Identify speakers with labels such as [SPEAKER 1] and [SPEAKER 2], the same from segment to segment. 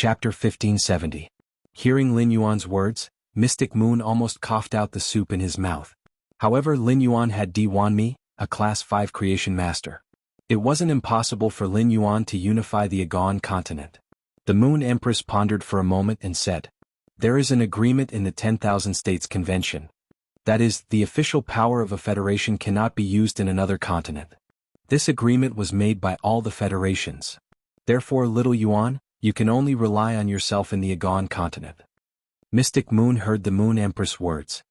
[SPEAKER 1] Chapter 1570. Hearing Lin Yuan's words, Mystic Moon almost coughed out the soup in his mouth. However, Lin Yuan had Diwanmi, a Class 5 creation master. It wasn't impossible for Lin Yuan to unify the Agaon continent. The Moon Empress pondered for a moment and said, "There is an agreement in the 10,000 States Convention. That is, the official power of a federation cannot be used in another continent. This agreement was made by all the federations. Therefore, little Yuan, you can only rely on yourself in the Agaon continent." Mystic Moon heard the Moon Empress words.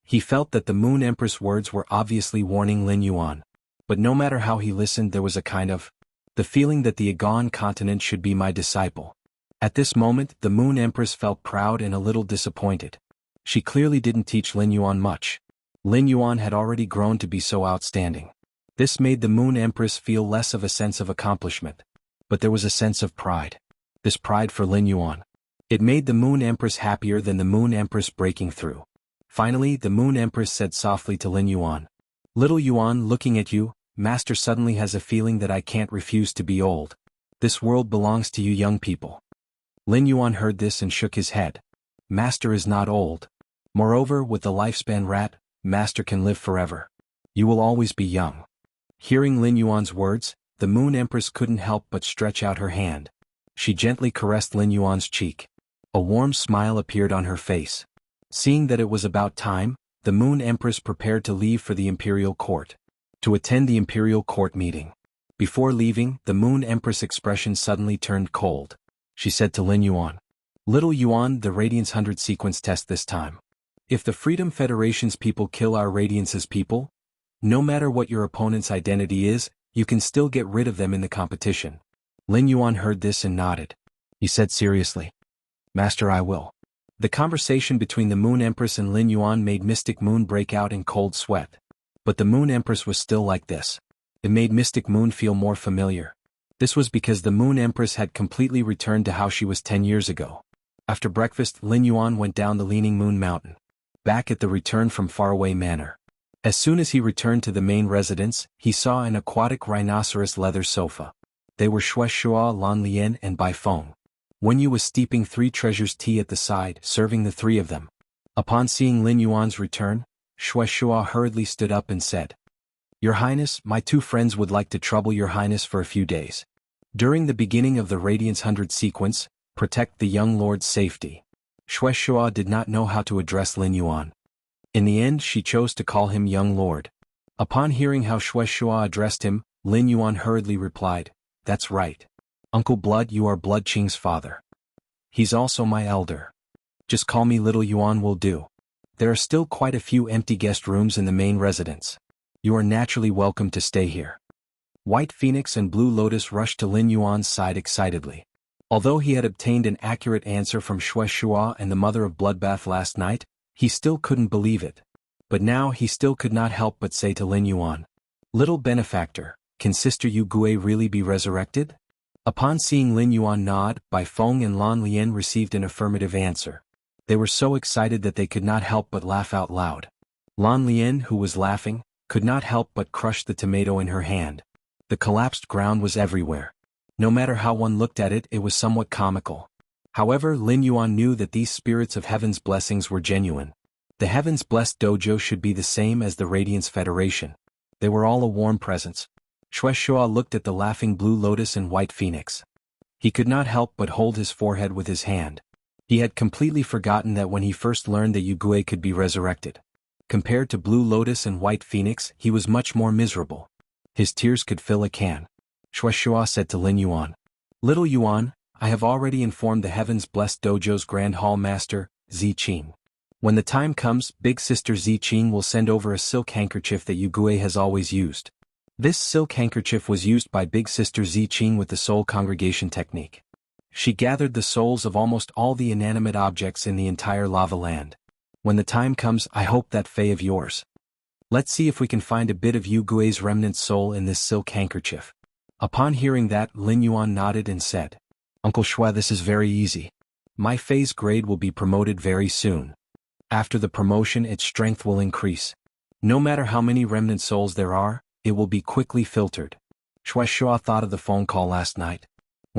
[SPEAKER 1] He felt that the Moon Empress words were obviously warning Lin Yuan. But no matter how he listened, there was a kind of the feeling that the Agaon continent should be my disciple. At this moment, the Moon Empress felt proud and a little disappointed. She clearly didn't teach Lin Yuan much. Lin Yuan had already grown to be so outstanding. This made the Moon Empress feel less of a sense of accomplishment. But there was a sense of pride. This pride for Lin Yuan. It made the Moon Empress happier than the Moon Empress breaking through. Finally, the Moon Empress said softly to Lin Yuan, "Little Yuan, looking at you, Master suddenly has a feeling that I can't refuse to be old. This world belongs to you young people." Lin Yuan heard this and shook his head. Master is not old. Moreover, with the lifespan rat, Master can live forever. You will always be young. Hearing Lin Yuan's words, the Moon Empress couldn't help but stretch out her hand. She gently caressed Lin Yuan's cheek. A warm smile appeared on her face. Seeing that it was about time, the Moon Empress prepared to leave for the Imperial Court. To attend the Imperial Court meeting. Before leaving, the Moon Empress' expression suddenly turned cold. She said to Lin Yuan, "Little Yuan, the Radiance 100 sequence test this time. If the Freedom Federation's people kill our Radiance's people, no matter what your opponent's identity is, you can still get rid of them in the competition." Lin Yuan heard this and nodded. He said seriously, "Master, I will." The conversation between the Moon Empress and Lin Yuan made Mystic Moon break out in cold sweat. But the Moon Empress was still like this. It made Mystic Moon feel more familiar. This was because the Moon Empress had completely returned to how she was 10 years ago. After breakfast, Lin Yuan went down the Leaning Moon Mountain. Back at the Return from Faraway Manor. As soon as he returned to the main residence, he saw an aquatic rhinoceros leather sofa. They were Shuai, Lan Lian and Bai Feng. Wen Yu was steeping 3 treasures tea at the side, serving the 3 of them. Upon seeing Lin Yuan's return, Shuai hurriedly stood up and said, "Your Highness, my 2 friends would like to trouble your Highness for a few days. During the beginning of the Radiance 100 sequence, protect the young lord's safety." Shuai did not know how to address Lin Yuan. In the end, she chose to call him young lord. Upon hearing how Shuai addressed him, Lin Yuan hurriedly replied, "That's right. Uncle Blood, you are Blood Qing's father. He's also my elder. Just call me Little Yuan will do. There are still quite a few empty guest rooms in the main residence. You are naturally welcome to stay here." White Phoenix and Blue Lotus rushed to Lin Yuan's side excitedly. Although he had obtained an accurate answer from Shuai and the mother of Bloodbath last night, he still couldn't believe it. But now he still could not help but say to Lin Yuan, "Little benefactor, can Sister Yu Gui really be resurrected?" Upon seeing Lin Yuan nod, Bai Feng and Lan Lian received an affirmative answer. They were so excited that they could not help but laugh out loud. Lan Lian, who was laughing, could not help but crush the tomato in her hand. The collapsed ground was everywhere. No matter how one looked at it, it was somewhat comical. However, Lin Yuan knew that these spirits of heaven's blessings were genuine. The heaven's blessed dojo should be the same as the Radiance Federation. They were all a warm presence. Shuai looked at the laughing Blue Lotus and White Phoenix. He could not help but hold his forehead with his hand. He had completely forgotten that when he first learned that Yu Gui could be resurrected. Compared to Blue Lotus and White Phoenix, he was much more miserable. His tears could fill a can. Shuai said to Lin Yuan, "Little Yuan, I have already informed the Heaven's Blessed Dojo's Grand Hall Master, Zi Qing. When the time comes, Big Sister Zi Qing will send over a silk handkerchief that Yu Gui has always used. This silk handkerchief was used by Big Sister Zi Qing with the soul congregation technique. She gathered the souls of almost all the inanimate objects in the entire lava land. When the time comes, I hope that Fae of yours. Let's see if we can find a bit of Yu Gui's remnant soul in this silk handkerchief." Upon hearing that, Lin Yuan nodded and said, "Uncle Shuai, this is very easy. My Fae's grade will be promoted very soon. After the promotion, its strength will increase. No matter how many remnant souls there are, it will be quickly filtered." Shuai thought of the phone call last night.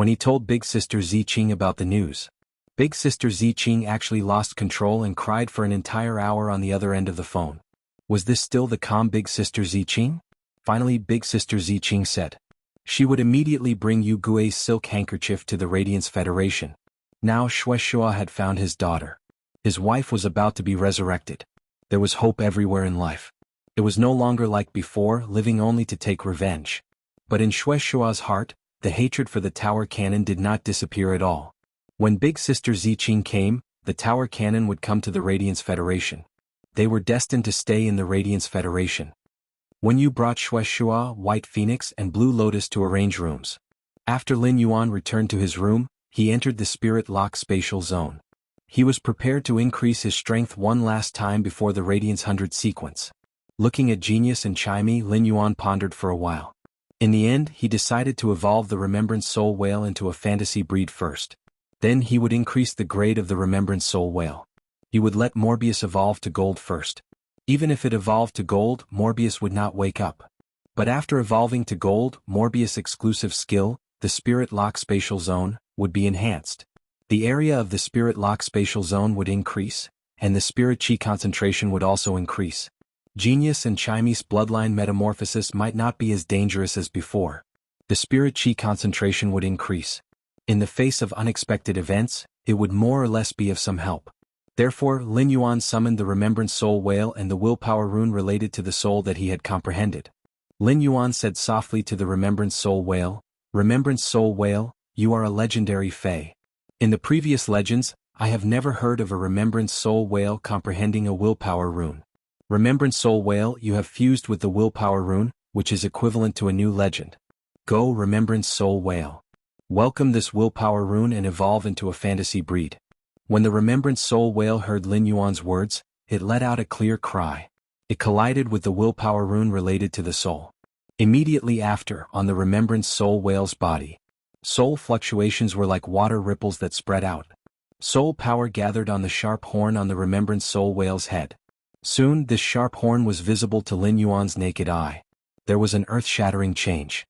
[SPEAKER 1] when he told Big Sister Ziqing about the news. Big Sister Ziqing actually lost control and cried for an entire hour on the other end of the phone. Was this still the calm Big Sister Ziqing? Finally Big Sister Ziqing said. She would immediately bring Yu Gui's silk handkerchief to the Radiance Federation. Now Shueishuo had found his daughter. His wife was about to be resurrected. There was hope everywhere in life. It was no longer like before, living only to take revenge. But in Shueishuo's heart, the hatred for the tower cannon did not disappear at all. When Big Sister Ziqing came, the tower cannon would come to the Radiance Federation. They were destined to stay in the Radiance Federation. When you brought Shueishuo, White Phoenix and Blue Lotus to arrange rooms. After Lin Yuan returned to his room, he entered the Spirit Lock spatial zone. He was prepared to increase his strength one last time before the Radiance 100 sequence. Looking at Genius and Chimey, Lin Yuan pondered for a while. In the end, he decided to evolve the Remembrance Soul Whale into a fantasy breed first. Then he would increase the grade of the Remembrance Soul Whale. He would let Morbius evolve to gold first. Even if it evolved to gold, Morbius would not wake up. But after evolving to gold, Morbius' exclusive skill, the Spirit Lock spatial zone, would be enhanced. The area of the Spirit Lock spatial zone would increase, and the Spirit Chi concentration would also increase. Genius and Chimey's bloodline metamorphosis might not be as dangerous as before. The Spirit Chi concentration would increase. In the face of unexpected events, it would more or less be of some help. Therefore, Lin Yuan summoned the Remembrance Soul Whale and the willpower rune related to the soul that he had comprehended. Lin Yuan said softly to the Remembrance Soul Whale, "Remembrance Soul Whale, you are a legendary Fae. In the previous legends, I have never heard of a Remembrance Soul Whale comprehending a willpower rune. Remembrance Soul Whale, you have fused with the willpower rune, which is equivalent to a new legend. Go Remembrance Soul Whale. Welcome this willpower rune and evolve into a fantasy breed." When the Remembrance Soul Whale heard Lin Yuan's words, it let out a clear cry. It collided with the willpower rune related to the soul. Immediately after, on the Remembrance Soul Whale's body, soul fluctuations were like water ripples that spread out. Soul power gathered on the sharp horn on the Remembrance Soul Whale's head. Soon, this sharp horn was visible to Lin Yuan's naked eye. There was an earth-shattering change.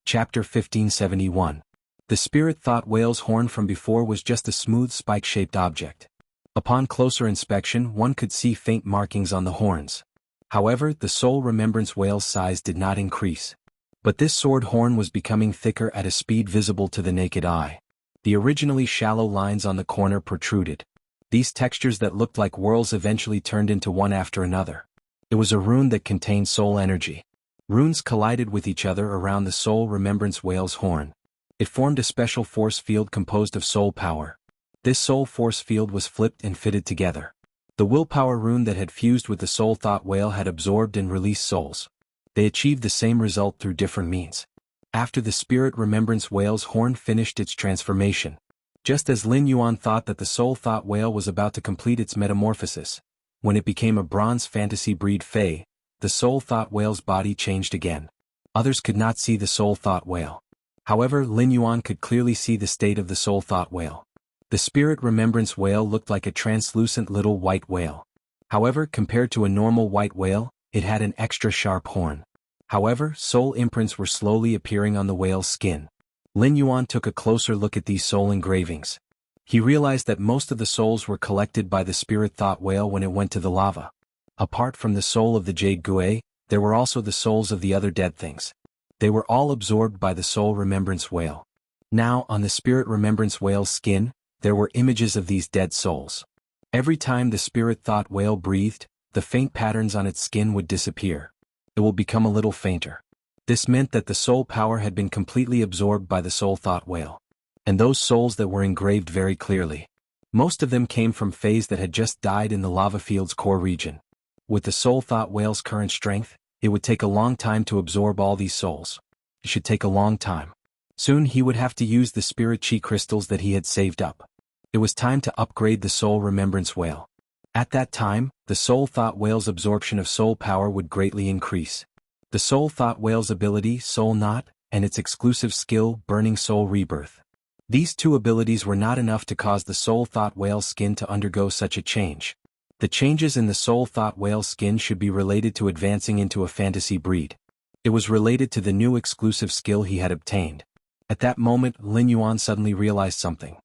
[SPEAKER 1] Chapter 1571. The Spirit Thought Whale's horn from before was just a smooth spike-shaped object. Upon closer inspection, one could see faint markings on the horns. However, the Soul Remembrance Whale's size did not increase. But this sword horn was becoming thicker at a speed visible to the naked eye. The originally shallow lines on the corner protruded. These textures that looked like whorls eventually turned into one after another. It was a rune that contained soul energy. Runes collided with each other around the Soul Remembrance Whale's horn. It formed a special force field composed of soul power. This soul force field was flipped and fitted together. The willpower rune that had fused with the Soul Thought Whale had absorbed and released souls. They achieved the same result through different means. After the Spirit Remembrance Whale's horn finished its transformation, just as Lin Yuan thought that the Soul Thought Whale was about to complete its metamorphosis, when it became a bronze fantasy breed Fae, the Soul Thought Whale's body changed again. Others could not see the Soul Thought Whale. However, Lin Yuan could clearly see the state of the Soul Thought Whale. The Spirit Remembrance Whale looked like a translucent little white whale. However, compared to a normal white whale, it had an extra sharp horn. However, soul imprints were slowly appearing on the whale's skin. Lin Yuan took a closer look at these soul engravings. He realized that most of the souls were collected by the Spirit Thought Whale when it went to the lava. Apart from the soul of the Jade Gui, there were also the souls of the other dead things. They were all absorbed by the Soul Remembrance Whale. Now, on the Spirit Remembrance Whale's skin, there were images of these dead souls. Every time the Spirit Thought Whale breathed, the faint patterns on its skin would disappear. It will become a little fainter. This meant that the soul power had been completely absorbed by the Soul Thought Whale. And those souls that were engraved very clearly. Most of them came from Faes that had just died in the lava field's core region. With the Soul Thought Whale's current strength, it would take a long time to absorb all these souls. It should take a long time. Soon he would have to use the Spirit Chi crystals that he had saved up. It was time to upgrade the Soul Remembrance Whale. At that time, the Soul Thought Whale's absorption of soul power would greatly increase. The Soul Thought Whale's ability, Soul Knot, and its exclusive skill, Burning Soul Rebirth. These two abilities were not enough to cause the Soul Thought Whale's skin to undergo such a change. The changes in the Soul Thought Whale's skin should be related to advancing into a fantasy breed. It was related to the new exclusive skill he had obtained. At that moment, Lin Yuan suddenly realized something.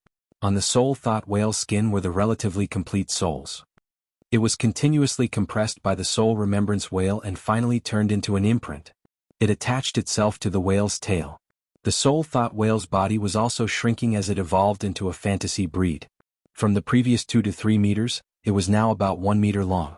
[SPEAKER 1] On the soul thought whale's skin were the relatively complete souls. It was continuously compressed by the soul remembrance whale and finally turned into an imprint. It attached itself to the whale's tail. The soul thought whale's body was also shrinking as it evolved into a fantasy breed. From the previous 2 to 3 meters, it was now about 1 meter long.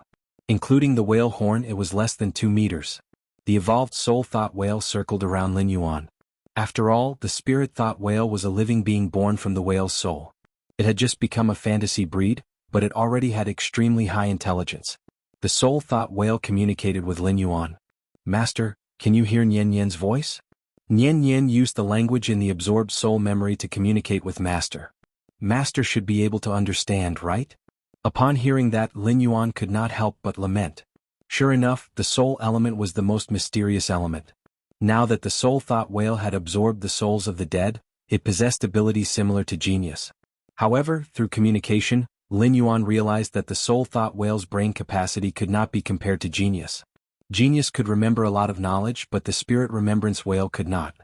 [SPEAKER 1] Including the whale horn, it was less than 2 meters. The evolved soul thought whale circled around Lin Yuan. After all, the spirit thought whale was a living being born from the whale's soul. It had just become a fantasy breed, but it already had extremely high intelligence. The soul thought whale communicated with Lin Yuan. Master, can you hear Nian Nian's voice? Nian Nian used the language in the absorbed soul memory to communicate with Master. Master should be able to understand, right? Upon hearing that, Lin Yuan could not help but lament. Sure enough, the soul element was the most mysterious element. Now that the soul thought whale had absorbed the souls of the dead, it possessed abilities similar to genius. However, through communication, Lin Yuan realized that the soul thought whale's brain capacity could not be compared to genius. Genius could remember a lot of knowledge, but the spirit remembrance whale could not.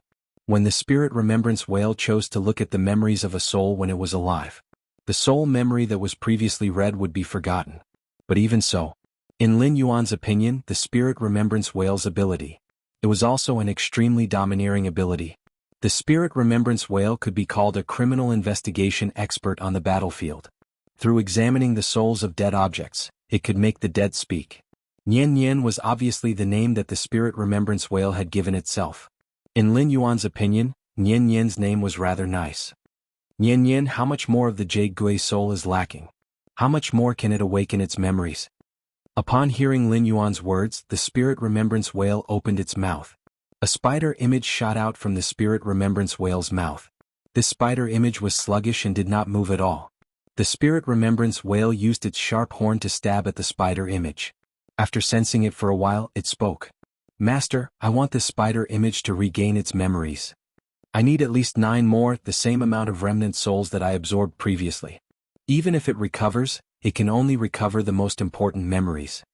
[SPEAKER 1] When the spirit remembrance whale chose to look at the memories of a soul when it was alive, the soul memory that was previously read would be forgotten. But even so, in Lin Yuan's opinion, the spirit remembrance whale's ability, it was also an extremely domineering ability. The spirit remembrance whale could be called a criminal investigation expert on the battlefield. Through examining the souls of dead objects, it could make the dead speak. Nian Nian was obviously the name that the spirit remembrance whale had given itself. In Lin Yuan's opinion, Nian Nian's name was rather nice. Nian Nian, how much more of the Jade Gui soul is lacking? How much more can it awaken its memories? Upon hearing Lin Yuan's words, the spirit remembrance whale opened its mouth. A spider image shot out from the spirit remembrance whale's mouth. This spider image was sluggish and did not move at all. The spirit remembrance whale used its sharp horn to stab at the spider image. After sensing it for a while, it spoke. Master, I want this spider image to regain its memories. I need at least 9 more, the same amount of remnant souls that I absorbed previously. Even if it recovers, it can only recover the most important memories.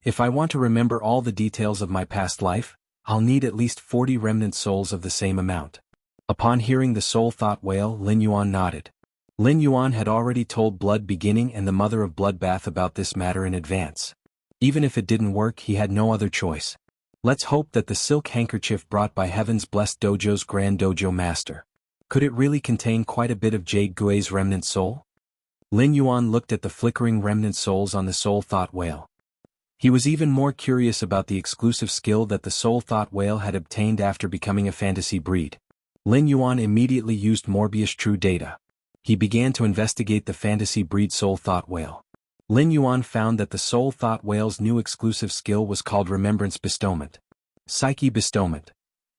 [SPEAKER 1] If I want to remember all the details of my past life, I'll need at least 40 remnant souls of the same amount. Upon hearing the soul thought whale, Lin Yuan nodded. Lin Yuan had already told Blood Beginning and the mother of Bloodbath about this matter in advance. Even if it didn't work, he had no other choice. Let's hope that the silk handkerchief brought by Heaven's Blessed Dojo's Grand Dojo Master. Could it really contain quite a bit of Jade Gui's remnant soul? Lin Yuan looked at the flickering remnant souls on the soul thought whale. He was even more curious about the exclusive skill that the soul thought whale had obtained after becoming a fantasy breed. Lin Yuan immediately used Morbius True Data. He began to investigate the fantasy breed soul thought whale. Lin Yuan found that the soul thought whale's new exclusive skill was called Remembrance Bestowment. Psyche Bestowment.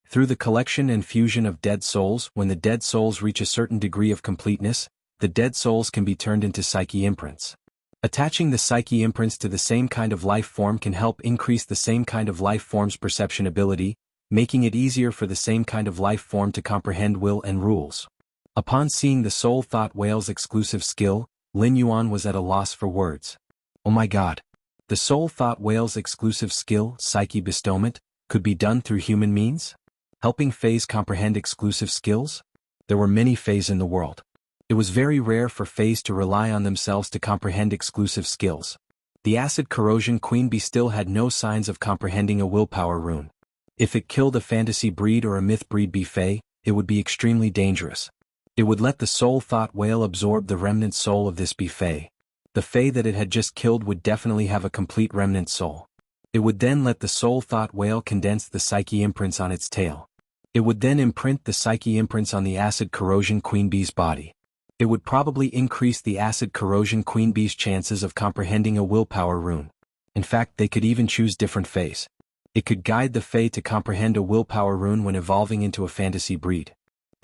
[SPEAKER 1] Through the collection and fusion of dead souls, when the dead souls reach a certain degree of completeness, the dead souls can be turned into psyche imprints. Attaching the psyche imprints to the same kind of life form can help increase the same kind of life form's perception ability, making it easier for the same kind of life form to comprehend will and rules. Upon seeing the soul thought whale's exclusive skill, Lin Yuan was at a loss for words. Oh my god. The soul thought whale's exclusive skill, Psyche Bestowment, could be done through human means? Helping Fays comprehend exclusive skills? There were many Fays in the world. It was very rare for Fays to rely on themselves to comprehend exclusive skills. The Acid Corrosion Queen Bee still had no signs of comprehending a willpower rune. If it killed a fantasy breed or a myth breed bee Fay, it would be extremely dangerous. It would let the soul thought whale absorb the remnant soul of this bee Fay. The Fay that it had just killed would definitely have a complete remnant soul. It would then let the soul thought whale condense the psyche imprints on its tail. It would then imprint the psyche imprints on the Acid Corrosion Queen Bee's body. It would probably increase the Acid Corrosion Queen Bee's chances of comprehending a willpower rune. In fact, they could even choose different Fays. It could guide the Fay to comprehend a willpower rune when evolving into a fantasy breed.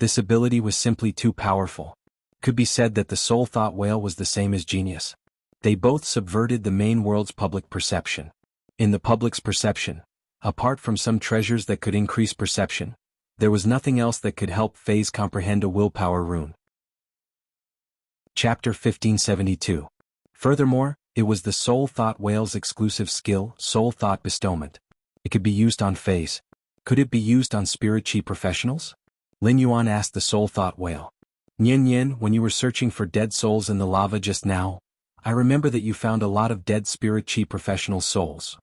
[SPEAKER 1] This ability was simply too powerful. Could be said that the soul thought whale was the same as genius. They both subverted the main world's public perception. In the public's perception, apart from some treasures that could increase perception, there was nothing else that could help Fays comprehend a willpower rune. Chapter 1572. Furthermore, it was the soul thought whale's exclusive skill, Soul Thought Bestowment. It could be used on Fays. Could it be used on spirit chi professionals? Lin Yuan asked the soul thought whale. Nian Nian, when you were searching for dead souls in the lava just now, I remember that you found a lot of dead spirit chi professional souls.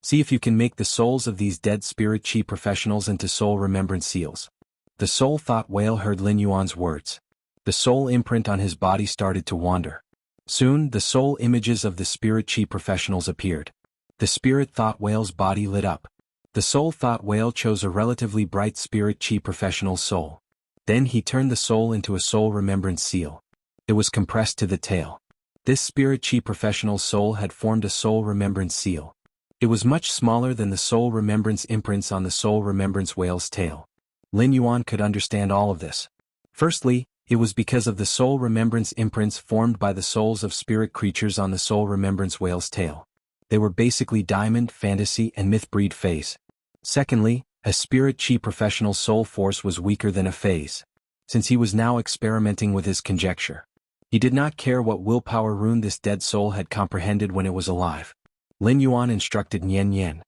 [SPEAKER 1] See if you can make the souls of these dead spirit chi professionals into soul remembrance seals. The soul thought whale heard Lin Yuan's words. The soul imprint on his body started to wander. Soon, the soul images of the spirit chi professionals appeared. The spirit thought whale's body lit up. The soul thought whale chose a relatively bright spirit chi professional soul. Then he turned the soul into a soul remembrance seal. It was compressed to the tail. This spirit chi professional soul had formed a soul remembrance seal. It was much smaller than the soul remembrance imprints on the soul remembrance whale's tail. Lin Yuan could understand all of this. Firstly, it was because of the soul remembrance imprints formed by the souls of spirit creatures on the soul remembrance whale's tail. They were basically diamond, fantasy, and myth breed phase. Secondly, a spirit chi professional soul force was weaker than a phase. Since he was now experimenting with his conjecture. He did not care what willpower rune this dead soul had comprehended when it was alive. Lin Yuan instructed Nian Nian.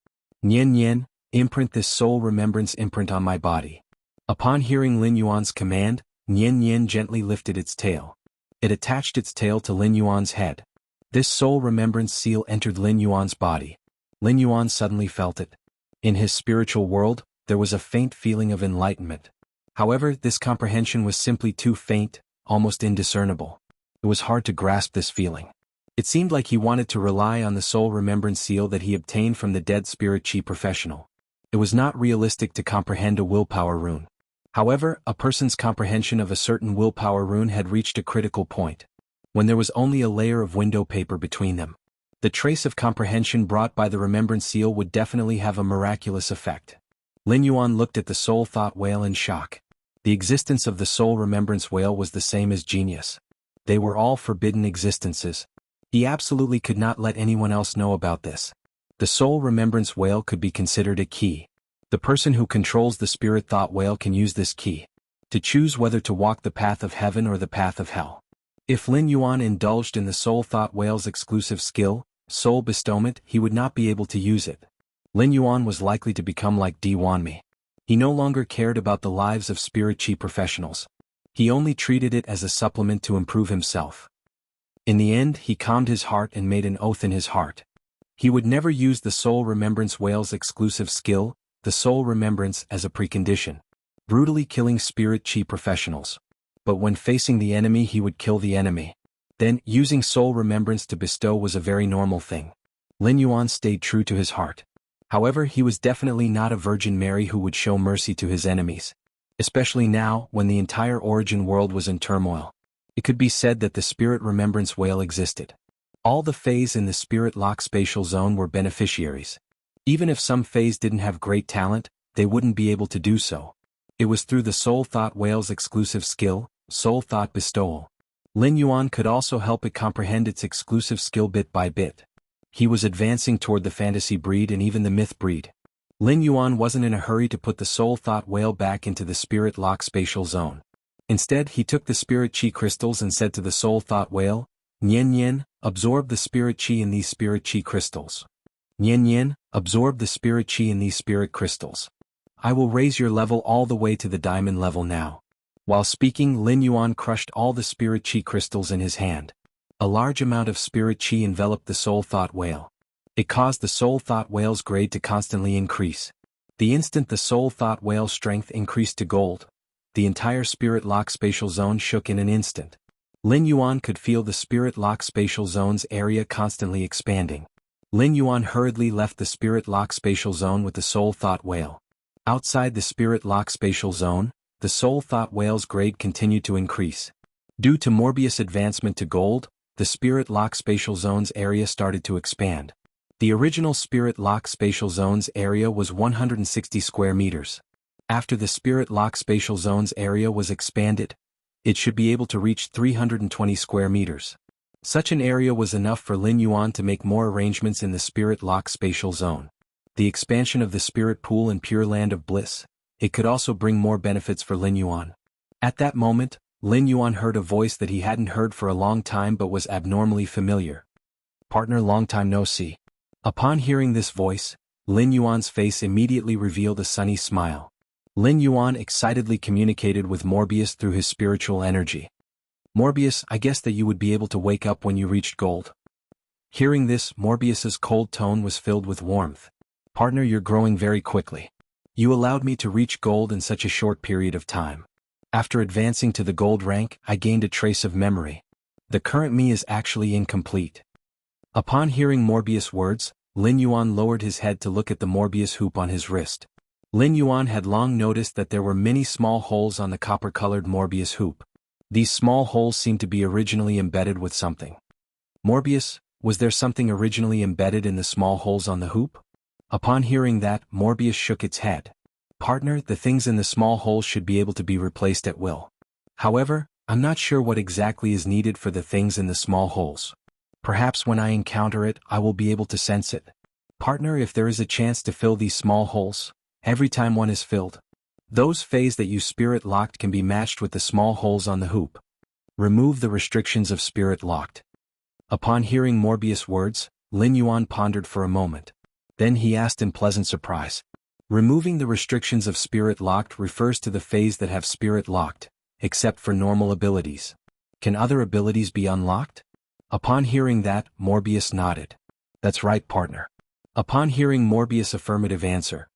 [SPEAKER 1] Nian Nian, imprint this soul remembrance imprint on my body. Upon hearing Lin Yuan's command, Nian Nian gently lifted its tail. It attached its tail to Lin Yuan's head. This soul remembrance seal entered Lin Yuan's body. Lin Yuan suddenly felt it. In his spiritual world, there was a faint feeling of enlightenment. However, this comprehension was simply too faint, almost indiscernible. It was hard to grasp this feeling. It seemed like he wanted to rely on the soul remembrance seal that he obtained from the dead spirit chi professional. It was not realistic to comprehend a willpower rune. However, a person's comprehension of a certain willpower rune had reached a critical point, when there was only a layer of window paper between them. The trace of comprehension brought by the remembrance seal would definitely have a miraculous effect. Lin Yuan looked at the soul thought whale in shock. The existence of the soul remembrance whale was the same as genius. They were all forbidden existences. He absolutely could not let anyone else know about this. The soul remembrance whale could be considered a key. The person who controls the spirit thought whale can use this key to choose whether to walk the path of heaven or the path of hell. If Lin Yuan indulged in the soul thought whale's exclusive skill, soul bestowment, he would not be able to use it. Lin Yuan was likely to become like Di Wanmi. He no longer cared about the lives of spirit chi professionals. He only treated it as a supplement to improve himself. In the end, he calmed his heart and made an oath in his heart. He would never use the soul remembrance whale's exclusive skill, the soul remembrance, as a precondition, brutally killing spirit chi professionals. But when facing the enemy, he would kill the enemy. Then, using soul remembrance to bestow was a very normal thing. Lin Yuan stayed true to his heart. However, he was definitely not a Virgin Mary who would show mercy to his enemies. Especially now, when the entire origin world was in turmoil. It could be said that the spirit remembrance whale existed. All the Fays in the spirit lock spatial zone were beneficiaries. Even if some Fays didn't have great talent, they wouldn't be able to do so. It was through the soul thought whale's exclusive skill, soul thought bestowal. Lin Yuan could also help it comprehend its exclusive skill bit by bit. He was advancing toward the fantasy breed and even the myth breed. Lin Yuan wasn't in a hurry to put the soul thought whale back into the spirit lock spatial zone. Instead, he took the spirit chi crystals and said to the soul thought whale, Nian Nian, absorb the spirit chi in these spirit chi crystals. Nian Nian, absorb the spirit chi in these spirit crystals. I will raise your level all the way to the diamond level now. While speaking, Lin Yuan crushed all the spirit chi crystals in his hand. A large amount of spirit chi enveloped the soul thought whale. It caused the soul thought whale's grade to constantly increase. The instant the soul thought whale's strength increased to gold, the entire spirit lock spatial zone shook in an instant. Lin Yuan could feel the spirit lock spatial zone's area constantly expanding. Lin Yuan hurriedly left the spirit lock spatial zone with the soul thought whale. Outside the spirit lock spatial zone, the soul thought whale's grade continued to increase. Due to Morbius advancement to gold, the spirit lock spatial zone's area started to expand. The original spirit lock spatial zone's area was 160 square meters. After the spirit lock spatial zone's area was expanded, it should be able to reach 320 square meters. Such an area was enough for Lin Yuan to make more arrangements in the spirit lock spatial zone. The expansion of the spirit pool in Pure Land of Bliss, it could also bring more benefits for Lin Yuan. At that moment, Lin Yuan heard a voice that he hadn't heard for a long time but was abnormally familiar. Partner, long time no see. Upon hearing this voice, Lin Yuan's face immediately revealed a sunny smile. Lin Yuan excitedly communicated with Morbius through his spiritual energy. Morbius, I guess that you would be able to wake up when you reached gold. Hearing this, Morbius's cold tone was filled with warmth. Partner, you're growing very quickly. You allowed me to reach gold in such a short period of time. After advancing to the gold rank, I gained a trace of memory. The current me is actually incomplete. Upon hearing Morbius' words, Lin Yuan lowered his head to look at the Morbius hoop on his wrist. Lin Yuan had long noticed that there were many small holes on the copper-colored Morbius hoop. These small holes seemed to be originally embedded with something. Morbius, was there something originally embedded in the small holes on the hoop? Upon hearing that, Morbius shook its head. Partner, the things in the small holes should be able to be replaced at will. However, I'm not sure what exactly is needed for the things in the small holes. Perhaps when I encounter it, I will be able to sense it. Partner, if there is a chance to fill these small holes, every time one is filled, those phase that you spirit locked can be matched with the small holes on the hoop. Remove the restrictions of spirit locked. Upon hearing Morbius' words, Lin Yuan pondered for a moment. Then he asked in pleasant surprise. Removing the restrictions of spirit locked refers to the phase that have spirit locked, except for normal abilities. Can other abilities be unlocked? Upon hearing that, Morbius nodded. That's right, partner. Upon hearing Morbius' affirmative answer,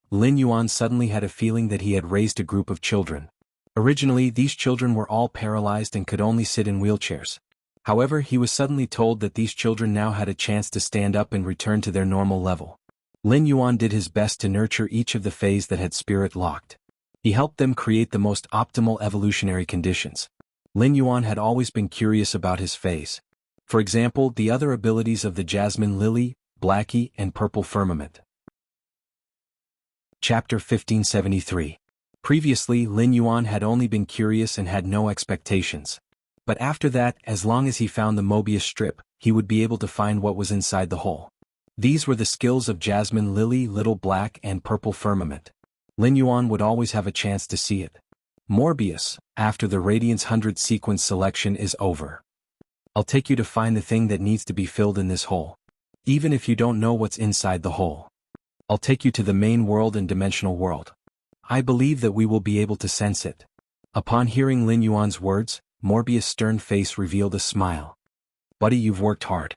[SPEAKER 1] Lin Yuan suddenly had a feeling that he had raised a group of children. Originally, these children were all paralyzed and could only sit in wheelchairs. However, he was suddenly told that these children now had a chance to stand up and return to their normal level. Lin Yuan did his best to nurture each of the phase that had spirit locked. He helped them create the most optimal evolutionary conditions. Lin Yuan had always been curious about his phase. For example, the other abilities of the Jasmine Lily, Blackie, and Purple Firmament. Chapter 1573. Previously, Lin Yuan had only been curious and had no expectations. But after that, as long as he found the Mobius strip, he would be able to find what was inside the hole. These were the skills of Jasmine Lily, Little Black, and Purple Firmament. Lin Yuan would always have a chance to see it. Morbius, after the Radiance 100 sequence selection is over, I'll take you to find the thing that needs to be filled in this hole. Even if you don't know what's inside the hole, I'll take you to the main world and dimensional world. I believe that we will be able to sense it. Upon hearing Lin Yuan's words, Morbius' stern face revealed a smile. Buddy, you've worked hard.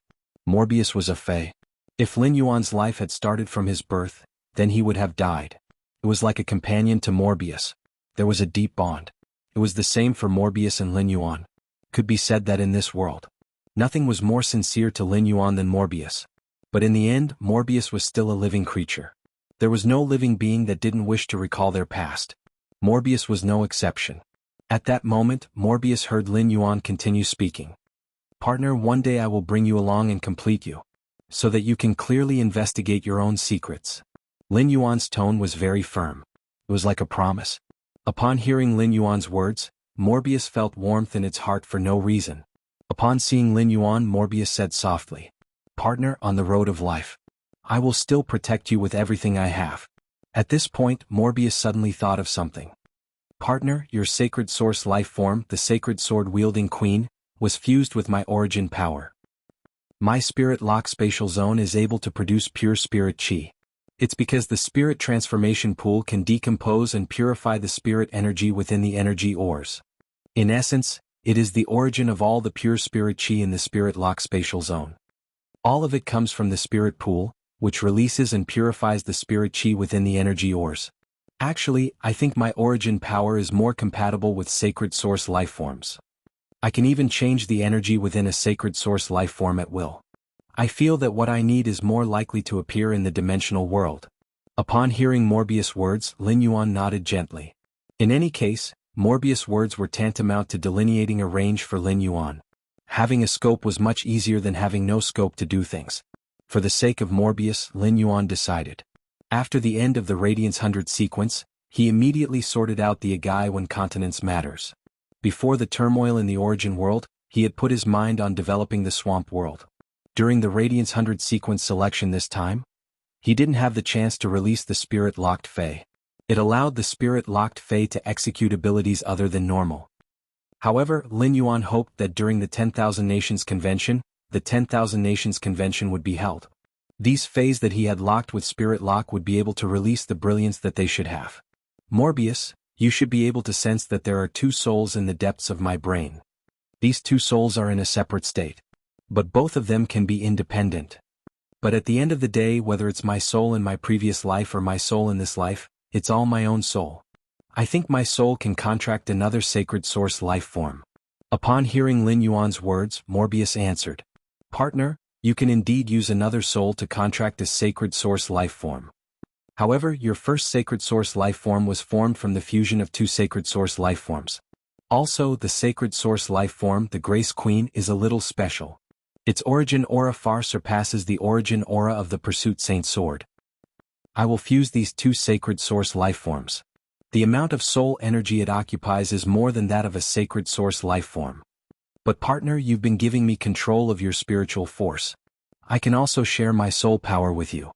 [SPEAKER 1] Morbius was a Fae. If Lin Yuan's life had started from his birth, then he would have died. It was like a companion to Morbius. There was a deep bond. It was the same for Morbius and Lin Yuan. Could be said that in this world, nothing was more sincere to Lin Yuan than Morbius. But in the end, Morbius was still a living creature. There was no living being that didn't wish to recall their past. Morbius was no exception. At that moment, Morbius heard Lin Yuan continue speaking. Partner, one day I will bring you along and complete you, so that you can clearly investigate your own secrets. Lin Yuan's tone was very firm. It was like a promise. Upon hearing Lin Yuan's words, Morbius felt warmth in its heart for no reason. Upon seeing Lin Yuan, Morbius said softly, Partner, on the road of life, I will still protect you with everything I have. At this point, Morbius suddenly thought of something. Partner, your sacred source life form, the sacred sword-wielding queen, was fused with my origin power. My spirit lock spatial zone is able to produce pure spirit chi. It's because the spirit transformation pool can decompose and purify the spirit energy within the energy ores. In essence, it is the origin of all the pure spirit chi in the spirit lock spatial zone. All of it comes from the spirit pool, which releases and purifies the spirit chi within the energy ores. Actually, I think my origin power is more compatible with sacred source life forms. I can even change the energy within a sacred source life form at will. I feel that what I need is more likely to appear in the dimensional world. Upon hearing Morbius' words, Lin Yuan nodded gently. In any case, Morbius' words were tantamount to delineating a range for Lin Yuan. Having a scope was much easier than having no scope to do things. For the sake of Morbius, Lin Yuan decided. After the end of the Radiance 100 sequence, he immediately sorted out the Agai when continence matters. Before the turmoil in the origin world, he had put his mind on developing the swamp world. During the Radiance 100 sequence selection this time, he didn't have the chance to release the spirit-locked Fae. It allowed the spirit-locked Fae to execute abilities other than normal. However, Lin Yuan hoped that during the 10,000 Nations Convention, the 10,000 Nations Convention would be held. These Faes that he had locked with Spirit Lock would be able to release the brilliance that they should have. Morbius, you should be able to sense that there are two souls in the depths of my brain. These two souls are in a separate state. But both of them can be independent. But at the end of the day, whether it's my soul in my previous life or my soul in this life, it's all my own soul. I think my soul can contract another sacred source life form. Upon hearing Lin Yuan's words, Morbius answered, Partner, you can indeed use another soul to contract a sacred source life form. However, your first sacred source life form was formed from the fusion of two sacred source life forms. Also, the sacred source life form, the Grace Queen, is a little special. Its origin aura far surpasses the origin aura of the Pursuit Saint Sword. I will fuse these two sacred source life forms. The amount of soul energy it occupies is more than that of a sacred source life form. But partner, you've been giving me control of your spiritual force. I can also share my soul power with you.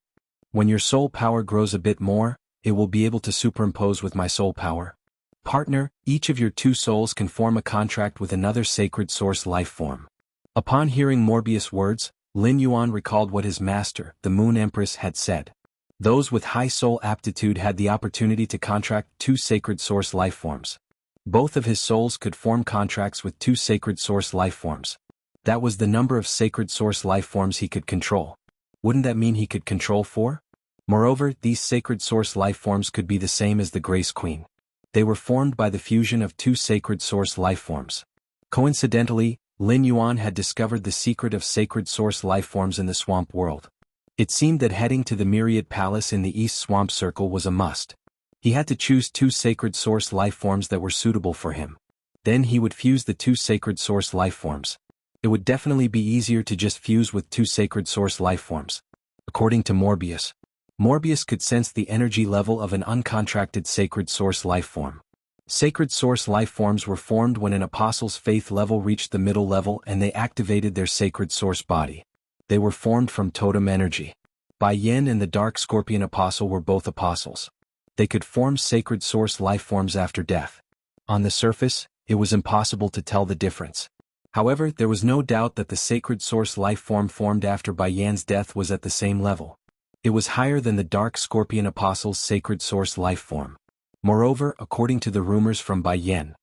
[SPEAKER 1] When your soul power grows a bit more, it will be able to superimpose with my soul power. Partner, each of your two souls can form a contract with another sacred source life form. Upon hearing Morbius' words, Lin Yuan recalled what his master, the Moon Empress, had said. Those with high soul aptitude had the opportunity to contract two sacred source life forms. Both of his souls could form contracts with two sacred source life forms. That was the number of sacred source life forms he could control. Wouldn't that mean he could control 4? Moreover, these sacred source life forms could be the same as the Grace Queen. They were formed by the fusion of two sacred source life forms. Coincidentally, Lin Yuan had discovered the secret of sacred source life forms in the swamp world. It seemed that heading to the Myriad Palace in the East Swamp Circle was a must. He had to choose two sacred source life forms that were suitable for him. Then he would fuse the two sacred source life forms. It would definitely be easier to just fuse with two sacred source life forms. According to Morbius, Morbius could sense the energy level of an uncontracted sacred source life form. Sacred source life forms were formed when an apostle's faith level reached the middle level and they activated their sacred source body. They were formed from totem energy. Bai Yen and the Dark Scorpion Apostle were both apostles. They could form sacred source life forms after death. On the surface, it was impossible to tell the difference. However, there was no doubt that the sacred source life form formed after Bai Yan's death was at the same level. It was higher than the Dark Scorpion Apostle's sacred source life form. Moreover, according to the rumors from Bai Yen,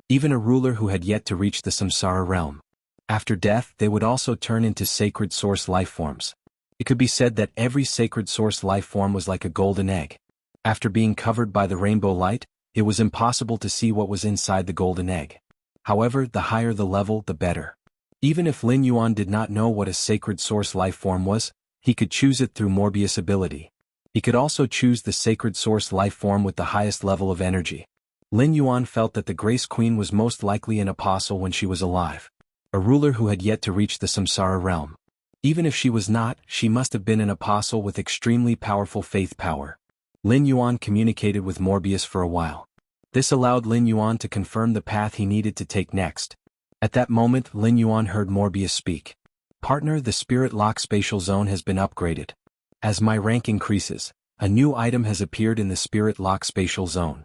[SPEAKER 1] even a ruler who had yet to reach the samsara realm, after death they would also turn into sacred source life forms. It could be said that every sacred source life form was like a golden egg. After being covered by the rainbow light, it was impossible to see what was inside the golden egg. However, the higher the level, the better. Even if Lin Yuan did not know what a sacred source life form was, he could choose it through Morbius' ability. He could also choose the sacred source life form with the highest level of energy. Lin Yuan felt that the Grace Queen was most likely an apostle when she was alive. A ruler who had yet to reach the samsara realm. Even if she was not, she must have been an apostle with extremely powerful faith power. Lin Yuan communicated with Morbius for a while. This allowed Lin Yuan to confirm the path he needed to take next. At that moment, Lin Yuan heard Morbius speak. Partner, the Spirit Lock Spatial Zone has been upgraded. As my rank increases, a new item has appeared in the Spirit Lock Spatial Zone.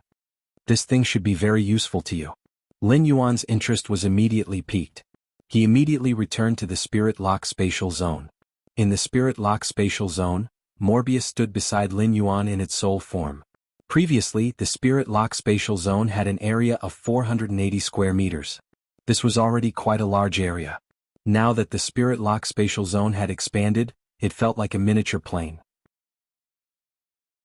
[SPEAKER 1] This thing should be very useful to you. Lin Yuan's interest was immediately piqued. He immediately returned to the Spirit Lock Spatial Zone. In the Spirit Lock Spatial Zone, Morbius stood beside Lin Yuan in its soul form. Previously, the Spirit Lock Spatial Zone had an area of 480 square meters. This was already quite a large area. Now that the Spirit Lock Spatial Zone had expanded, it felt like a miniature plane.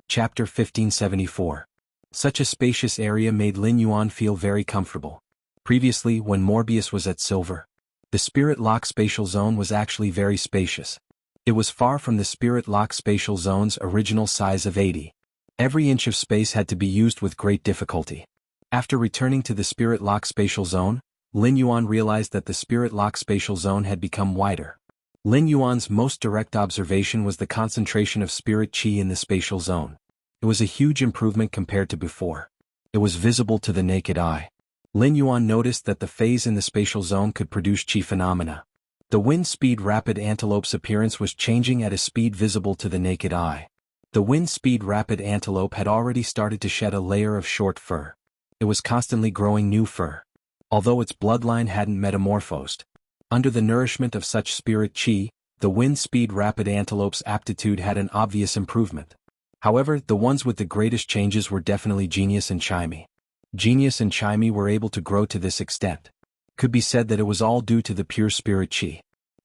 [SPEAKER 1] Chapter 1574. Such a spacious area made Lin Yuan feel very comfortable. Previously, when Morbius was at Silver, the Spirit Lock Spatial Zone was actually very spacious. It was far from the Spirit Lock Spatial Zone's original size of 80. Every inch of space had to be used with great difficulty. After returning to the Spirit Lock Spatial Zone, Lin Yuan realized that the Spirit Lock Spatial Zone had become wider. Lin Yuan's most direct observation was the concentration of spirit qi in the spatial zone. It was a huge improvement compared to before. It was visible to the naked eye. Lin Yuan noticed that the phase in the spatial zone could produce qi phenomena. The wind speed rapid antelope's appearance was changing at a speed visible to the naked eye. The wind speed rapid antelope had already started to shed a layer of short fur. It was constantly growing new fur. Although its bloodline hadn't metamorphosed, under the nourishment of such spirit qi, the wind speed rapid antelope's aptitude had an obvious improvement. However, the ones with the greatest changes were definitely Genius and Chimey. Genius and Chimey were able to grow to this extent. Could be said that it was all due to the pure spirit chi.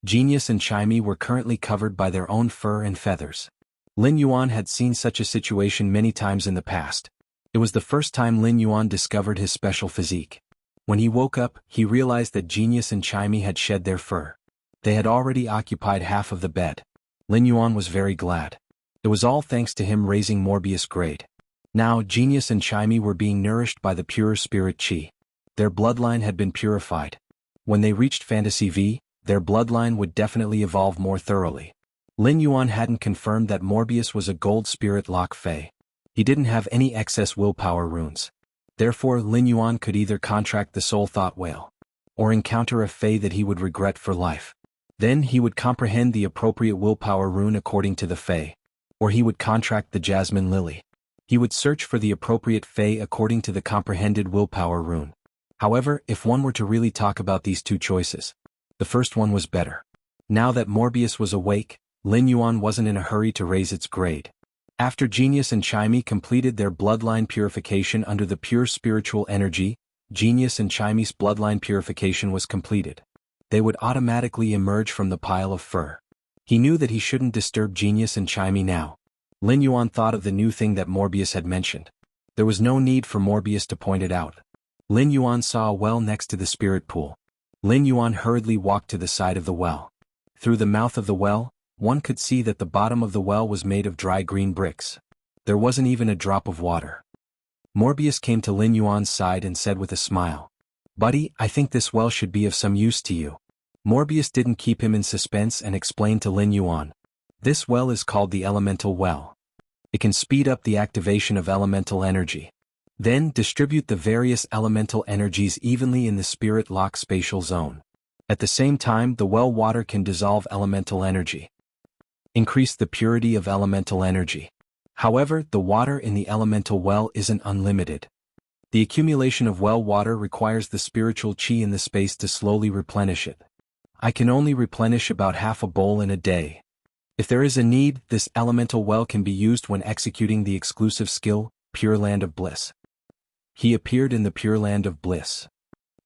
[SPEAKER 1] Genius and Chimey were currently covered by their own fur and feathers. Lin Yuan had seen such a situation many times in the past. It was the first time Lin Yuan discovered his special physique. When he woke up, he realized that Genius and Chimey had shed their fur. They had already occupied half of the bed. Lin Yuan was very glad. It was all thanks to him raising Morbius grade. Now Genius and Chimey were being nourished by the pure spirit chi. Their bloodline had been purified. When they reached Fantasy V, their bloodline would definitely evolve more thoroughly. Lin Yuan hadn't confirmed that Morbius was a gold spirit lock Fey. He didn't have any excess willpower runes. Therefore Lin Yuan could either contract the Soul Thought Whale, or encounter a Fey that he would regret for life. Then he would comprehend the appropriate willpower rune according to the Fey, or he would contract the Jasmine Lily. He would search for the appropriate Fey according to the comprehended willpower rune. However, if one were to really talk about these two choices, the first one was better. Now that Morbius was awake, Lin Yuan wasn't in a hurry to raise its grade. After Genius and Chimey completed their bloodline purification under the pure spiritual energy, Genius and Chimey's bloodline purification was completed. They would automatically emerge from the pile of fur. He knew that he shouldn't disturb Genius and Chimey now. Lin Yuan thought of the new thing that Morbius had mentioned. There was no need for Morbius to point it out. Lin Yuan saw a well next to the spirit pool. Lin Yuan hurriedly walked to the side of the well. Through the mouth of the well, one could see that the bottom of the well was made of dry green bricks. There wasn't even a drop of water. Morbius came to Lin Yuan's side and said with a smile, "Buddy, I think this well should be of some use to you." Morbius didn't keep him in suspense and explained to Lin Yuan. This well is called the Elemental Well. It can speed up the activation of elemental energy. Then distribute the various elemental energies evenly in the spirit lock spatial zone. At the same time, the well water can dissolve elemental energy. Increase the purity of elemental energy. However, the water in the elemental well isn't unlimited. The accumulation of well water requires the spiritual chi in the space to slowly replenish it. I can only replenish about half a bowl in a day. If there is a need, this elemental well can be used when executing the exclusive skill, Pure Land of Bliss. He appeared in the Pure Land of Bliss.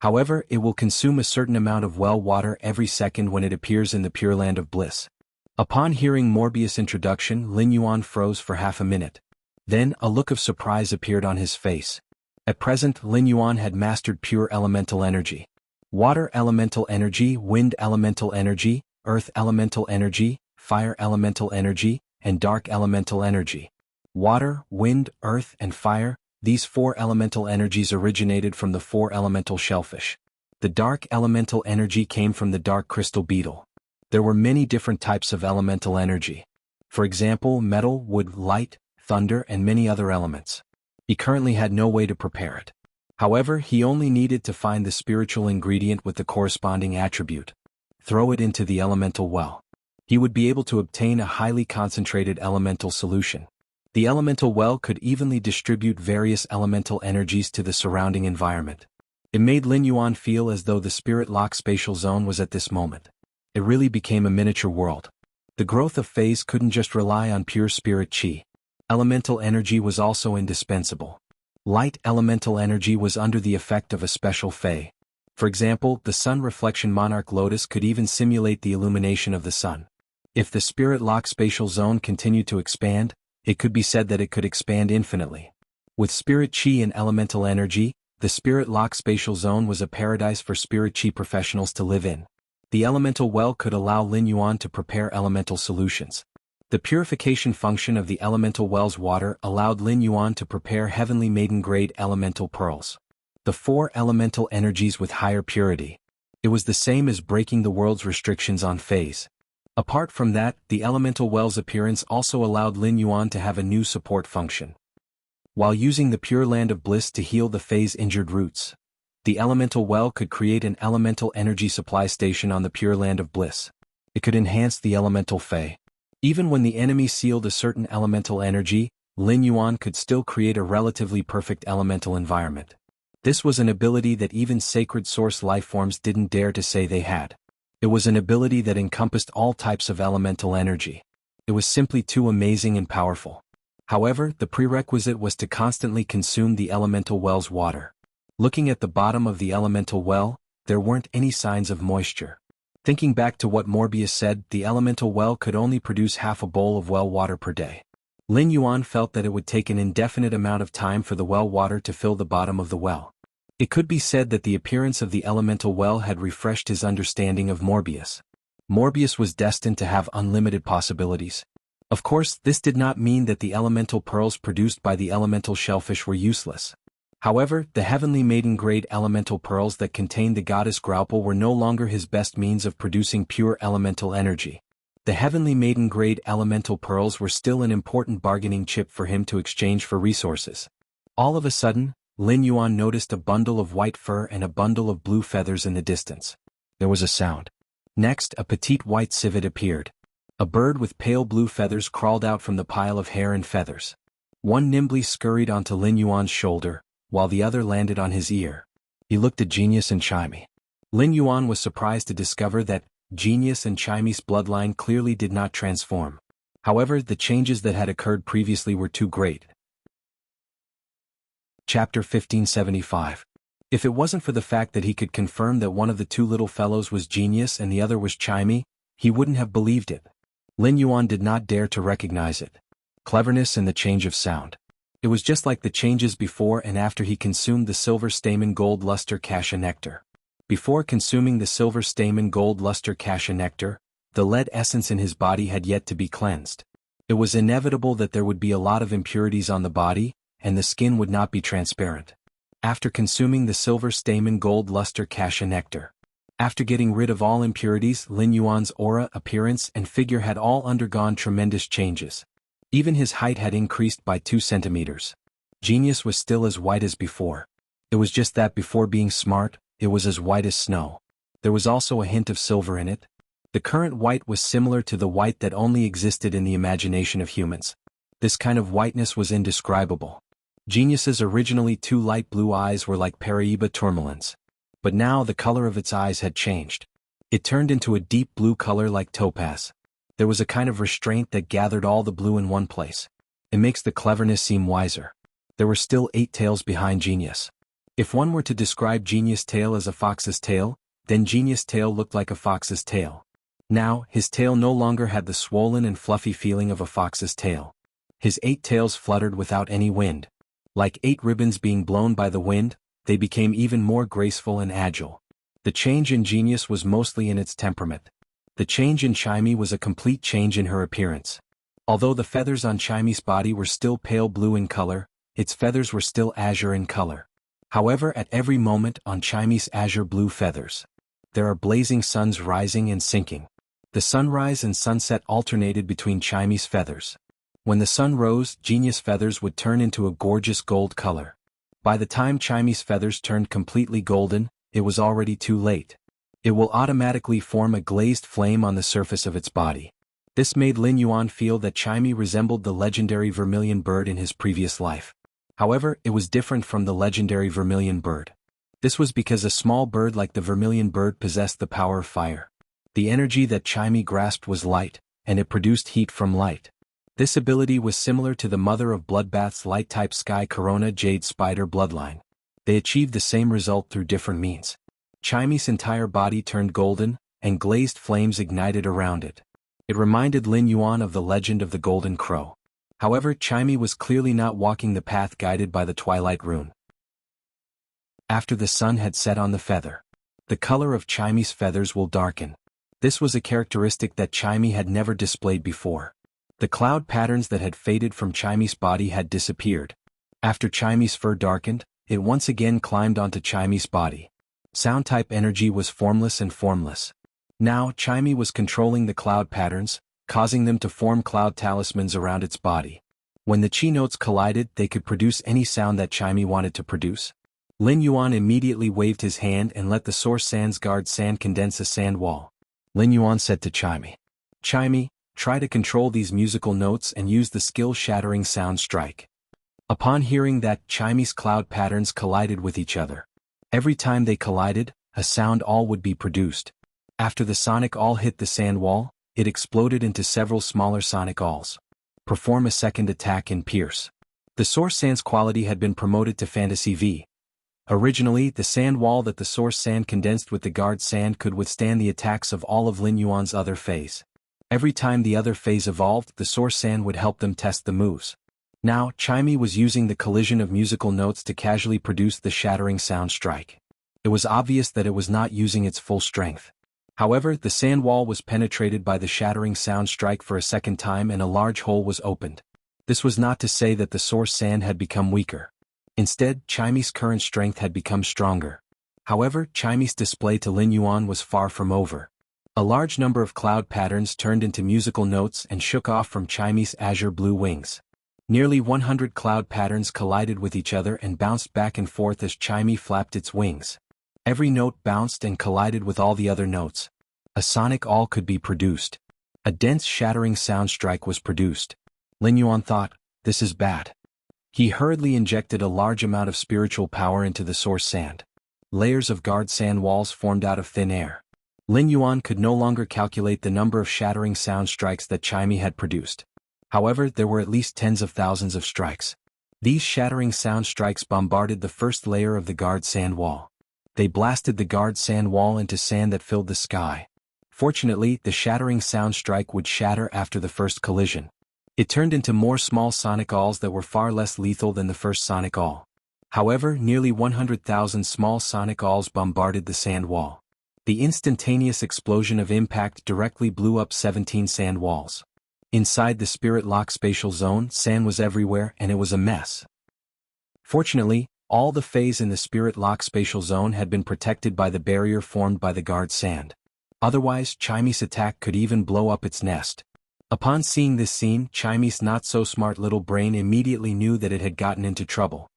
[SPEAKER 1] However, it will consume a certain amount of well water every second when it appears in the Pure Land of Bliss. Upon hearing Morbius' introduction, Lin Yuan froze for half a minute. Then, a look of surprise appeared on his face. At present, Lin Yuan had mastered pure elemental energy. Water elemental energy, wind elemental energy, earth elemental energy, fire elemental energy, and dark elemental energy. Water, wind, earth, and fire, these four elemental energies originated from the four elemental shellfish. The dark elemental energy came from the dark crystal beetle. There were many different types of elemental energy. For example, metal, wood, light, thunder, and many other elements. He currently had no way to prepare it. However, he only needed to find the spiritual ingredient with the corresponding attribute. Throw it into the elemental well. He would be able to obtain a highly concentrated elemental solution. The elemental well could evenly distribute various elemental energies to the surrounding environment. It made Lin Yuan feel as though the spirit lock spatial zone was at this moment. It really became a miniature world. The growth of phase couldn't just rely on pure spirit chi. Elemental energy was also indispensable. Light elemental energy was under the effect of a special fey. For example, the sun reflection monarch lotus could even simulate the illumination of the sun. If the spirit lock spatial zone continued to expand, it could be said that it could expand infinitely. With spirit chi and elemental energy, the spirit lock spatial zone was a paradise for spirit chi professionals to live in. The elemental well could allow Lin Yuan to prepare elemental solutions. The purification function of the elemental well's water allowed Lin Yuan to prepare heavenly maiden-grade elemental pearls. The four elemental energies with higher purity. It was the same as breaking the world's restrictions on phase. Apart from that, the elemental well's appearance also allowed Lin Yuan to have a new support function. While using the Pure Land of Bliss to heal the phase-injured roots, the elemental well could create an elemental energy supply station on the Pure Land of Bliss. It could enhance the elemental fey. Even when the enemy sealed a certain elemental energy, Lin Yuan could still create a relatively perfect elemental environment. This was an ability that even sacred source lifeforms didn't dare to say they had. It was an ability that encompassed all types of elemental energy. It was simply too amazing and powerful. However, the prerequisite was to constantly consume the elemental well's water. Looking at the bottom of the elemental well, there weren't any signs of moisture. Thinking back to what Morbius said, the elemental well could only produce half a bowl of well water per day. Lin Yuan felt that it would take an indefinite amount of time for the well water to fill the bottom of the well. It could be said that the appearance of the elemental well had refreshed his understanding of Morbius. Morbius was destined to have unlimited possibilities. Of course, this did not mean that the elemental pearls produced by the elemental shellfish were useless. However, the heavenly maiden-grade elemental pearls that contained the goddess Graupel were no longer his best means of producing pure elemental energy. The heavenly maiden-grade elemental pearls were still an important bargaining chip for him to exchange for resources. All of a sudden, Lin Yuan noticed a bundle of white fur and a bundle of blue feathers in the distance. There was a sound. Next, a petite white civet appeared. A bird with pale blue feathers crawled out from the pile of hair and feathers. One nimbly scurried onto Lin Yuan's shoulder, while the other landed on his ear. He looked at Genius and Chimey. Lin Yuan was surprised to discover that Genius and Chimey's bloodline clearly did not transform. However, the changes that had occurred previously were too great. Chapter 1575. If it wasn't for the fact that he could confirm that one of the two little fellows was Genius and the other was Chimey, he wouldn't have believed it. Lin Yuan did not dare to recognize it. Cleverness and the change of sound. It was just like the changes before and after he consumed the silver stamen gold luster cassia nectar. Before consuming the silver stamen gold luster cassia nectar, the lead essence in his body had yet to be cleansed. It was inevitable that there would be a lot of impurities on the body, and the skin would not be transparent. After consuming the silver stamen gold luster cassia nectar. After getting rid of all impurities, Lin Yuan's aura, appearance, and figure had all undergone tremendous changes. Even his height had increased by 2 centimeters. Genius was still as white as before. It was just that before being smart, it was as white as snow. There was also a hint of silver in it. The current white was similar to the white that only existed in the imagination of humans. This kind of whiteness was indescribable. Genius's originally 2 light blue eyes were like Paraiba tourmalines. But now the color of its eyes had changed. It turned into a deep blue color like topaz. There was a kind of restraint that gathered all the blue in one place. It makes the cleverness seem wiser. There were still 8 tails behind Genius. If one were to describe Genius' tail as a fox's tail, then Genius' tail looked like a fox's tail. Now, his tail no longer had the swollen and fluffy feeling of a fox's tail. His 8 tails fluttered without any wind. Like 8 ribbons being blown by the wind, they became even more graceful and agile. The change in Genius was mostly in its temperament. The change in Chimey was a complete change in her appearance. Although the feathers on Chimey's body were still pale blue in color, its feathers were still azure in color. However, at every moment on Chimey's azure blue feathers, there are blazing suns rising and sinking. The sunrise and sunset alternated between Chimey's feathers. When the sun rose, Genius' feathers would turn into a gorgeous gold color. By the time Chimey's feathers turned completely golden, it was already too late. It will automatically form a glazed flame on the surface of its body. This made Lin Yuan feel that Chimey resembled the legendary vermilion bird in his previous life. However, it was different from the legendary vermilion bird. This was because a small bird like the vermilion bird possessed the power of fire. The energy that Chimey grasped was light, and it produced heat from light. This ability was similar to the mother of bloodbath's light-type Sky Corona Jade Spider bloodline. They achieved the same result through different means. Chimey's entire body turned golden, and glazed flames ignited around it. It reminded Lin Yuan of the legend of the Golden Crow. However, Chimey was clearly not walking the path guided by the Twilight Rune. After the sun had set on the feather, the color of Chimey's feathers will darken. This was a characteristic that Chimey had never displayed before. The cloud patterns that had faded from Chimey's body had disappeared. After Chimey's fur darkened, it once again climbed onto Chimey's body. Sound-type energy was formless and formless. Now, Chimey was controlling the cloud patterns, causing them to form cloud talismans around its body. When the chi notes collided, they could produce any sound that Chimey wanted to produce. Lin Yuan immediately waved his hand and let the source sands guard sand condense a sand wall. Lin Yuan said to Chimey, "Chimey, try to control these musical notes and use the skill-shattering sound strike." Upon hearing that, Chimey's cloud patterns collided with each other. Every time they collided, a sound awl would be produced. After the sonic awl hit the sand wall, it exploded into several smaller sonic awls. perform a second attack and pierce. The Source Sand's quality had been promoted to Fantasy V. Originally, the sand wall that the Source Sand condensed with the Guard Sand could withstand the attacks of all of Lin Yuan's other phase. Every time the other phase evolved, the Source Sand would help them test the moves. Now, Chimey was using the collision of musical notes to casually produce the shattering sound strike. It was obvious that it was not using its full strength. However, the sand wall was penetrated by the shattering sound strike for a second time and a large hole was opened. This was not to say that the Source Sand had become weaker. Instead, Chimey's current strength had become stronger. However, Chimey's display to Lin Yuan was far from over. A large number of cloud patterns turned into musical notes and shook off from Chimey's azure blue wings. Nearly 100 cloud patterns collided with each other and bounced back and forth as Chimey flapped its wings. Every note bounced and collided with all the other notes. A sonic awl could be produced. A dense shattering sound strike was produced. Lin Yuan thought, this is bad. He hurriedly injected a large amount of spiritual power into the Source Sand. Layers of Guard Sand walls formed out of thin air. Lin Yuan could no longer calculate the number of shattering sound strikes that Chimey had produced. However, there were at least tens of thousands of strikes. These shattering sound strikes bombarded the first layer of the Guard Sand wall. They blasted the Guard Sand wall into sand that filled the sky. Fortunately, the shattering sound strike would shatter after the first collision. It turned into more small sonic awls that were far less lethal than the first sonic awl. However, nearly 100,000 small sonic awls bombarded the sand wall. The instantaneous explosion of impact directly blew up 17 sand walls. Inside the Spirit Lock spatial zone, sand was everywhere and it was a mess. Fortunately, all the phase in the Spirit Lock spatial zone had been protected by the barrier formed by the Guard Sand. Otherwise, Chimey's attack could even blow up its nest. Upon seeing this scene, Chimey's not-so-smart little brain immediately knew that it had gotten into trouble.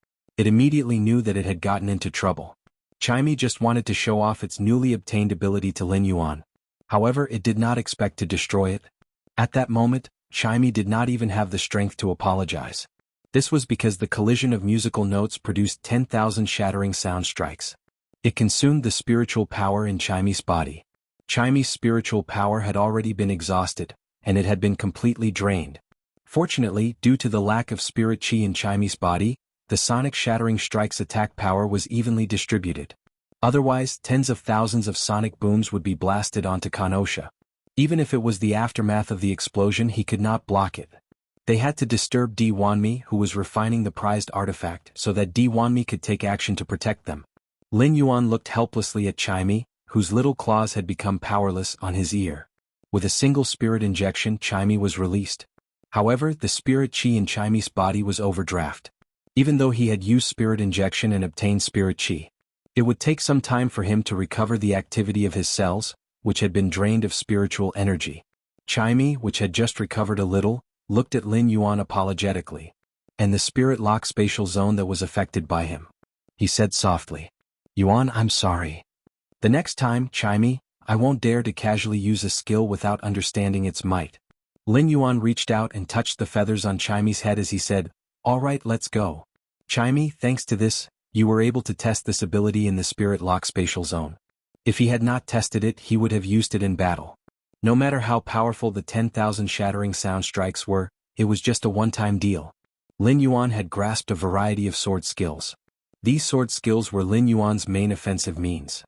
[SPEAKER 1] Chimey just wanted to show off its newly obtained ability to Lin Yuan. However, it did not expect to destroy it. At that moment, Chimey did not even have the strength to apologize. This was because the collision of musical notes produced 10,000 shattering sound strikes. It consumed the spiritual power in Chimey's body. Chimey's spiritual power had already been exhausted, and it had been completely drained. Fortunately, due to the lack of spirit chi in Chimey's body, the sonic shattering strike's attack power was evenly distributed. Otherwise, tens of thousands of sonic booms would be blasted onto Kanosha. Even if it was the aftermath of the explosion, he could not block it. They had to disturb Di Wanmi, who was refining the prized artifact, so that Di Wanmi could take action to protect them. Lin Yuan looked helplessly at Chimey, whose little claws had become powerless, on his ear. With a single spirit injection, Chimey was released. However, the spirit chi in Chimey's body was overdraft. Even though he had used spirit injection and obtained spirit chi, it would take some time for him to recover the activity of his cells, which had been drained of spiritual energy. Chimey, which had just recovered a little, looked at Lin Yuan apologetically. And the Spirit Lock spatial zone that was affected by him. He said softly, "Yuan, I'm sorry. The next time, Chimey, I won't dare to casually use a skill without understanding its might." Lin Yuan reached out and touched the feathers on Chimey's head as he said, "All right, let's go. Chimey, thanks to this, you were able to test this ability in the Spirit Lock spatial zone. If he had not tested it, he would have used it in battle. No matter how powerful the 10,000 shattering sound strikes were, it was just a one-time deal." Lin Yuan had grasped a variety of sword skills. These sword skills were Lin Yuan's main offensive means.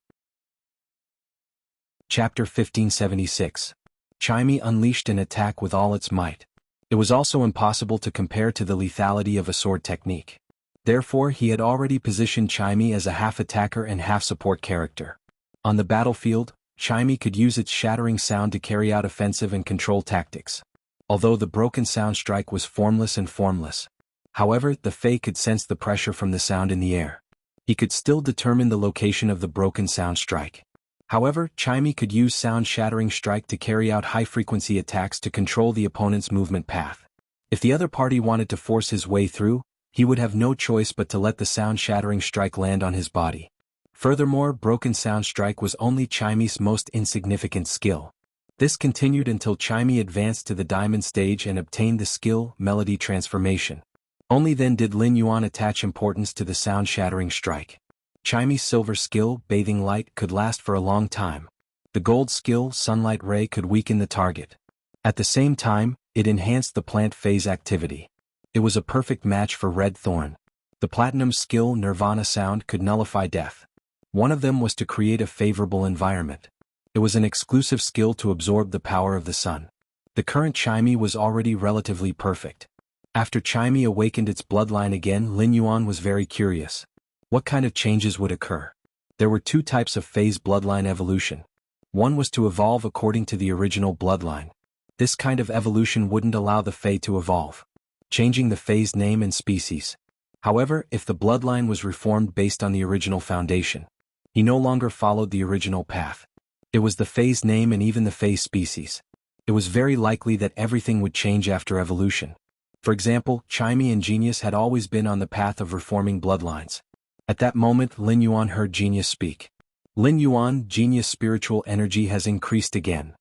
[SPEAKER 1] Chapter 1576. Chimey unleashed an attack with all its might. It was also impossible to compare to the lethality of a sword technique. Therefore, he had already positioned Chimey as a half-attacker and half-support character. On the battlefield, Chimey could use its shattering sound to carry out offensive and control tactics. Although the broken sound strike was formless. However, the Fae could sense the pressure from the sound in the air. He could still determine the location of the broken sound strike. However, Chimey could use sound shattering strike to carry out high-frequency attacks to control the opponent's movement path. If the other party wanted to force his way through, he would have no choice but to let the sound shattering strike land on his body. Furthermore, broken sound strike was only Chimey's most insignificant skill. This continued until Chimey advanced to the diamond stage and obtained the skill, melody transformation. Only then did Lin Yuan attach importance to the sound shattering strike. Chimey's silver skill, bathing light, could last for a long time. The gold skill, sunlight ray, could weaken the target. At the same time, It enhanced the plant phase activity. It was a perfect match for Red Thorn. The Platinum skill Nirvana sound could nullify death. One of them was to create a favorable environment. It was an exclusive skill to absorb the power of the sun. The current Chimey was already relatively perfect. After Chimey awakened its bloodline again, Lin Yuan was very curious. What kind of changes would occur? There were two types of phase bloodline evolution. One was to evolve according to the original bloodline. This kind of evolution wouldn't allow the Fae to evolve, changing the Fae's name and species. However, if the bloodline was reformed based on the original foundation, he no longer followed the original path. It was the Fae's name and even the Fae's species. It was very likely that everything would change after evolution. For example, Chimey and Genius had always been on the path of reforming bloodlines. At that moment, Lin Yuan heard Genius speak. Lin Yuan, Genius' spiritual energy has increased again.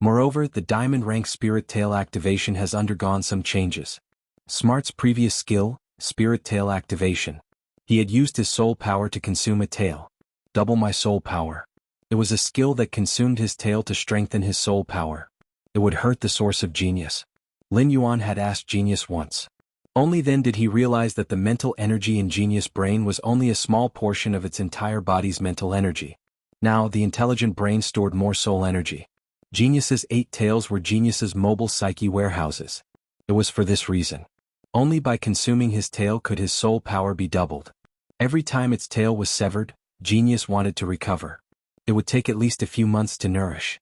[SPEAKER 1] Moreover, the diamond rank spirit tail activation has undergone some changes. Smart's previous skill, spirit tail activation. He had used his soul power to consume a tail. Double my soul power. It was a skill that consumed his tail to strengthen his soul power. It would hurt the source of Genius. Lin Yuan had asked Genius once. Only then did he realize that the mental energy in Genius' brain was only a small portion of its entire body's mental energy. Now, the intelligent brain stored more soul energy. Genius's 8 tails were Genius's mobile psyche warehouses. It was for this reason. Only by consuming his tail could his soul power be doubled. Every time its tail was severed, Genius wanted to recover. It would take at least a few months to nourish.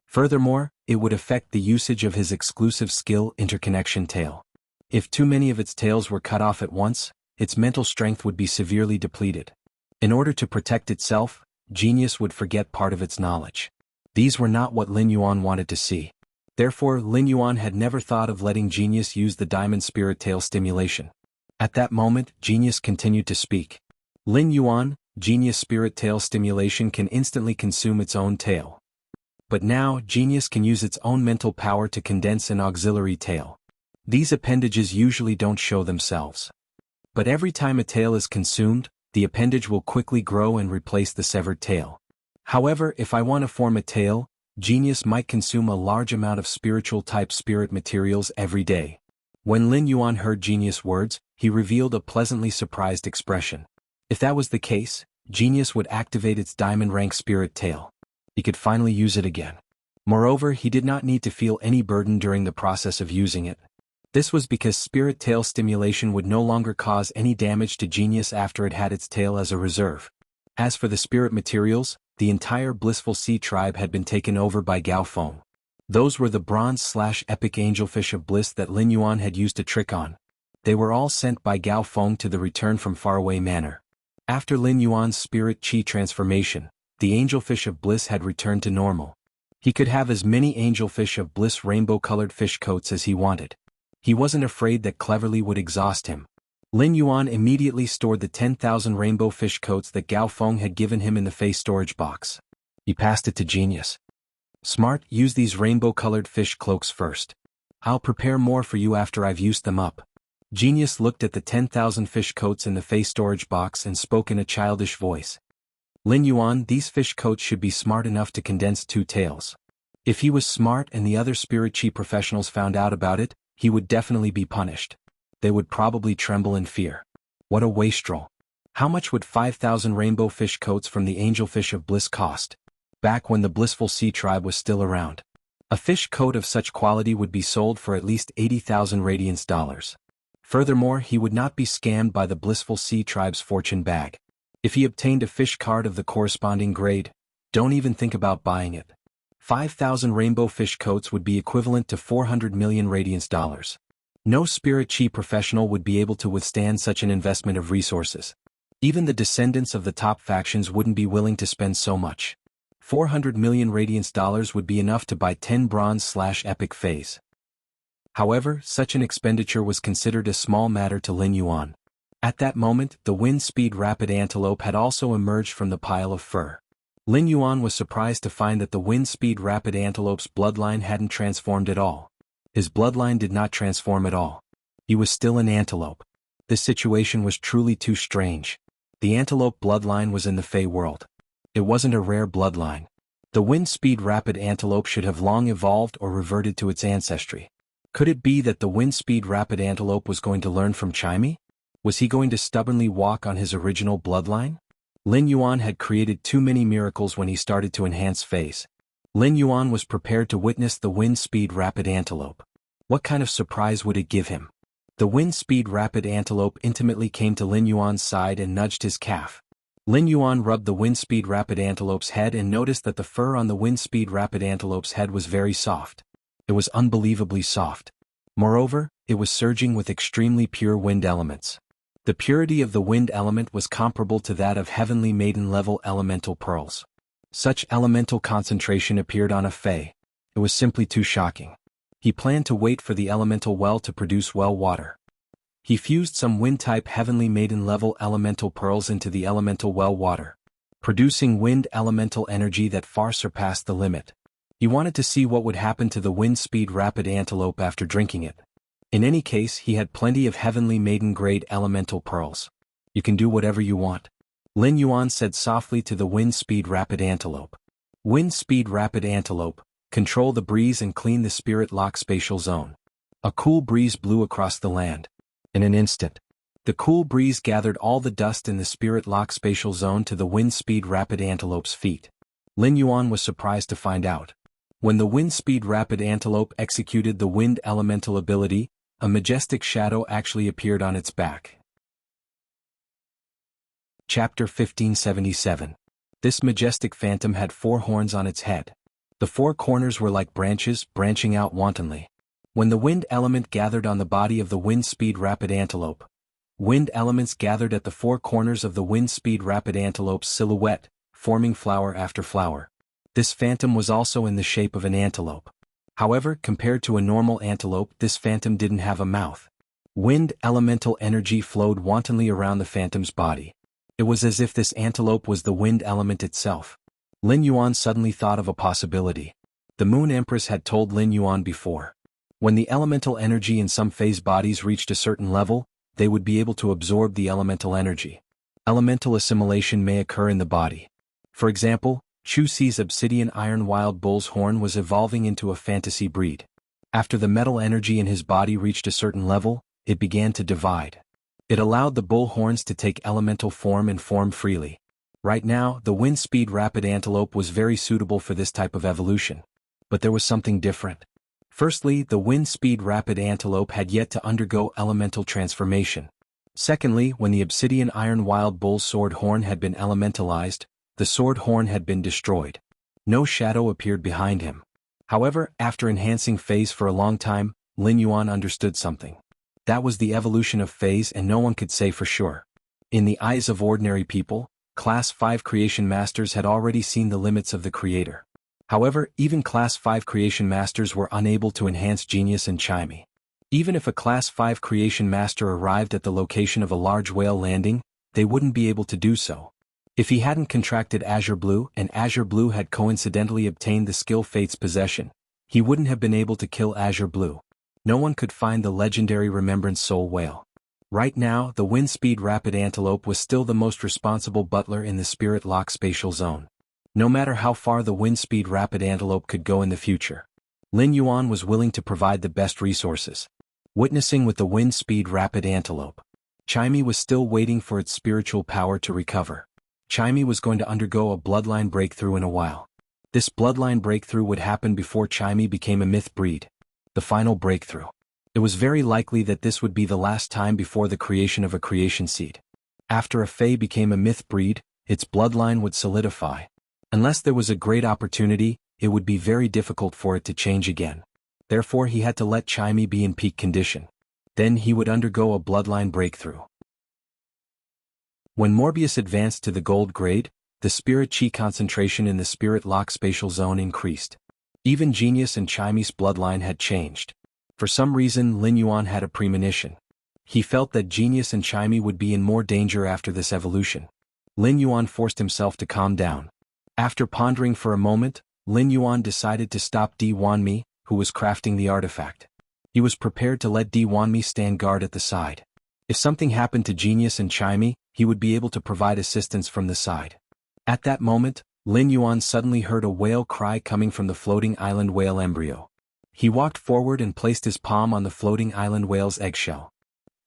[SPEAKER 1] Furthermore, it would affect the usage of his exclusive skill Interconnection Tail. If too many of its tails were cut off at once, its mental strength would be severely depleted. In order to protect itself, Genius would forget part of its knowledge. These were not what Lin Yuan wanted to see. Therefore, Lin Yuan had never thought of letting Genius use the Diamond Spirit Tail stimulation. At that moment, Genius continued to speak. Lin Yuan, Genius Spirit Tail stimulation can instantly consume its own tail. But now, Genius can use its own mental power to condense an auxiliary tail. These appendages usually don't show themselves. But every time a tail is consumed, the appendage will quickly grow and replace the severed tail. However, if I want to form a tail, Genius might consume a large amount of spiritual-type spirit materials every day. When Lin Yuan heard Genius' words, he revealed a pleasantly surprised expression. If that was the case, Genius would activate its diamond rank spirit tail. He could finally use it again. Moreover, he did not need to feel any burden during the process of using it. This was because spirit tail stimulation would no longer cause any damage to Genius after it had its tail as a reserve. As for the spirit materials, the entire Blissful Sea tribe had been taken over by Gao Feng. Those were the bronze/epic angelfish of bliss that Lin Yuan had used a trick on. They were all sent by Gao Feng to the return from faraway manor. After Lin Yuan's spirit chi transformation, the angelfish of bliss had returned to normal. He could have as many angelfish of bliss rainbow-colored fish coats as he wanted. He wasn't afraid that Cleverly would exhaust him. Lin Yuan immediately stored the 10,000 rainbow fish coats that Gao Feng had given him in the face storage box. He passed it to Genius. Smart, use these rainbow-colored fish cloaks first. I'll prepare more for you after I've used them up. Genius looked at the 10,000 fish coats in the face storage box and spoke in a childish voice. Lin Yuan, these fish coats should be smart enough to condense 2 tails. If he was smart and the other spirit chi professionals found out about it, he would definitely be punished. They would probably tremble in fear. What a wastrel. How much would 5,000 rainbow fish coats from the angelfish of bliss cost? Back when the Blissful Sea tribe was still around. A fish coat of such quality would be sold for at least 80,000 radiance dollars. Furthermore, he would not be scammed by the Blissful Sea tribe's fortune bag. If he obtained a fish card of the corresponding grade, don't even think about buying it. 5,000 rainbow fish coats would be equivalent to 400 million radiance dollars. No spirit chi professional would be able to withstand such an investment of resources. Even the descendants of the top factions wouldn't be willing to spend so much. 400 million radiance dollars would be enough to buy 10 bronze/epic phase. However, such an expenditure was considered a small matter to Lin Yuan. At that moment, the wind-speed rapid antelope had also emerged from the pile of fur. Lin Yuan was surprised to find that the wind-speed rapid antelope's bloodline hadn't transformed at all. His bloodline did not transform at all. He was still an antelope. This situation was truly too strange. The antelope bloodline was in the Fey world. It wasn't a rare bloodline. The wind-speed rapid antelope should have long evolved or reverted to its ancestry. Could it be that the wind-speed rapid antelope was going to learn from Chimey? Was he going to stubbornly walk on his original bloodline? Lin Yuan had created too many miracles when he started to enhance phase. Lin Yuan was prepared to witness the wind-speed rapid antelope. What kind of surprise would it give him? The wind-speed rapid antelope intimately came to Lin Yuan's side and nudged his calf. Lin Yuan rubbed the wind-speed rapid antelope's head and noticed that the fur on the wind-speed rapid antelope's head was very soft. It was unbelievably soft. Moreover, it was surging with extremely pure wind elements. The purity of the wind element was comparable to that of heavenly maiden-level elemental pearls. Such elemental concentration appeared on a Fey. It was simply too shocking. He planned to wait for the elemental well to produce well water. He fused some wind-type heavenly maiden-level elemental pearls into the elemental well water, producing wind elemental energy that far surpassed the limit. He wanted to see what would happen to the wind-speed rapid antelope after drinking it. In any case, he had plenty of heavenly maiden-grade elemental pearls. You can do whatever you want, Lin Yuan said softly to the wind-speed rapid antelope. Wind-speed rapid antelope, control the breeze and clean the spirit lock spatial zone. A cool breeze blew across the land. In an instant, the cool breeze gathered all the dust in the spirit lock spatial zone to the wind-speed rapid antelope's feet. Lin Yuan was surprised to find out. When the wind-speed rapid antelope executed the wind elemental ability, a majestic shadow actually appeared on its back. Chapter 1577. This majestic phantom had 4 horns on its head. The 4 corners were like branches branching out wantonly. When the wind element gathered on the body of the wind-speed rapid antelope, wind elements gathered at the 4 corners of the wind-speed rapid antelope's silhouette, forming flower after flower. This phantom was also in the shape of an antelope. However, compared to a normal antelope, this phantom didn't have a mouth. Wind elemental energy flowed wantonly around the phantom's body. It was as if this antelope was the wind element itself. Lin Yuan suddenly thought of a possibility. The Moon Empress had told Lin Yuan before. When the elemental energy in some phase bodies reached a certain level, they would be able to absorb the elemental energy. Elemental assimilation may occur in the body. For example, Chu Si's obsidian iron wild bull's horn was evolving into a fantasy breed. After the metal energy in his body reached a certain level, it began to divide. It allowed the bull horns to take elemental form and form freely. Right now, the wind-speed rapid antelope was very suitable for this type of evolution. But there was something different. Firstly, the wind-speed rapid antelope had yet to undergo elemental transformation. Secondly, when the obsidian iron wild bull's sword horn had been elementalized, the sword horn had been destroyed. No shadow appeared behind him. However, after enhancing phase for a long time, Lin Yuan understood something. That was the evolution of phase, and no one could say for sure. In the eyes of ordinary people, Class 5 creation masters had already seen the limits of the creator. However, even Class 5 creation masters were unable to enhance genius and Chimey. Even if a Class 5 creation master arrived at the location of a large whale landing, they wouldn't be able to do so. If he hadn't contracted Azure Blue and Azure Blue had coincidentally obtained the skill Fate's possession, he wouldn't have been able to kill Azure Blue. No one could find the legendary Remembrance Soul Whale. Right now, the wind-speed rapid antelope was still the most responsible butler in the spirit lock spatial zone. No matter how far the wind-speed rapid antelope could go in the future, Lin Yuan was willing to provide the best resources. Witnessing with the wind-speed rapid antelope, Chimey was still waiting for its spiritual power to recover. Chimey was going to undergo a bloodline breakthrough in a while. This bloodline breakthrough would happen before Chimey became a myth breed. The final breakthrough. It was very likely that this would be the last time before the creation of a creation seed. After a Fae became a myth breed, its bloodline would solidify. Unless there was a great opportunity, it would be very difficult for it to change again. Therefore he had to let Chimey be in peak condition. Then he would undergo a bloodline breakthrough. When Morbius advanced to the gold grade, the spirit chi concentration in the spirit lock spatial zone increased. Even Genius and Chimey's bloodline had changed. For some reason Lin Yuan had a premonition. He felt that Genius and Chimey would be in more danger after this evolution. Lin Yuan forced himself to calm down. After pondering for a moment, Lin Yuan decided to stop Di Wanmi, who was crafting the artifact. He was prepared to let Di Wanmi stand guard at the side. If something happened to Genius and Chimey, he would be able to provide assistance from the side. At that moment, Lin Yuan suddenly heard a whale cry coming from the floating island whale embryo. He walked forward and placed his palm on the floating island whale's eggshell.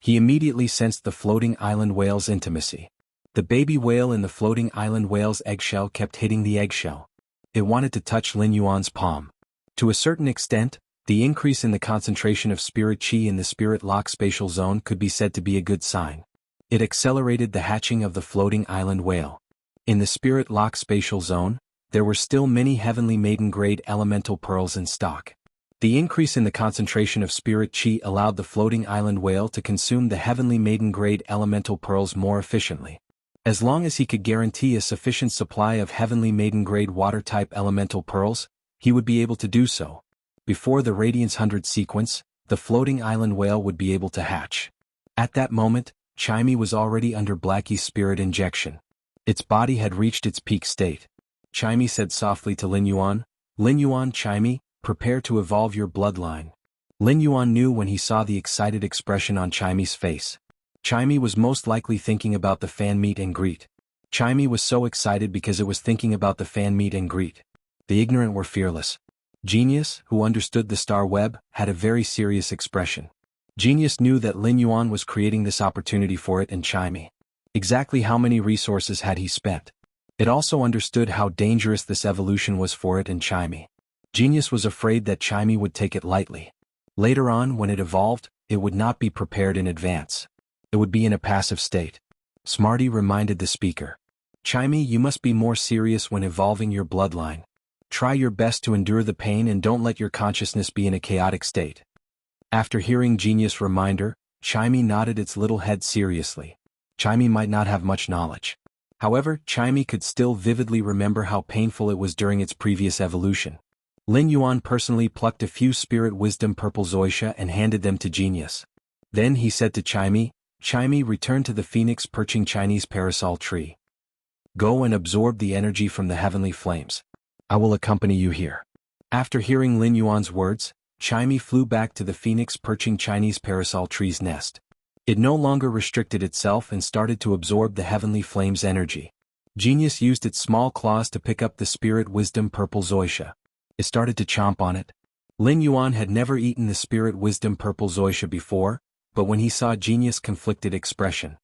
[SPEAKER 1] He immediately sensed the floating island whale's intimacy. The baby whale in the floating island whale's eggshell kept hitting the eggshell. It wanted to touch Lin Yuan's palm. To a certain extent, the increase in the concentration of spirit qi in the spirit lock spatial zone could be said to be a good sign. It accelerated the hatching of the floating island whale. In the spirit lock spatial zone, there were still many heavenly maiden-grade elemental pearls in stock. The increase in the concentration of spirit qi allowed the floating island whale to consume the heavenly maiden-grade elemental pearls more efficiently. As long as he could guarantee a sufficient supply of heavenly maiden-grade water-type elemental pearls, he would be able to do so. Before the Radiance 100 sequence, the floating island whale would be able to hatch. At that moment, Chimey was already under Blackie's spirit injection. Its body had reached its peak state. Chimey said softly to Lin Yuan, "Lin Yuan, Chimey, prepare to evolve your bloodline." Lin Yuan knew when he saw the excited expression on Chimey's face. Chimey was most likely thinking about the fan meet and greet. Chimey was so excited because it was thinking about the fan meet and greet. The ignorant were fearless. Genius, who understood the star web, had a very serious expression. Genius knew that Lin Yuan was creating this opportunity for it and Chimey. Exactly how many resources had he spent? It also understood how dangerous this evolution was for it and Chimey. Genius was afraid that Chimey would take it lightly. Later on, when it evolved, it would not be prepared in advance. It would be in a passive state. Smarty reminded the speaker. "Chimey, you must be more serious when evolving your bloodline. Try your best to endure the pain and don't let your consciousness be in a chaotic state." After hearing Genius' reminder, Chimey nodded its little head seriously. Chimey might not have much knowledge. However, Chimey could still vividly remember how painful it was during its previous evolution. Lin Yuan personally plucked a few spirit wisdom purple zoysia and handed them to Genius. Then he said to Chimey, "Chimey, return to the phoenix perching Chinese parasol tree. Go and absorb the energy from the heavenly flames. I will accompany you here." After hearing Lin Yuan's words, Chimey flew back to the phoenix perching Chinese parasol tree's nest. It no longer restricted itself and started to absorb the heavenly flames' energy. Genius used its small claws to pick up the spirit wisdom purple zoysia. It started to chomp on it. Lin Yuan had never eaten the spirit wisdom purple zoysia before, but when he saw Genius' conflicted expression,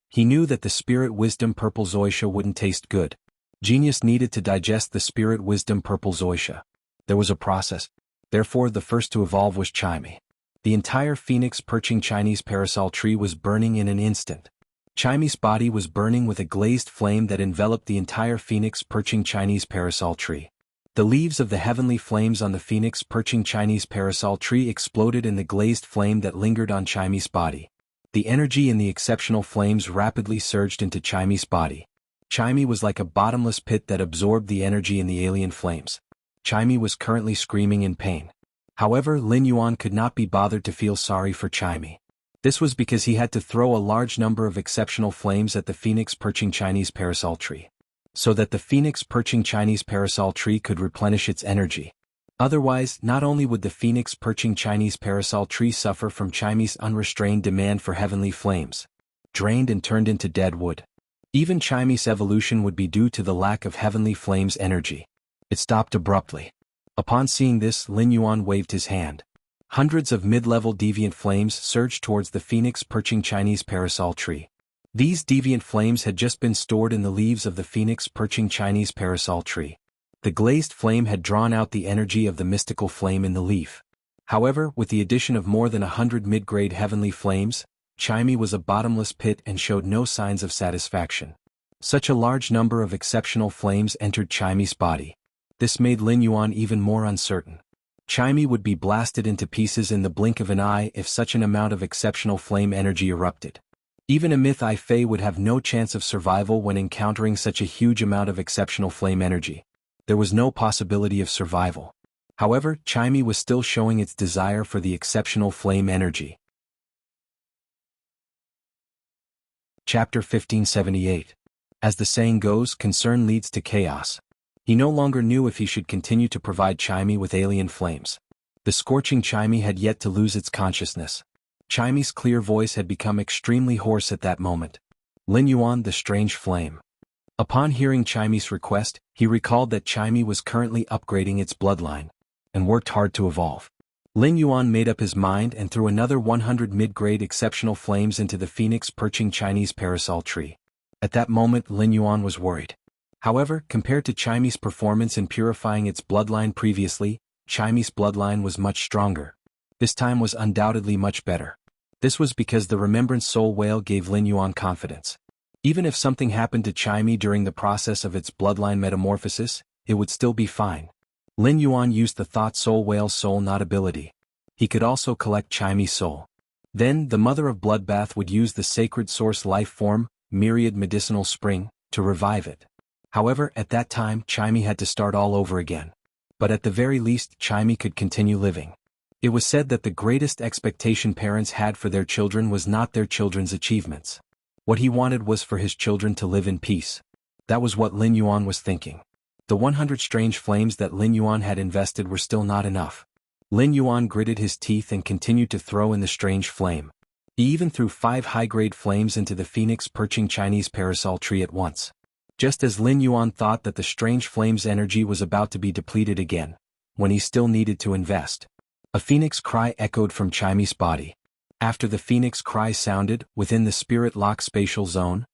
[SPEAKER 1] he knew that the spirit wisdom purple zoysia wouldn't taste good. Genius needed to digest the spirit wisdom purple zoysia. There was a process. Therefore, the first to evolve was Chimey. The entire phoenix perching Chinese parasol tree was burning in an instant. Chimey's body was burning with a glazed flame that enveloped the entire phoenix perching Chinese parasol tree. The leaves of the heavenly flames on the phoenix perching Chinese parasol tree exploded in the glazed flame that lingered on Chimey's body. The energy in the exceptional flames rapidly surged into Chimey's body. Chimey was like a bottomless pit that absorbed the energy in the alien flames. Chimey was currently screaming in pain. However, Lin Yuan could not be bothered to feel sorry for Chimey. This was because he had to throw a large number of exceptional flames at the phoenix perching Chinese parasol tree, so that the phoenix perching Chinese parasol tree could replenish its energy. Otherwise, not only would the phoenix perching Chinese parasol tree suffer from Chimey's unrestrained demand for heavenly flames, drained and turned into dead wood. Even Chimey's evolution would be due to the lack of heavenly flames energy. It stopped abruptly. Upon seeing this, Lin Yuan waved his hand. Hundreds of mid-level deviant flames surged towards the phoenix perching Chinese parasol tree. These deviant flames had just been stored in the leaves of the phoenix perching Chinese parasol tree. The glazed flame had drawn out the energy of the mystical flame in the leaf. However, with the addition of more than 100 mid-grade heavenly flames, Chimey was a bottomless pit and showed no signs of satisfaction. Such a large number of exceptional flames entered Chimey's body. This made Lin Yuan even more uncertain. Chimey would be blasted into pieces in the blink of an eye if such an amount of exceptional flame energy erupted. Even a myth-I Fei would have no chance of survival when encountering such a huge amount of exceptional flame energy. There was no possibility of survival. However, Chimey was still showing its desire for the exceptional flame energy. Chapter 1578. As the saying goes, concern leads to chaos. He no longer knew if he should continue to provide Chimey with alien flames. The scorching Chimey had yet to lose its consciousness. Chimey's clear voice had become extremely hoarse at that moment. Lin Yuan, the strange flame. Upon hearing Chimey's request, he recalled that Chimey was currently upgrading its bloodline, and worked hard to evolve. Lin Yuan made up his mind and threw another 100 mid-grade exceptional flames into the phoenix perching Chinese parasol tree. At that moment Lin Yuan was worried. However, compared to Chinese performance in purifying its bloodline previously, Chinese bloodline was much stronger. This time was undoubtedly much better. This was because the Remembrance Soul Whale gave Lin Yuan confidence. Even if something happened to Chime during the process of its bloodline metamorphosis, it would still be fine. Lin Yuan used the Thought Soul Whale's soul knot ability. He could also collect Chime's soul. Then, the Mother of Bloodbath would use the Sacred Source Life Form, Myriad Medicinal Spring, to revive it. However, at that time Chime had to start all over again. But at the very least Chime could continue living. It was said that the greatest expectation parents had for their children was not their children's achievements. What he wanted was for his children to live in peace. That was what Lin Yuan was thinking. The 100 strange flames that Lin Yuan had invested were still not enough. Lin Yuan gritted his teeth and continued to throw in the strange flame. He even threw 5 high-grade flames into the phoenix perching Chinese parasol tree at once. Just as Lin Yuan thought that the strange flame's energy was about to be depleted again, when he still needed to invest. A phoenix cry echoed from Chime's body. After the phoenix cry sounded, within the spirit lock spatial zone,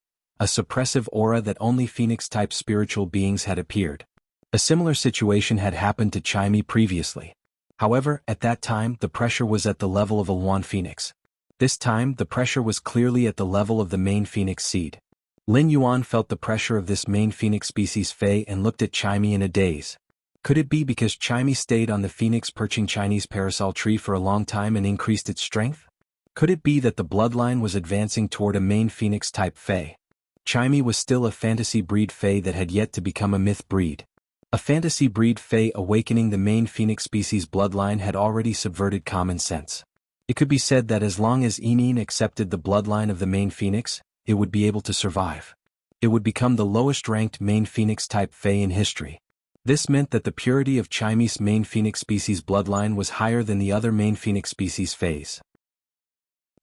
[SPEAKER 1] a suppressive aura that only phoenix-type spiritual beings had appeared. A similar situation had happened to Chime previously. However, at that time the pressure was at the level of a Luan phoenix. This time the pressure was clearly at the level of the main phoenix seed. Lin Yuan felt the pressure of this main phoenix species Fei and looked at Chime in a daze. Could it be because Chime stayed on the phoenix perching Chinese parasol tree for a long time and increased its strength? Could it be that the bloodline was advancing toward a main phoenix-type Fei? Chime was still a fantasy breed Fei that had yet to become a myth breed. A fantasy breed Fei awakening the main phoenix species bloodline had already subverted common sense. It could be said that as long as Enin accepted the bloodline of the main phoenix, it would be able to survive. It would become the lowest-ranked main phoenix-type Fei in history. This meant that the purity of Chime's main phoenix species bloodline was higher than the other main phoenix species Feis.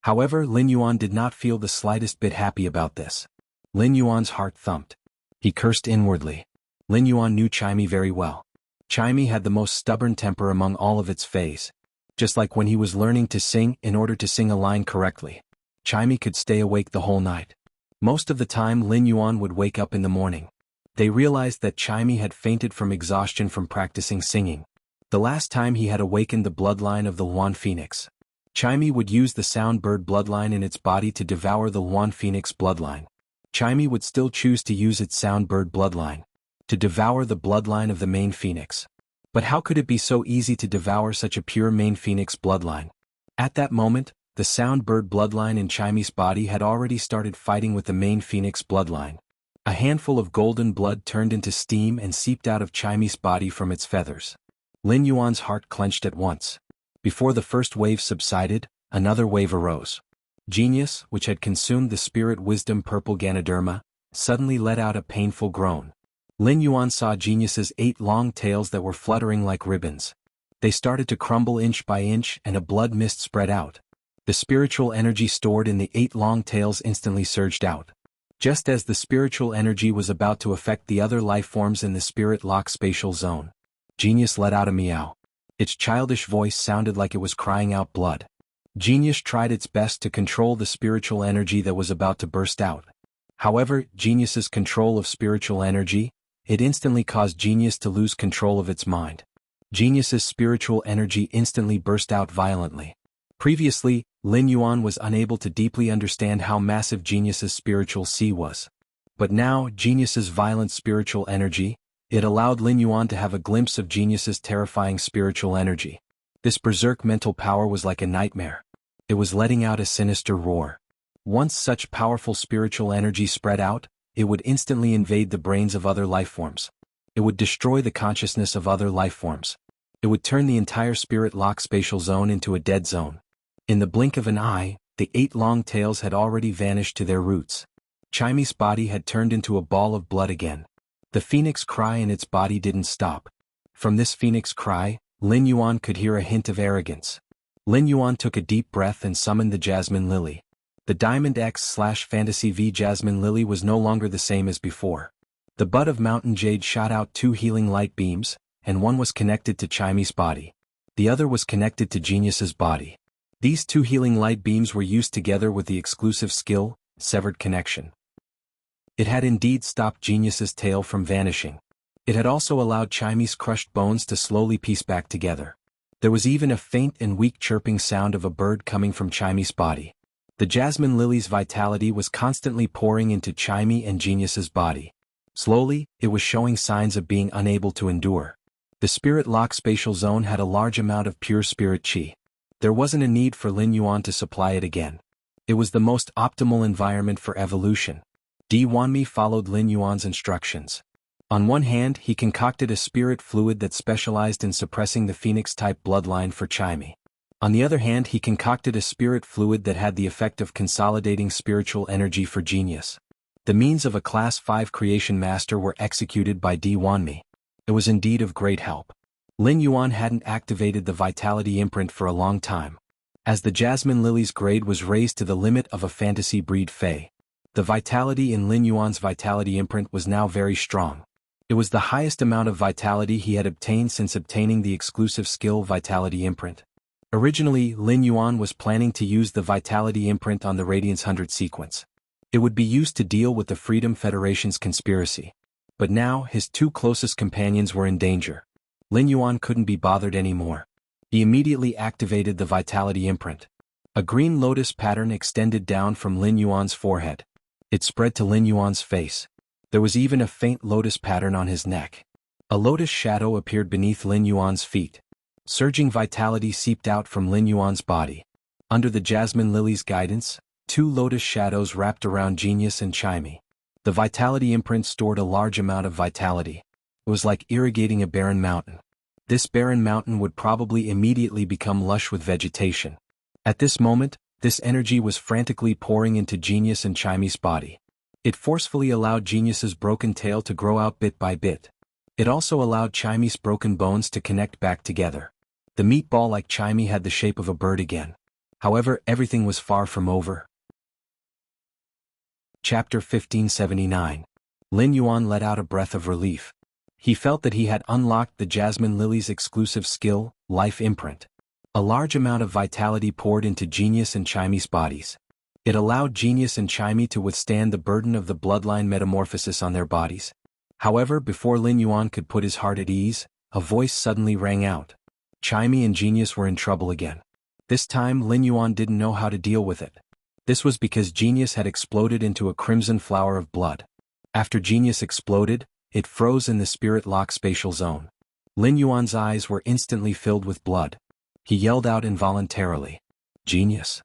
[SPEAKER 1] However, Lin Yuan did not feel the slightest bit happy about this. Lin Yuan's heart thumped. He cursed inwardly. Lin Yuan knew Chime very well. Chime had the most stubborn temper among all of its Feis. Just like when he was learning to sing, in order to sing a line correctly, Chime could stay awake the whole night. Most of the time Lin Yuan would wake up in the morning. They realized that Chime had fainted from exhaustion from practicing singing. The last time he had awakened the bloodline of the Luan Phoenix. Chime would use the sound bird bloodline in its body to devour the Luan Phoenix bloodline. Chime would still choose to use its sound bird bloodline to devour the bloodline of the main phoenix. But how could it be so easy to devour such a pure main phoenix bloodline? At that moment, the sound bird bloodline in Chime's body had already started fighting with the main phoenix bloodline. A handful of golden blood turned into steam and seeped out of Chime's body from its feathers. Lin Yuan's heart clenched at once. Before the first wave subsided, another wave arose. Genius, which had consumed the spirit wisdom purple Ganoderma, suddenly let out a painful groan. Lin Yuan saw Genius's 8 long tails that were fluttering like ribbons. They started to crumble inch by inch and a blood mist spread out. The spiritual energy stored in the 8 long tails instantly surged out. Just as the spiritual energy was about to affect the other life forms in the spirit lock spatial zone, Genius let out a meow. Its childish voice sounded like it was crying out blood. Genius tried its best to control the spiritual energy that was about to burst out. However, Genius's control of spiritual energy, it instantly caused Genius to lose control of its mind. Genius's spiritual energy instantly burst out violently. Previously, Lin Yuan was unable to deeply understand how massive Genius's spiritual sea was. But now, Genius's violent spiritual energy, it allowed Lin Yuan to have a glimpse of Genius's terrifying spiritual energy. This berserk mental power was like a nightmare. It was letting out a sinister roar. Once such powerful spiritual energy spread out, it would instantly invade the brains of other life forms. It would destroy the consciousness of other life forms. It would turn the entire spirit lock spatial zone into a dead zone. In the blink of an eye, the 8 long tails had already vanished to their roots. Chime's body had turned into a ball of blood again. The phoenix cry in its body didn't stop. From this phoenix cry, Lin Yuan could hear a hint of arrogance. Lin Yuan took a deep breath and summoned the Jasmine Lily. The Diamond X/Fantasy V Jasmine Lily was no longer the same as before. The bud of Mountain Jade shot out 2 healing light beams, and one was connected to Chime's body. The other was connected to Genius's body. These two healing light beams were used together with the exclusive skill, Severed Connection. It had indeed stopped Genius's tail from vanishing. It had also allowed Chimy's crushed bones to slowly piece back together. There was even a faint and weak chirping sound of a bird coming from Chimy's body. The jasmine lily's vitality was constantly pouring into Chimy and Genius's body. Slowly, it was showing signs of being unable to endure. The spirit lock spatial zone had a large amount of pure spirit chi. There wasn't a need for Lin Yuan to supply it again. It was the most optimal environment for evolution. Di Wanmi followed Lin Yuan's instructions. On one hand, he concocted a spirit fluid that specialized in suppressing the phoenix-type bloodline for Chimy. On the other hand, he concocted a spirit fluid that had the effect of consolidating spiritual energy for Genius. The means of a Class 5 creation master were executed by Di Wanmi. It was indeed of great help. Lin Yuan hadn't activated the vitality imprint for a long time. As the Jasmine Lily's grade was raised to the limit of a fantasy breed Fae, the vitality in Lin Yuan's vitality imprint was now very strong. It was the highest amount of vitality he had obtained since obtaining the exclusive skill Vitality Imprint. Originally, Lin Yuan was planning to use the Vitality Imprint on the Radiance 100 sequence. It would be used to deal with the Freedom Federation's conspiracy. But now, his two closest companions were in danger. Lin Yuan couldn't be bothered anymore. He immediately activated the Vitality Imprint. A green lotus pattern extended down from Lin Yuan's forehead. It spread to Lin Yuan's face. There was even a faint lotus pattern on his neck. A lotus shadow appeared beneath Lin Yuan's feet. Surging vitality seeped out from Lin Yuan's body. Under the Jasmine Lily's guidance, two lotus shadows wrapped around Genius and Chimy. The Vitality Imprint stored a large amount of vitality. It was like irrigating a barren mountain. This barren mountain would probably immediately become lush with vegetation. At this moment, this energy was frantically pouring into Genius and Chimy's body. It forcefully allowed Genius's broken tail to grow out bit by bit. It also allowed Chimy's broken bones to connect back together. The meatball like Chimy had the shape of a bird again. However, everything was far from over. Chapter 1579. Lin Yuan let out a breath of relief. He felt that he had unlocked the Jasmine Lily's exclusive skill, Life Imprint. A large amount of vitality poured into Genius and Chimy's bodies. It allowed Genius and Chimy to withstand the burden of the bloodline metamorphosis on their bodies. However, before Lin Yuan could put his heart at ease, a voice suddenly rang out. Chimy and Genius were in trouble again. This time Lin Yuan didn't know how to deal with it. This was because Genius had exploded into a crimson flower of blood. After Genius exploded, it froze in the spirit lock spatial zone. Lin Yuan's eyes were instantly filled with blood. He yelled out involuntarily, "Genius!"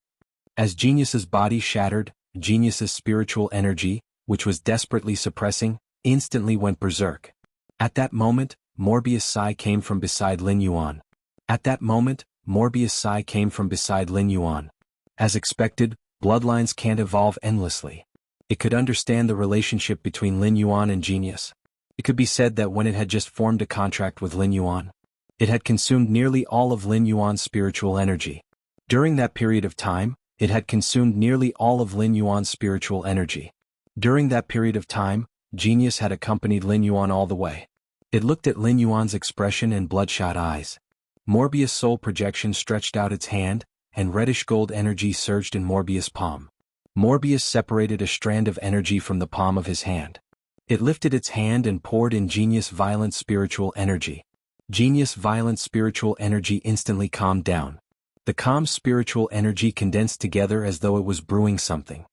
[SPEAKER 1] As Genius's body shattered, Genius's spiritual energy, which was desperately suppressing, instantly went berserk. At that moment, Morbius Sai came from beside Lin Yuan. As expected, bloodlines can't evolve endlessly. It could understand the relationship between Lin Yuan and Genius. It could be said that when it had just formed a contract with Lin Yuan, it had consumed nearly all of Lin Yuan's spiritual energy. During that period of time, it had consumed nearly all of Lin Yuan's spiritual energy. During that period of time, Genius had accompanied Lin Yuan all the way. It looked at Lin Yuan's expression and bloodshot eyes. Morbius soul projection stretched out its hand, and reddish gold energy surged in Morbius' palm. Morbius separated a strand of energy from the palm of his hand. It lifted its hand and poured in Genius' violent spiritual energy. Genius' violent spiritual energy instantly calmed down. The calm spiritual energy condensed together as though it was brewing something.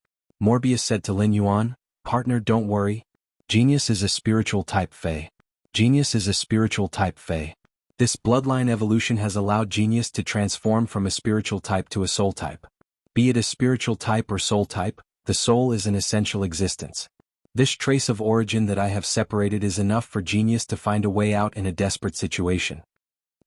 [SPEAKER 1] Morbius said to Lin Yuan, "Partner, don't worry. Genius is a spiritual type Fae. Genius is a spiritual type Fae. This bloodline evolution has allowed Genius to transform from a spiritual type to a soul type. Be it a spiritual type or soul type, the soul is an essential existence. This trace of origin that I have separated is enough for Genius to find a way out in a desperate situation."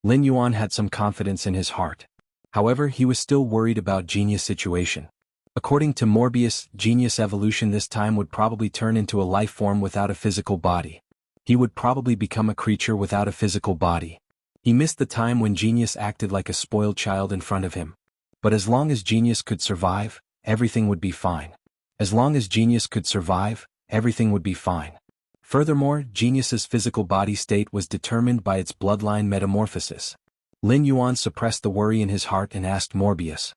[SPEAKER 1] Lin Yuan had some confidence in his heart. However, he was still worried about Genius' situation. According to Morbius, Genius evolution this time would probably turn into a life form without a physical body. He would probably become a creature without a physical body. He missed the time when Genius acted like a spoiled child in front of him. But as long as Genius could survive, everything would be fine. As long as Genius could survive, everything would be fine. Furthermore, Genius's physical body state was determined by its bloodline metamorphosis. Lin Yuan suppressed the worry in his heart and asked Morbius.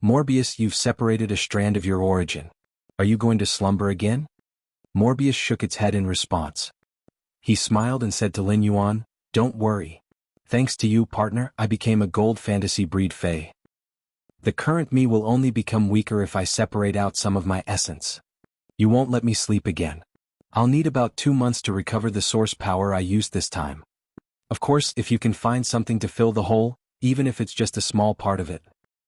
[SPEAKER 1] Morbius, you've separated a strand of your origin. Are you going to slumber again? Morbius shook its head in response. He smiled and said to Lin Yuan, don't worry. Thanks to you, partner, I became a gold fantasy breed fae. The current me will only become weaker if I separate out some of my essence. You won't let me sleep again. I'll need about 2 months to recover the source power I used this time. Of course, if you can find something to fill the hole, even if it's just a small part of it.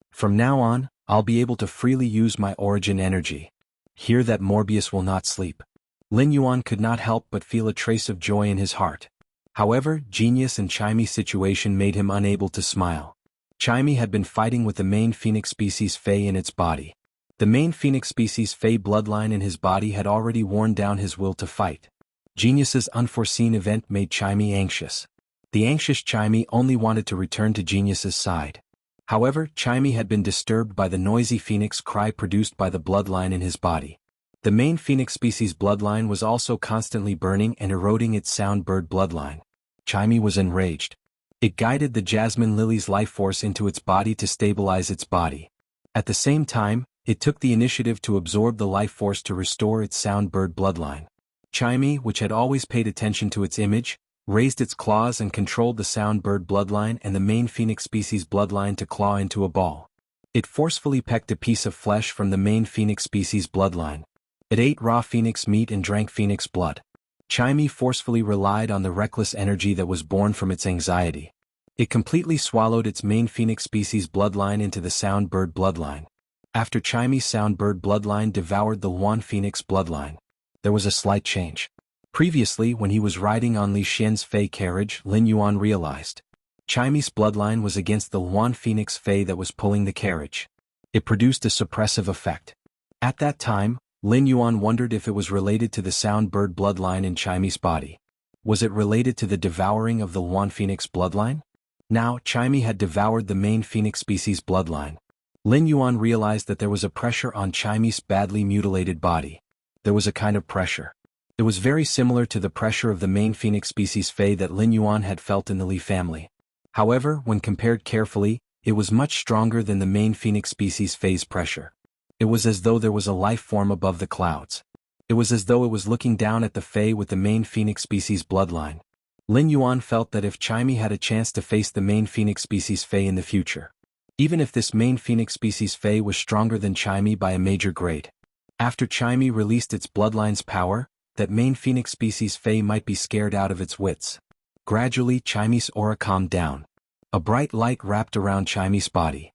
[SPEAKER 1] From now on, I'll be able to freely use my origin energy. Hear that Morbius will not sleep. Lin Yuan could not help but feel a trace of joy in his heart. However, Genius and Chimy's situation made him unable to smile. Chimy had been fighting with the main Phoenix species Fae in its body. The main Phoenix species Fae bloodline in his body had already worn down his will to fight. Genius's unforeseen event made Chimy anxious. The anxious Chimy only wanted to return to Genius's side. However, Chimy had been disturbed by the noisy Phoenix cry produced by the bloodline in his body. The main Phoenix species bloodline was also constantly burning and eroding its sound bird bloodline. Chimy was enraged. It guided the Jasmine Lily's life force into its body to stabilize its body. At the same time, it took the initiative to absorb the life force to restore its sound bird bloodline. Chimy, which had always paid attention to its image, raised its claws and controlled the sound bird bloodline and the main Phoenix species bloodline to claw into a ball. It forcefully pecked a piece of flesh from the main Phoenix species bloodline. It ate raw Phoenix meat and drank Phoenix blood. Chimy forcefully relied on the reckless energy that was born from its anxiety. It completely swallowed its main Phoenix species bloodline into the sound bird bloodline. After Chimy's sound bird bloodline devoured the Yuan Phoenix bloodline, there was a slight change. Previously, when he was riding on Li Xian's Fey carriage, Lin Yuan realized Chimy's bloodline was against the Yuan Phoenix Fey that was pulling the carriage. It produced a suppressive effect. At that time, Lin Yuan wondered if it was related to the sound bird bloodline in Chimy's body. Was it related to the devouring of the Yuan Phoenix bloodline? Now, Chimy had devoured the main Phoenix species bloodline. Lin Yuan realized that there was a pressure on Chimy's badly mutilated body. There was a kind of pressure. It was very similar to the pressure of the main Phoenix species Fae that Lin Yuan had felt in the Li family. However, when compared carefully, it was much stronger than the main Phoenix species Fae's pressure. It was as though there was a life form above the clouds. It was as though it was looking down at the Fae with the main Phoenix species bloodline. Lin Yuan felt that if Chimy had a chance to face the main Phoenix species Fae in the future, even if this main Phoenix species Fae was stronger than Chimy by a major grade, after Chimy released its bloodline's power, that main Phoenix species Fae might be scared out of its wits. Gradually, Chimy's aura calmed down. A bright light wrapped around Chimy's body.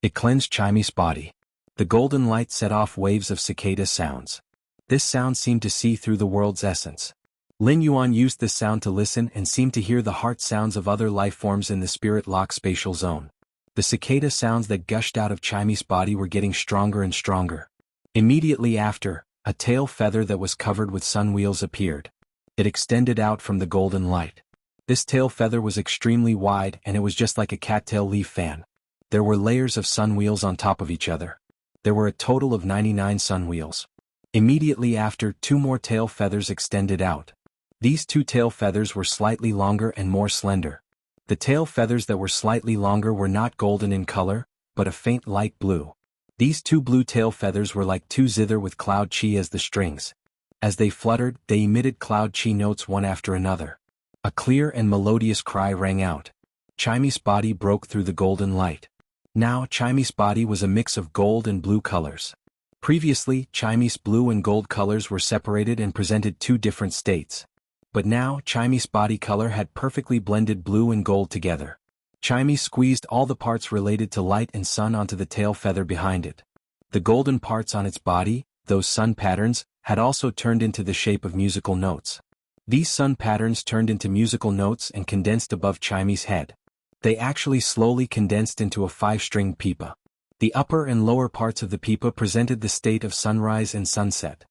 [SPEAKER 1] It cleansed Chimy's body. The golden light set off waves of cicada sounds. This sound seemed to see through the world's essence. Lin Yuan used this sound to listen and seemed to hear the heart sounds of other life forms in the spirit lock spatial zone. The cicada sounds that gushed out of Chimy's body were getting stronger and stronger. Immediately after, a tail feather that was covered with sun wheels appeared. It extended out from the golden light. This tail feather was extremely wide and it was just like a cattail leaf fan. There were layers of sun wheels on top of each other. There were a total of 99 sun wheels. Immediately after, 2 more tail feathers extended out. These 2 tail feathers were slightly longer and more slender. The tail feathers that were slightly longer were not golden in color, but a faint light blue. These 2 blue tail feathers were like 2 zither with cloud chi as the strings. As they fluttered, they emitted cloud chi notes one after another. A clear and melodious cry rang out. Chimy's body broke through the golden light. Now, Chimy's body was a mix of gold and blue colors. Previously, Chimy's blue and gold colors were separated and presented 2 different states. But now, Chimy's body color had perfectly blended blue and gold together. Chimy squeezed all the parts related to light and sun onto the tail feather behind it. The golden parts on its body, those sun patterns, had also turned into the shape of musical notes. These sun patterns turned into musical notes and condensed above Chimy's head. They actually slowly condensed into a 5-stringed pipa. The upper and lower parts of the pipa presented the state of sunrise and sunset.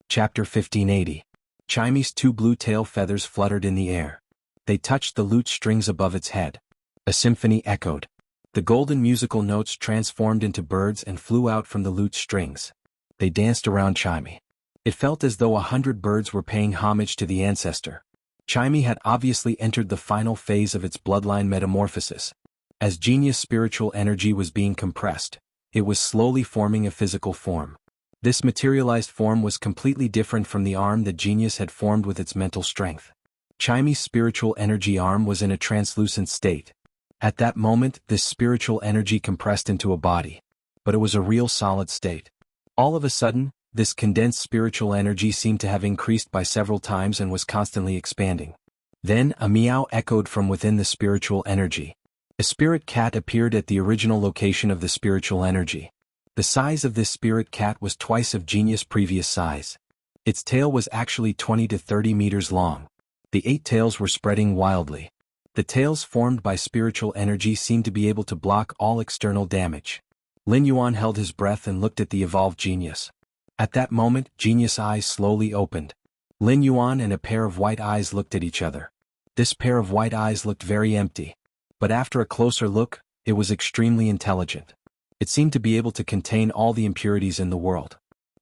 [SPEAKER 1] Chapter 1580. Chimy's 2 blue tail feathers fluttered in the air. They touched the lute strings above its head. A symphony echoed. The golden musical notes transformed into birds and flew out from the lute strings. They danced around Chimy. It felt as though 100 birds were paying homage to the ancestor. Chimey had obviously entered the final phase of its bloodline metamorphosis. As Genius' spiritual energy was being compressed, it was slowly forming a physical form. This materialized form was completely different from the arm that Genius had formed with its mental strength. Chimey's spiritual energy arm was in a translucent state. At that moment, this spiritual energy compressed into a body. But it was a real solid state. All of a sudden, this condensed spiritual energy seemed to have increased by several times and was constantly expanding. Then, a meow echoed from within the spiritual energy. A spirit cat appeared at the original location of the spiritual energy. The size of this spirit cat was twice of Genius' previous size. Its tail was actually 20 to 30 meters long. The 8 tails were spreading wildly. The tails formed by spiritual energy seemed to be able to block all external damage. Lin Yuan held his breath and looked at the evolved Genius. At that moment, Genius' eyes slowly opened. Lin Yuan and a pair of white eyes looked at each other. This pair of white eyes looked very empty. But after a closer look, it was extremely intelligent. It seemed to be able to contain all the impurities in the world.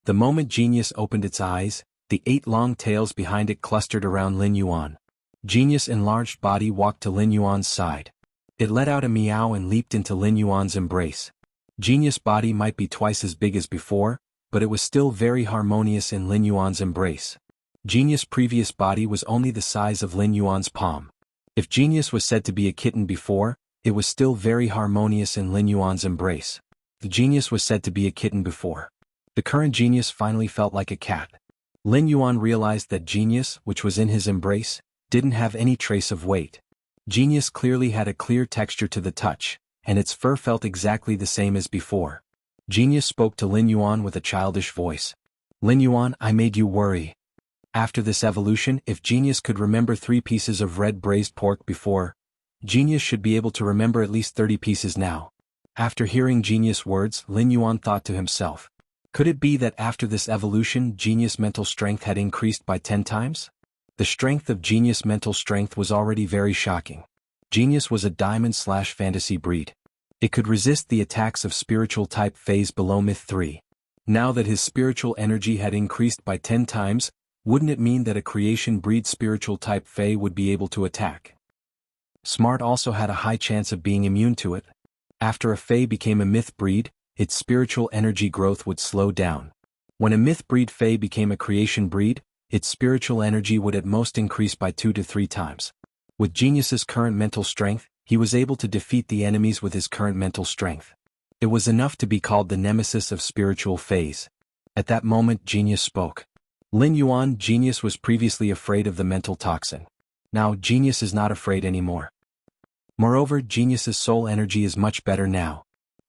[SPEAKER 1] The moment Genius opened its eyes, the 8 long tails behind it clustered around Lin Yuan. Genius' enlarged body walked to Lin Yuan's side. It let out a meow and leaped into Lin Yuan's embrace. Genius' body might be twice as big as before, but it was still very harmonious in Lin Yuan's embrace. Genius' previous body was only the size of Lin Yuan's palm. If Genius was said to be a kitten before, it was still very harmonious in Lin Yuan's embrace. The Genius was said to be a kitten before. The current Genius finally felt like a cat. Lin Yuan realized that Genius, which was in his embrace, didn't have any trace of weight. Genius clearly had a clear texture to the touch, and its fur felt exactly the same as before. Genius spoke to Lin Yuan with a childish voice. Lin Yuan, I made you worry. After this evolution, if Genius could remember 3 pieces of red braised pork before, Genius should be able to remember at least 30 pieces now. After hearing Genius' words, Lin Yuan thought to himself. Could it be that after this evolution, Genius' mental strength had increased by 10 times? The strength of Genius' mental strength was already very shocking. Genius was a diamond/fantasy breed. It could resist the attacks of spiritual type phase below Myth 3. Now that his spiritual energy had increased by 10 times, wouldn't it mean that a creation breed spiritual type Fae would be able to attack? Smart also had a high chance of being immune to it. After a Fae became a myth breed, its spiritual energy growth would slow down. When a myth breed Fae became a creation breed, its spiritual energy would at most increase by 2 to 3 times. With Genius's current mental strength, he was able to defeat the enemies with his current mental strength. It was enough to be called the nemesis of spiritual Faes. At that moment Genius spoke. Lin Yuan, Genius was previously afraid of the mental toxin. Now Genius is not afraid anymore. Moreover, Genius's soul energy is much better now.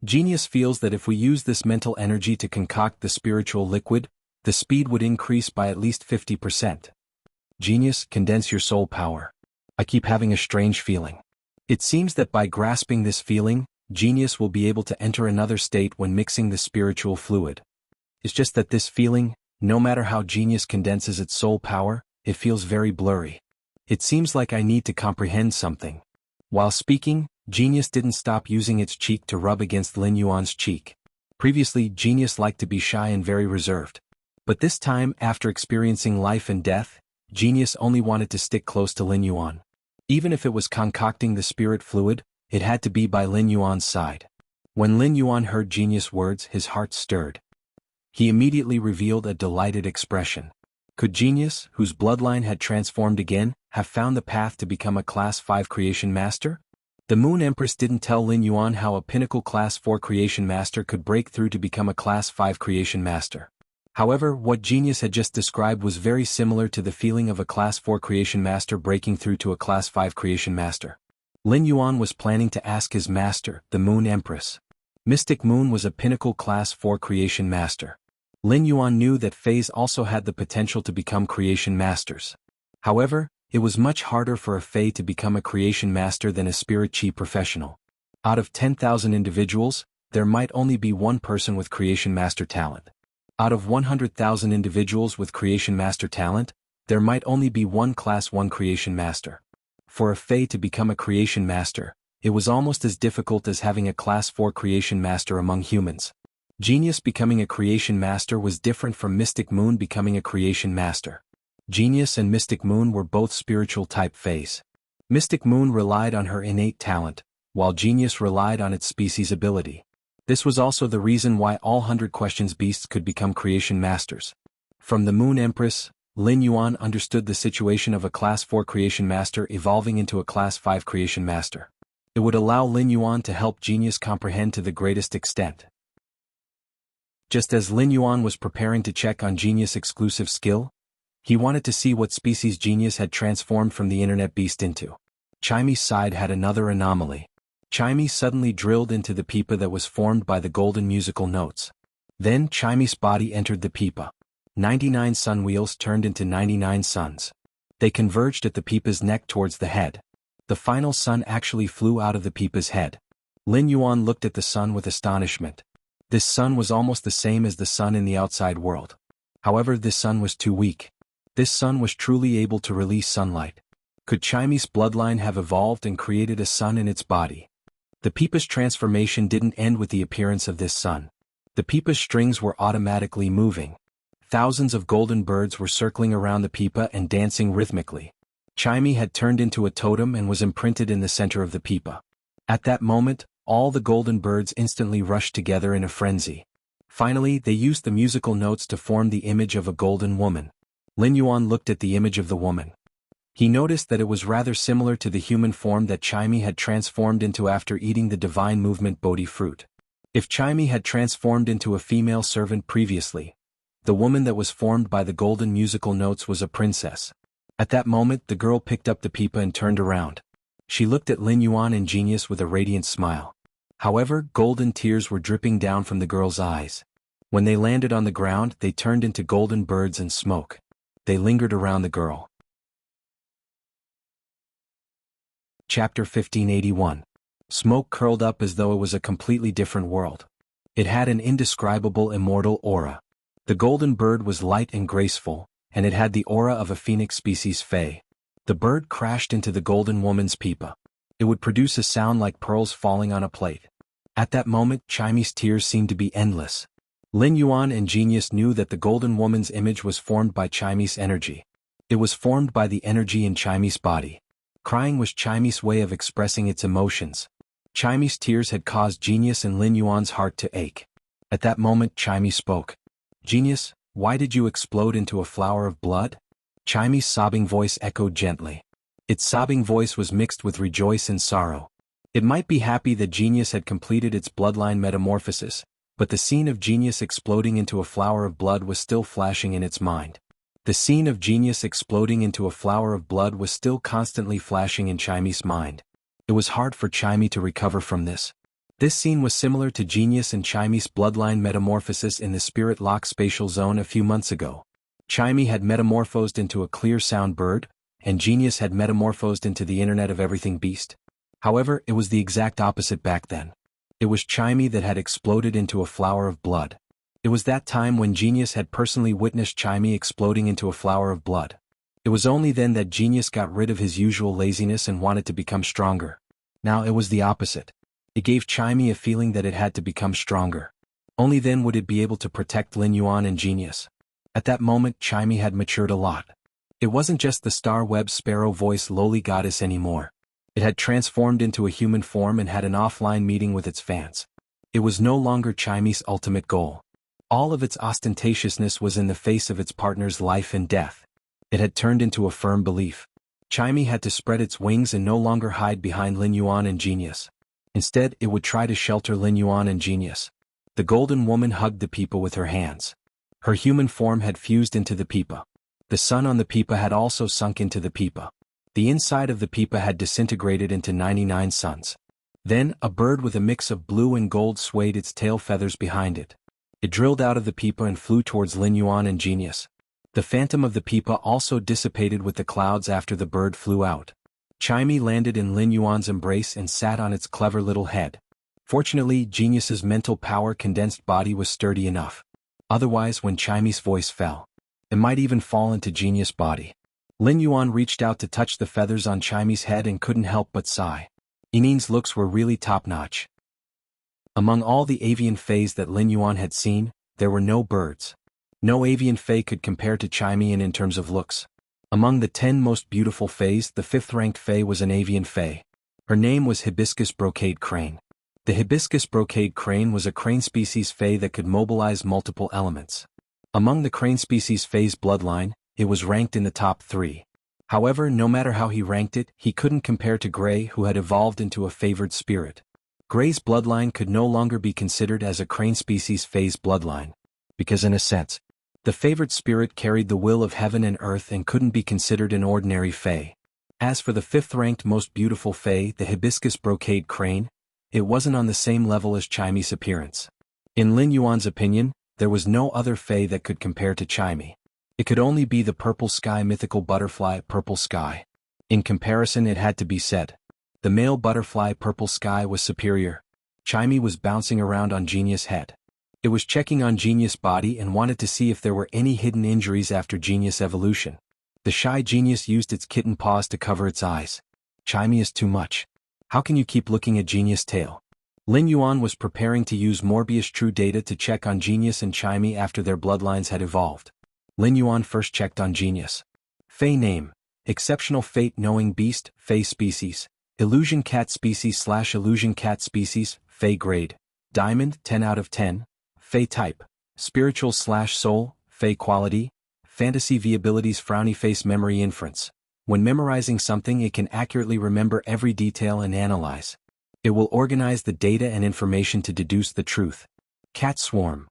[SPEAKER 1] Genius feels that if we use this mental energy to concoct the spiritual liquid, the speed would increase by at least 50%. Genius, condense your soul power. I keep having a strange feeling. It seems that by grasping this feeling, Genius will be able to enter another state when mixing the spiritual fluid. It's just that this feeling, no matter how Genius condenses its soul power, it feels very blurry. It seems like I need to comprehend something. While speaking, Genius didn't stop using its cheek to rub against Lin Yuan's cheek. Previously, Genius liked to be shy and very reserved. But this time, after experiencing life and death, Genius only wanted to stick close to Lin Yuan. Even if it was concocting the spirit fluid, it had to be by Lin Yuan's side. When Lin Yuan heard Genius' words, his heart stirred. He immediately revealed a delighted expression. Could Genius, whose bloodline had transformed again, have found the path to become a Class 5 Creation Master? The Moon Empress didn't tell Lin Yuan how a pinnacle Class 4 Creation Master could break through to become a Class 5 Creation Master. However, what Genius had just described was very similar to the feeling of a Class 4 Creation Master breaking through to a Class 5 Creation Master. Lin Yuan was planning to ask his master, the Moon Empress. Mystic Moon was a pinnacle Class 4 Creation Master. Lin Yuan knew that Faes also had the potential to become Creation Masters. However, it was much harder for a Fae to become a Creation Master than a Spirit Chi professional. Out of 10,000 individuals, there might only be one person with Creation Master talent. Out of 100,000 individuals with Creation Master talent, there might only be one Class 1 Creation Master. For a Fae to become a Creation Master, it was almost as difficult as having a Class 4 Creation Master among humans. Genius becoming a Creation Master was different from Mystic Moon becoming a Creation Master. Genius and Mystic Moon were both spiritual type Fays. Mystic Moon relied on her innate talent, while Genius relied on its species ability. This was also the reason why all 100 Questions beasts could become creation masters. From the Moon Empress, Lin Yuan understood the situation of a Class 4 creation master evolving into a Class 5 creation master. It would allow Lin Yuan to help Genius comprehend to the greatest extent. Just as Lin Yuan was preparing to check on Genius' exclusive skill, he wanted to see what species Genius had transformed from the internet beast into. Chimy's side had another anomaly. Chimy suddenly drilled into the pipa that was formed by the golden musical notes. Then Chimy's body entered the pipa. 99 sun wheels turned into 99 suns. They converged at the pipa's neck towards the head. The final sun actually flew out of the pipa's head. Lin Yuan looked at the sun with astonishment. This sun was almost the same as the sun in the outside world. However, this sun was too weak. This sun was truly able to release sunlight. Could Chimy's bloodline have evolved and created a sun in its body? The pipa's transformation didn't end with the appearance of this sun. The pipa's strings were automatically moving. Thousands of golden birds were circling around the pipa and dancing rhythmically. Chimy had turned into a totem and was imprinted in the center of the pipa. At that moment, all the golden birds instantly rushed together in a frenzy. Finally, they used the musical notes to form the image of a golden woman. Lin Yuan looked at the image of the woman. He noticed that it was rather similar to the human form that Chimy had transformed into after eating the divine movement Bodhi fruit. If Chimy had transformed into a female servant previously, the woman that was formed by the golden musical notes was a princess. At that moment, the girl picked up the pipa and turned around. She looked at Lin Yuan and Genius with a radiant smile. However, golden tears were dripping down from the girl's eyes. When they landed on the ground, they turned into golden birds and smoke. They lingered around the girl. Chapter 1581. Smoke curled up as though it was a completely different world. It had an indescribable immortal aura. The golden bird was light and graceful, and it had the aura of a phoenix species Fae. The bird crashed into the golden woman's pipa. It would produce a sound like pearls falling on a plate. At that moment, Chimy's tears seemed to be endless. Lin Yuan and Genius knew that the golden woman's image was formed by Chimy's energy. It was formed by the energy in Chimy's body. Crying was Chimy's way of expressing its emotions. Chimy's tears had caused Genius and Lin Yuan's heart to ache. At that moment, Chimy spoke. "Genius, why did you explode into a flower of blood?" Chimy's sobbing voice echoed gently. Its sobbing voice was mixed with rejoice and sorrow. It might be happy that Genius had completed its bloodline metamorphosis, but the scene of Genius exploding into a flower of blood was still flashing in its mind. The scene of Genius exploding into a flower of blood was still constantly flashing in Chimy's mind. It was hard for Chimy to recover from this. This scene was similar to Genius and Chimy's bloodline metamorphosis in the Spirit Lock spatial zone a few months ago. Chimy had metamorphosed into a clear sound bird, and Genius had metamorphosed into the Internet of Everything beast. However, it was the exact opposite back then. It was Chimy that had exploded into a flower of blood. It was that time when Genius had personally witnessed Chimy exploding into a flower of blood. It was only then that Genius got rid of his usual laziness and wanted to become stronger. Now it was the opposite. It gave Chimy a feeling that it had to become stronger. Only then would it be able to protect Lin Yuan and Genius. At that moment, Chimy had matured a lot. It wasn't just the star-web sparrow voice lowly goddess anymore. It had transformed into a human form and had an offline meeting with its fans. It was no longer Chimy's ultimate goal. All of its ostentatiousness was in the face of its partner's life and death. It had turned into a firm belief. Chimy had to spread its wings and no longer hide behind Lin Yuan and Genius. Instead, it would try to shelter Lin Yuan and Genius. The golden woman hugged the pipa with her hands. Her human form had fused into the pipa. The sun on the pipa had also sunk into the pipa. The inside of the pipa had disintegrated into 99 suns. Then, a bird with a mix of blue and gold swayed its tail feathers behind it. It drilled out of the pipa and flew towards Lin Yuan and Genius. The phantom of the pipa also dissipated with the clouds after the bird flew out. Chimy landed in Lin Yuan's embrace and sat on its clever little head. Fortunately, Genius's mental power condensed body was sturdy enough. Otherwise, when Chimy's voice fell, it might even fall into Genius' body. Lin Yuan reached out to touch the feathers on Chimy's head and couldn't help but sigh. Inin's looks were really top-notch. Among all the avian fays that Lin Yuan had seen, there were no birds. No avian fay could compare to Chimy in terms of looks. Among the 10 most beautiful fays, the 5th-ranked fae was an avian fae. Her name was hibiscus brocade crane. The hibiscus brocade crane was a crane species fae that could mobilize multiple elements. Among the crane species fae's bloodline, it was ranked in the top 3. However, no matter how he ranked it, he couldn't compare to Grey, who had evolved into a favored spirit. Grey's bloodline could no longer be considered as a crane species fae's bloodline, because in a sense, the favored spirit carried the will of heaven and earth and couldn't be considered an ordinary fae. As for the 5th-ranked most beautiful fae, the hibiscus brocade crane, it wasn't on the same level as Chimy's appearance. In Lin Yuan's opinion, there was no other fae that could compare to Chimy. It could only be the purple sky mythical butterfly Purple Sky. In comparison, it had to be said, the male butterfly Purple Sky was superior. Chimy was bouncing around on Genius' head. It was checking on Genius' body and wanted to see if there were any hidden injuries after Genius evolution. The shy Genius used its kitten paws to cover its eyes. Chimy is too much. How can you keep looking at Genius' tail? Lin Yuan was preparing to use Morbius True data to check on Genius and Chimy after their bloodlines had evolved. Lin Yuan first checked on Genius. Fae name: Exceptional Fate Knowing Beast, Fae Species, Illusion Cat Species / Illusion Cat Species, Fae Grade, Diamond 10 out of 10, Fae Type, Spiritual / Soul, Fae Quality, Fantasy V Abilities Frowny Face Memory Inference. When memorizing something, it can accurately remember every detail and analyze. It will organize the data and information to deduce the truth. Cat Swarm.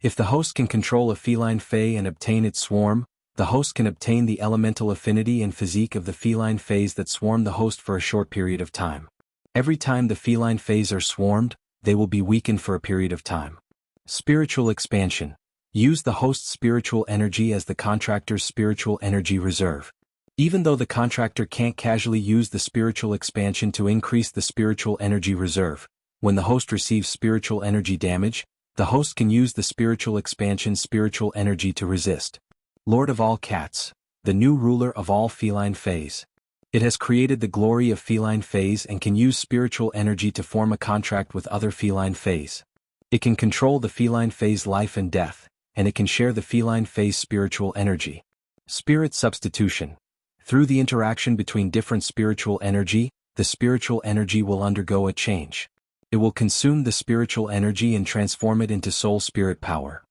[SPEAKER 1] If the host can control a feline fae and obtain its swarm, the host can obtain the elemental affinity and physique of the feline faes that swarm the host for a short period of time. Every time the feline faes are swarmed, they will be weakened for a period of time. Spiritual Expansion. Use the host's spiritual energy as the contractor's spiritual energy reserve. Even though the contractor can't casually use the spiritual expansion to increase the spiritual energy reserve, when the host receives spiritual energy damage, the host can use the spiritual expansion spiritual energy to resist. Lord of all cats, the new ruler of all feline faes. It has created the glory of feline faes and can use spiritual energy to form a contract with other feline faes. It can control the feline fae's life and death, and it can share the feline fae's spiritual energy. Spirit Substitution. Through the interaction between different spiritual energy, the spiritual energy will undergo a change. It will consume the spiritual energy and transform it into soul spirit power.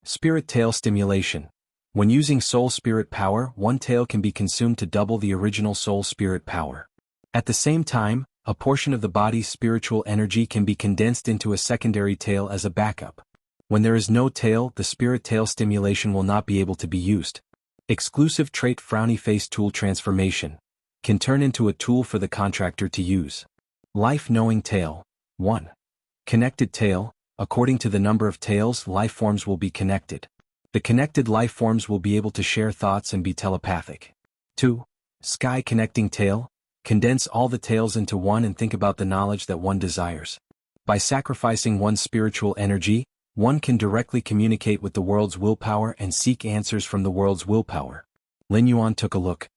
[SPEAKER 1] Spirit Tail Stimulation. When using soul spirit power, one tail can be consumed to double the original soul spirit power. At the same time, a portion of the body's spiritual energy can be condensed into a secondary tail as a backup. When there is no tail, the spirit tail stimulation will not be able to be used. Exclusive Trait Frowny Face Tool Transformation. Can turn into a tool for the contractor to use. Life Knowing Tail. 1. Connected Tail. According to the number of tails, life forms will be connected. The connected life forms will be able to share thoughts and be telepathic. 2. Sky Connecting Tail. Condense all the tails into one and think about the knowledge that one desires. By sacrificing one's spiritual energy, one can directly communicate with the world's willpower and seek answers from the world's willpower. Lin Yuan took a look.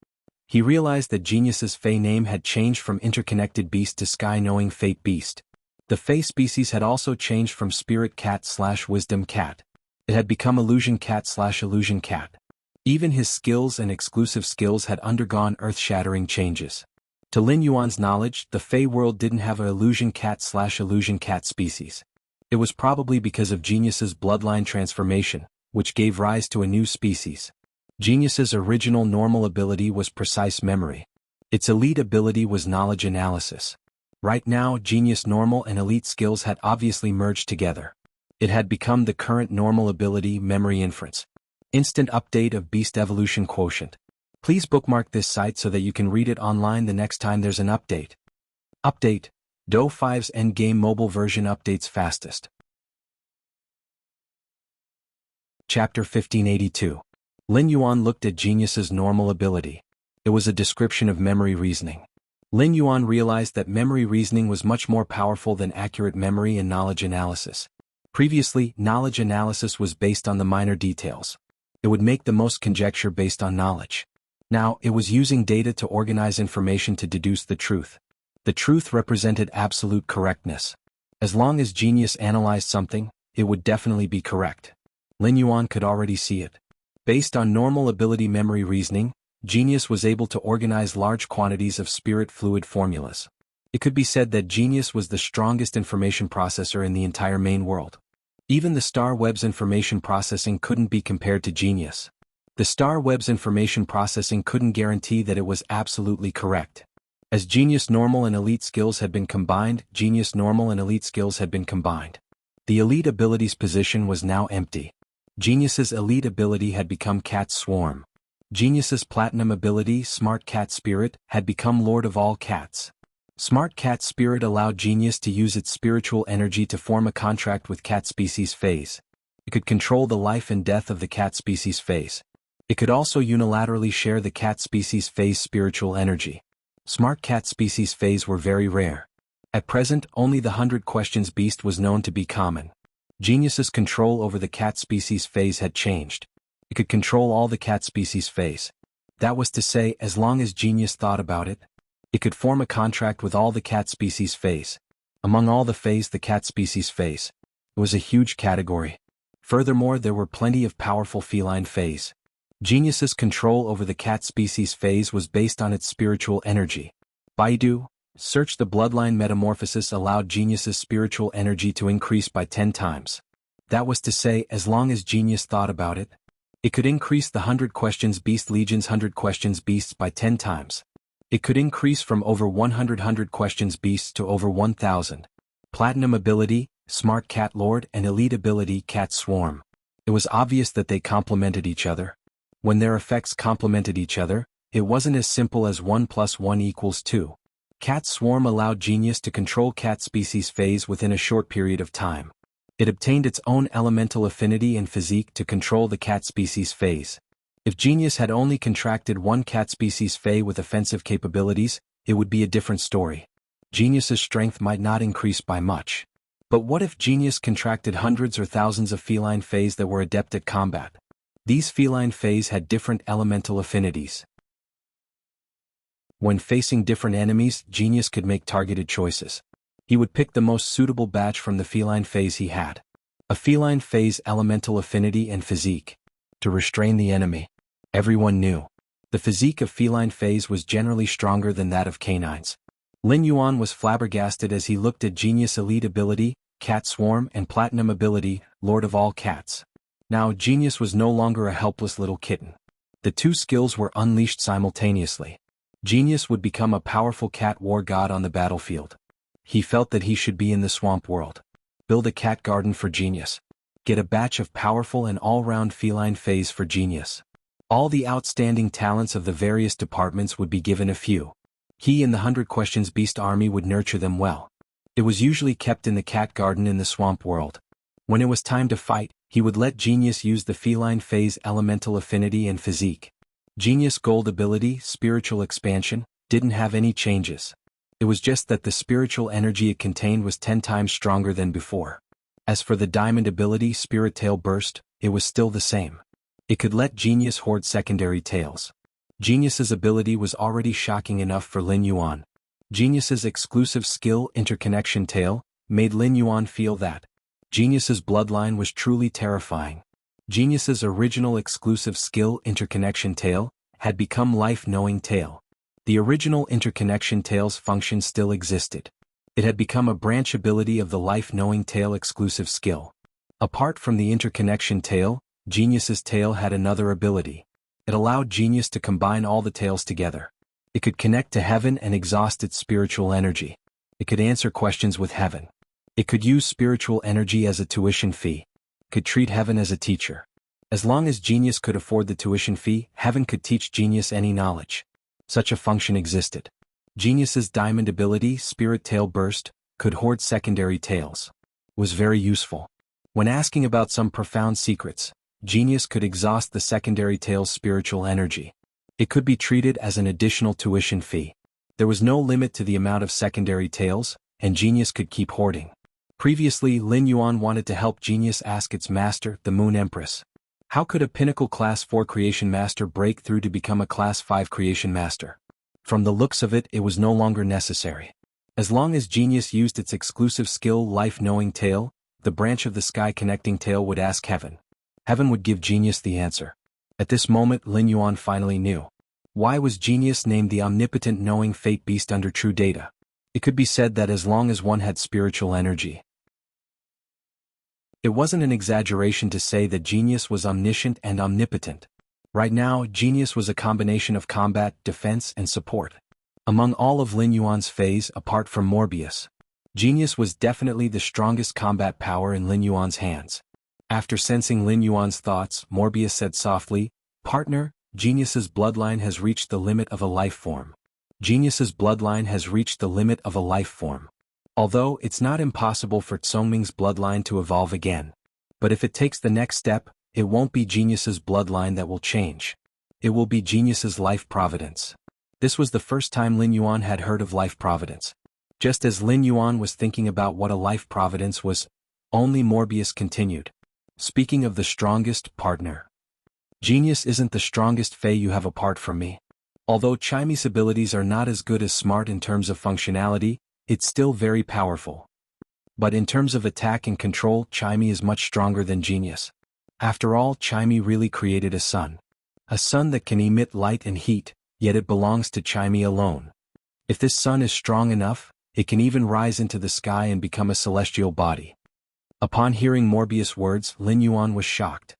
[SPEAKER 1] He realized that Genius's Fae name had changed from Interconnected Beast to Sky Knowing Fate Beast. The Fae species had also changed from Spirit Cat / Wisdom Cat. It had become Illusion Cat / Illusion Cat. Even his skills and exclusive skills had undergone earth-shattering changes. To Lin Yuan's knowledge, the Fae world didn't have an Illusion Cat / Illusion Cat species. It was probably because of Genius's bloodline transformation, which gave rise to a new species. Genius's original normal ability was precise memory. Its elite ability was knowledge analysis. Right now, Genius normal and elite skills had obviously merged together. It had become the current normal ability, memory inference. Instant update of Beast Evolution Quotient. Please bookmark this site so that you can read it online the next time there's an update. Update. Do 5's endgame mobile version updates fastest. Chapter 1582. Lin Yuan looked at Genius's normal ability. It was a description of memory reasoning. Lin Yuan realized that memory reasoning was much more powerful than accurate memory and knowledge analysis. Previously, knowledge analysis was based on the minor details. It would make the most conjecture based on knowledge. Now, it was using data to organize information to deduce the truth. The truth represented absolute correctness. As long as Genius analyzed something, it would definitely be correct. Lin Yuan could already see it. Based on normal ability memory reasoning, Genius was able to organize large quantities of spirit fluid formulas. It could be said that Genius was the strongest information processor in the entire main world. Even the Star Web's information processing couldn't be compared to Genius. The Star Web's information processing couldn't guarantee that it was absolutely correct. As Genius Normal and Elite skills had been combined, Genius Normal and Elite skills had been combined. The Elite ability's position was now empty. Genius's Elite ability had become Cat Swarm. Genius's Platinum ability, Smart Cat Spirit, had become Lord of all Cats. Smart Cat Spirit allowed Genius to use its spiritual energy to form a contract with Cat Species Phase. It could control the life and death of the Cat Species Phase. It could also unilaterally share the Cat Species Phase spiritual energy. Smart Cat Species Phase were very rare. At present, only the 100 Questions Beast was known to be common. Genius's control over the Cat Species Phase had changed. It could control all the Cat Species Phase. That was to say, as long as Genius thought about it, it could form a contract with all the Cat Species Phase. Among all the Phase, the Cat Species Phase. It was a huge category. Furthermore, there were plenty of powerful feline Phase. Genius's control over the Cat Species Phase was based on its spiritual energy. Baidu, search the bloodline metamorphosis allowed Genius's spiritual energy to increase by 10 times. That was to say, as long as Genius thought about it, it could increase the 100 Questions Beast Legion's 100 Questions Beasts by 10 times. It could increase from over 100 Questions Beasts to over 1,000. Platinum ability, Smart Cat Lord, and Elite ability, Cat Swarm. It was obvious that they complemented each other. When their effects complemented each other, it wasn't as simple as 1 + 1 = 2. Cat Swarm allowed Genius to control Cat Species Phase within a short period of time. It obtained its own elemental affinity and physique to control the Cat Species Phase. If Genius had only contracted one Cat Species Phase with offensive capabilities, it would be a different story. Genius's strength might not increase by much. But what if Genius contracted hundreds or thousands of feline Phase that were adept at combat? These feline Phase had different elemental affinities. When facing different enemies, Genius could make targeted choices. He would pick the most suitable batch from the feline Phase he had. A feline Phase elemental affinity and physique. To restrain the enemy. Everyone knew. The physique of feline Phase was generally stronger than that of canines. Lin Yuan was flabbergasted as he looked at Genius Elite ability, Cat Swarm, and Platinum ability, Lord of all Cats. Now Genius was no longer a helpless little kitten. The two skills were unleashed simultaneously. Genius would become a powerful cat war god on the battlefield. He felt that he should be in the swamp world. Build a cat garden for Genius. Get a batch of powerful and all-round feline Phase for Genius. All the outstanding talents of the various departments would be given a few. He and the 100 Questions Beast army would nurture them well. It was usually kept in the cat garden in the swamp world. When it was time to fight, he would let Genius use the feline Phase elemental affinity and physique. Genius Gold ability, Spiritual Expansion, didn't have any changes. It was just that the spiritual energy it contained was 10 times stronger than before. As for the Diamond ability, Spirit Tail Burst, it was still the same. It could let Genius hoard secondary tails. Genius's ability was already shocking enough for Lin Yuan. Genius's exclusive skill, Interconnection Tail, made Lin Yuan feel that Genius's bloodline was truly terrifying. Genius's original exclusive skill, Interconnection Tail, had become Life-Knowing Tail. The original Interconnection Tail's function still existed. It had become a branch ability of the Life-Knowing Tail exclusive skill. Apart from the Interconnection Tail, Genius's tail had another ability. It allowed Genius to combine all the tails together. It could connect to heaven and exhaust its spiritual energy. It could answer questions with heaven. It could use spiritual energy as a tuition fee. It could treat heaven as a teacher. As long as Genius could afford the tuition fee, heaven could teach Genius any knowledge. Such a function existed. Genius's Diamond ability, Spirit Tail Burst, could hoard secondary tails. It was very useful. When asking about some profound secrets, Genius could exhaust the secondary tail's spiritual energy. It could be treated as an additional tuition fee. There was no limit to the amount of secondary tails, and Genius could keep hoarding. Previously, Lin Yuan wanted to help Genius ask its master, the Moon Empress. How could a Pinnacle Class 4 Creation Master break through to become a Class 5 Creation Master? From the looks of it, it was no longer necessary. As long as Genius used its exclusive skill, Life-Knowing Tail, the branch of the sky connecting tail would ask Heaven. Heaven would give Genius the answer. At this moment Lin Yuan finally knew. Why was Genius named the omnipotent knowing fate beast under true data? It could be said that as long as one had spiritual energy. It wasn't an exaggeration to say that Genius was omniscient and omnipotent. Right now, Genius was a combination of combat, defense, and support. Among all of Lin Yuan's phase, apart from Morbius, Genius was definitely the strongest combat power in Lin Yuan's hands. After sensing Lin Yuan's thoughts, Morbius said softly, "Partner, Genius's bloodline has reached the limit of a life form. Genius's bloodline has reached the limit of a life form. Although it's not impossible for Tsongming's bloodline to evolve again. But if it takes the next step, it won't be Genius's bloodline that will change. It will be Genius's life providence." This was the first time Lin Yuan had heard of life providence. Just as Lin Yuan was thinking about what a life providence was, only Morbius continued. "Speaking of the strongest, partner. Genius isn't the strongest Fey you have apart from me. Although Chimy's abilities are not as good as Smart in terms of functionality, it's still very powerful. But in terms of attack and control, Chimy is much stronger than Genius. After all, Chimy really created a sun. A sun that can emit light and heat, yet it belongs to Chimy alone. If this sun is strong enough, it can even rise into the sky and become a celestial body." Upon hearing Morbius' words, Lin Yuan was shocked.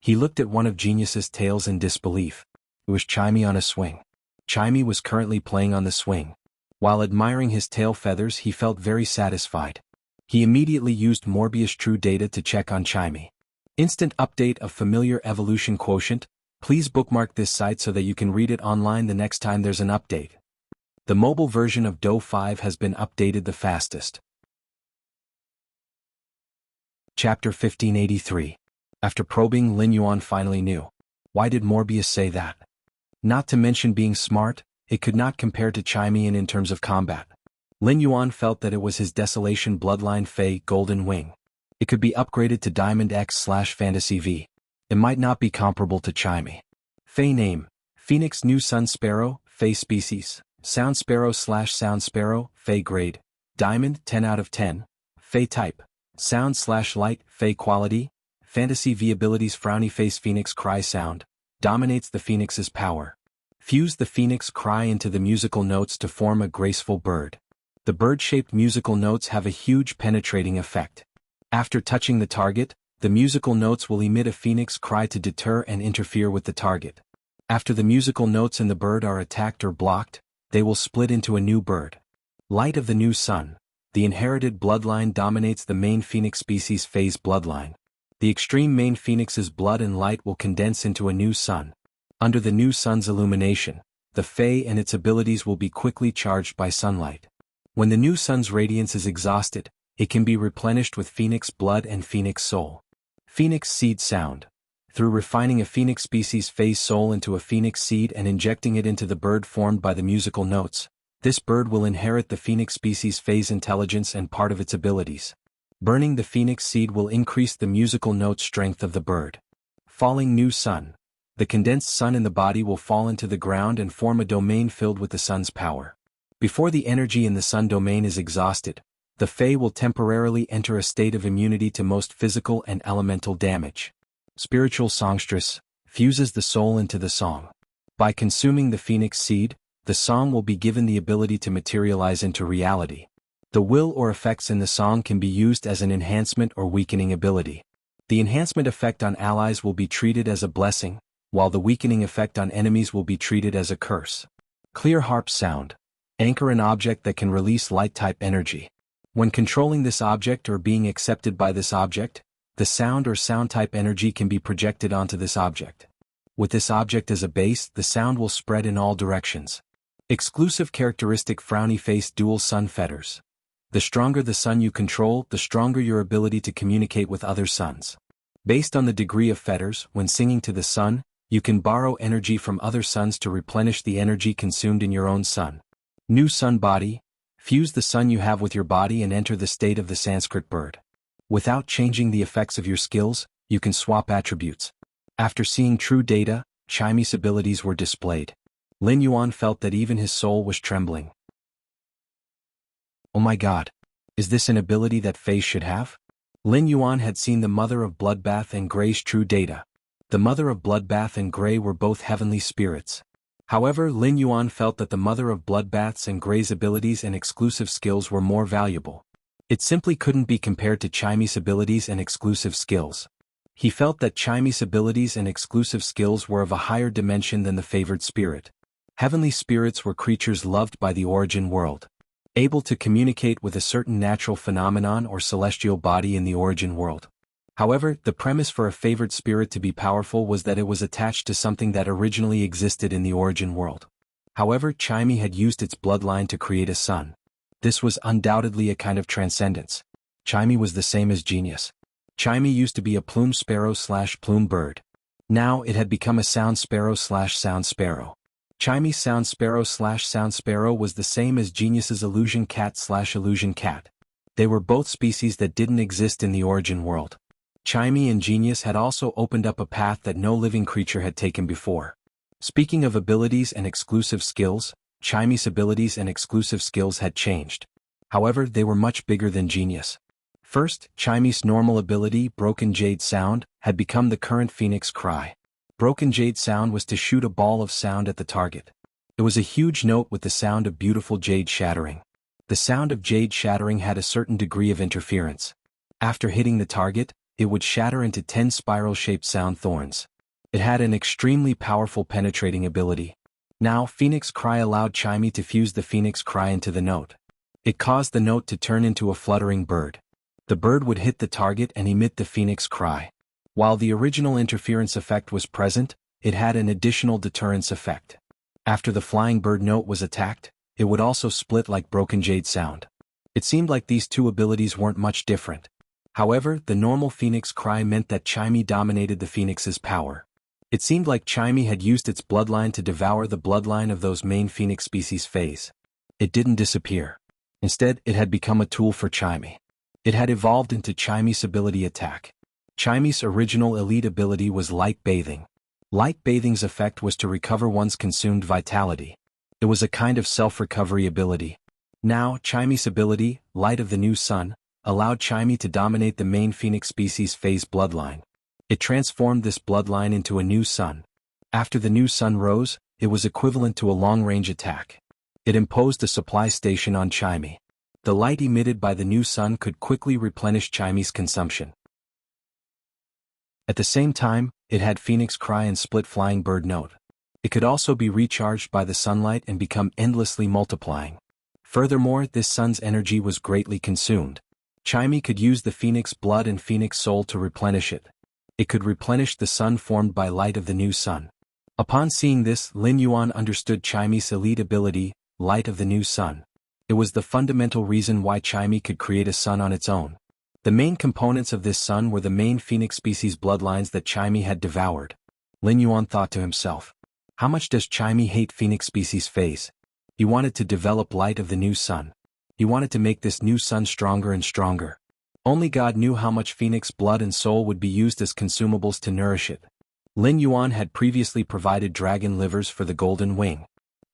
[SPEAKER 1] He looked at one of Genius's tails in disbelief. It was Chimy on a swing. Chimy was currently playing on the swing. While admiring his tail feathers, he felt very satisfied. He immediately used Morbius' true data to check on Chimy. Instant update of familiar evolution quotient. Please bookmark this site so that you can read it online the next time there's an update. The mobile version of Do 5 has been updated the fastest. Chapter 1583. After probing, Lin Yuan finally knew. Why did Morbius say that? Not to mention being smart, it could not compare to Chimy in terms of combat. Lin Yuan felt that it was his Desolation Bloodline Fey Golden Wing. It could be upgraded to Diamond X/Fantasy V. It might not be comparable to Chimy. Fey name: Phoenix New Sun Sparrow, Fey species, Sound Sparrow/Sound Sparrow, Fey grade, Diamond 10 out of 10, Fey type, Sound/Light, Fey quality, Fantasy V abilities: Frowny Face Phoenix Cry Sound, dominates the Phoenix's power. Fuse the Phoenix cry into the musical notes to form a graceful bird. The bird-shaped musical notes have a huge penetrating effect. After touching the target, the musical notes will emit a Phoenix cry to deter and interfere with the target. After the musical notes in the bird are attacked or blocked, they will split into a new bird. Light of the New Sun. The inherited bloodline dominates the main Phoenix species phase bloodline. The extreme main Phoenix's blood and light will condense into a new sun. Under the new sun's illumination, the Fey and its abilities will be quickly charged by sunlight. When the new sun's radiance is exhausted, it can be replenished with Phoenix blood and Phoenix soul. Phoenix seed sound. Through refining a Phoenix species phase soul into a Phoenix seed and injecting it into the bird formed by the musical notes, this bird will inherit the Phoenix species phase intelligence and part of its abilities. Burning the Phoenix seed will increase the musical note strength of the bird. Falling new sun. The condensed sun in the body will fall into the ground and form a domain filled with the sun's power. Before the energy in the sun domain is exhausted, the Fey will temporarily enter a state of immunity to most physical and elemental damage. Spiritual songstress, fuses the soul into the song. By consuming the Phoenix seed, the song will be given the ability to materialize into reality. The will or effects in the song can be used as an enhancement or weakening ability. The enhancement effect on allies will be treated as a blessing, while the weakening effect on enemies will be treated as a curse. Clear harp sound. Anchor an object that can release light-type energy. When controlling this object or being accepted by this object, the sound or sound-type energy can be projected onto this object. With this object as a base, the sound will spread in all directions. Exclusive characteristic: Frowny Face Dual Sun Fetters. The stronger the sun you control, the stronger your ability to communicate with other suns. Based on the degree of fetters, when singing to the sun, you can borrow energy from other suns to replenish the energy consumed in your own sun. New sun body. Fuse the sun you have with your body and enter the state of the Sanskrit bird. Without changing the effects of your skills, you can swap attributes. After seeing true data, Chimy's abilities were displayed. Lin Yuan felt that even his soul was trembling. Oh my god. Is this an ability that Fei should have? Lin Yuan had seen the Mother of Bloodbath and Gray's true data. The mother of Bloodbath and Grey were both heavenly spirits. However, Lin Yuan felt that the mother of Bloodbath's and Grey's abilities and exclusive skills were more valuable. It simply couldn't be compared to Chimy's abilities and exclusive skills. He felt that Chimy's abilities and exclusive skills were of a higher dimension than the favored spirit. Heavenly spirits were creatures loved by the origin world, able to communicate with a certain natural phenomenon or celestial body in the origin world. However, the premise for a favored spirit to be powerful was that it was attached to something that originally existed in the origin world. However, Chimy had used its bloodline to create a son. This was undoubtedly a kind of transcendence. Chimy was the same as genius. Chimy used to be a plume sparrow/plume bird. Now it had become a sound sparrow/sound sparrow. Chimy's sound sparrow/sound sparrow was the same as genius's illusion cat/illusion cat. They were both species that didn't exist in the origin world. Chimy and genius had also opened up a path that no living creature had taken before. Speaking of abilities and exclusive skills, Chimy's abilities and exclusive skills had changed. However, they were much bigger than genius. First, Chimy's normal ability, Broken Jade Sound, had become the current Phoenix Cry. Broken Jade Sound was to shoot a ball of sound at the target. It was a huge note with the sound of beautiful jade shattering. The sound of jade shattering had a certain degree of interference. After hitting the target, it would shatter into 10 spiral-shaped sound thorns. It had an extremely powerful penetrating ability. Now, Phoenix Cry allowed Chimy to fuse the Phoenix Cry into the note. It caused the note to turn into a fluttering bird. The bird would hit the target and emit the Phoenix Cry. While the original interference effect was present, it had an additional deterrence effect. After the flying bird note was attacked, it would also split like Broken Jade Sound. It seemed like these two abilities weren't much different. However, the normal Phoenix Cry meant that Chimy dominated the Phoenix's power. It seemed like Chimy had used its bloodline to devour the bloodline of those main Phoenix species phase. It didn't disappear. Instead, it had become a tool for Chimy. It had evolved into Chimy's ability attack. Chimy's original elite ability was Light Bathing. Light Bathing's effect was to recover one's consumed vitality. It was a kind of self-recovery ability. Now, Chimy's ability, Light of the New Sun, allowed Chimy to dominate the main Phoenix species phase bloodline. It transformed this bloodline into a new sun. After the new sun rose, it was equivalent to a long-range attack. It imposed a supply station on Chimy. The light emitted by the new sun could quickly replenish Chimy's consumption. At the same time, it had Phoenix Cry and split flying bird note. It could also be recharged by the sunlight and become endlessly multiplying. Furthermore, this sun's energy was greatly consumed. Chimy could use the Phoenix Blood and Phoenix Soul to replenish it. It could replenish the sun formed by light of the new sun. Upon seeing this, Lin Yuan understood Chimy's elite ability, Light of the New Sun. It was the fundamental reason why Chimy could create a sun on its own. The main components of this sun were the main Phoenix species bloodlines that Chimy had devoured. Lin Yuan thought to himself, how much does Chimy hate Phoenix species phase? He wanted to develop Light of the New Sun. He wanted to make this new sun stronger and stronger. Only God knew how much Phoenix blood and soul would be used as consumables to nourish it. Lin Yuan had previously provided dragon livers for the Golden Wing.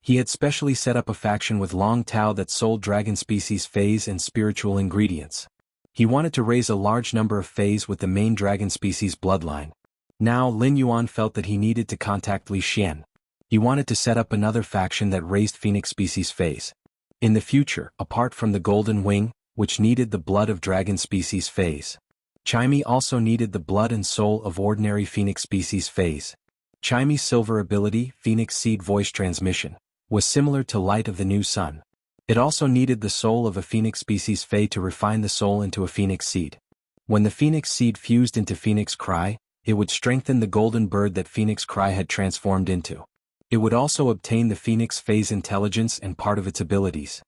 [SPEAKER 1] He had specially set up a faction with Long Tao that sold dragon species phase and spiritual ingredients. He wanted to raise a large number of phase with the main dragon species bloodline. Now Lin Yuan felt that he needed to contact Li Xian. He wanted to set up another faction that raised Phoenix species phase. In the future, apart from the Golden Wing, which needed the blood of dragon species phase, Chimy also needed the blood and soul of ordinary Phoenix species phase. Chimy's silver ability, Phoenix Seed Voice Transmission, was similar to Light of the New Sun. It also needed the soul of a Phoenix species Fae to refine the soul into a Phoenix Seed. When the Phoenix Seed fused into Phoenix Cry, it would strengthen the golden bird that Phoenix Cry had transformed into. It would also obtain the Phoenix Phase intelligence and part of its abilities.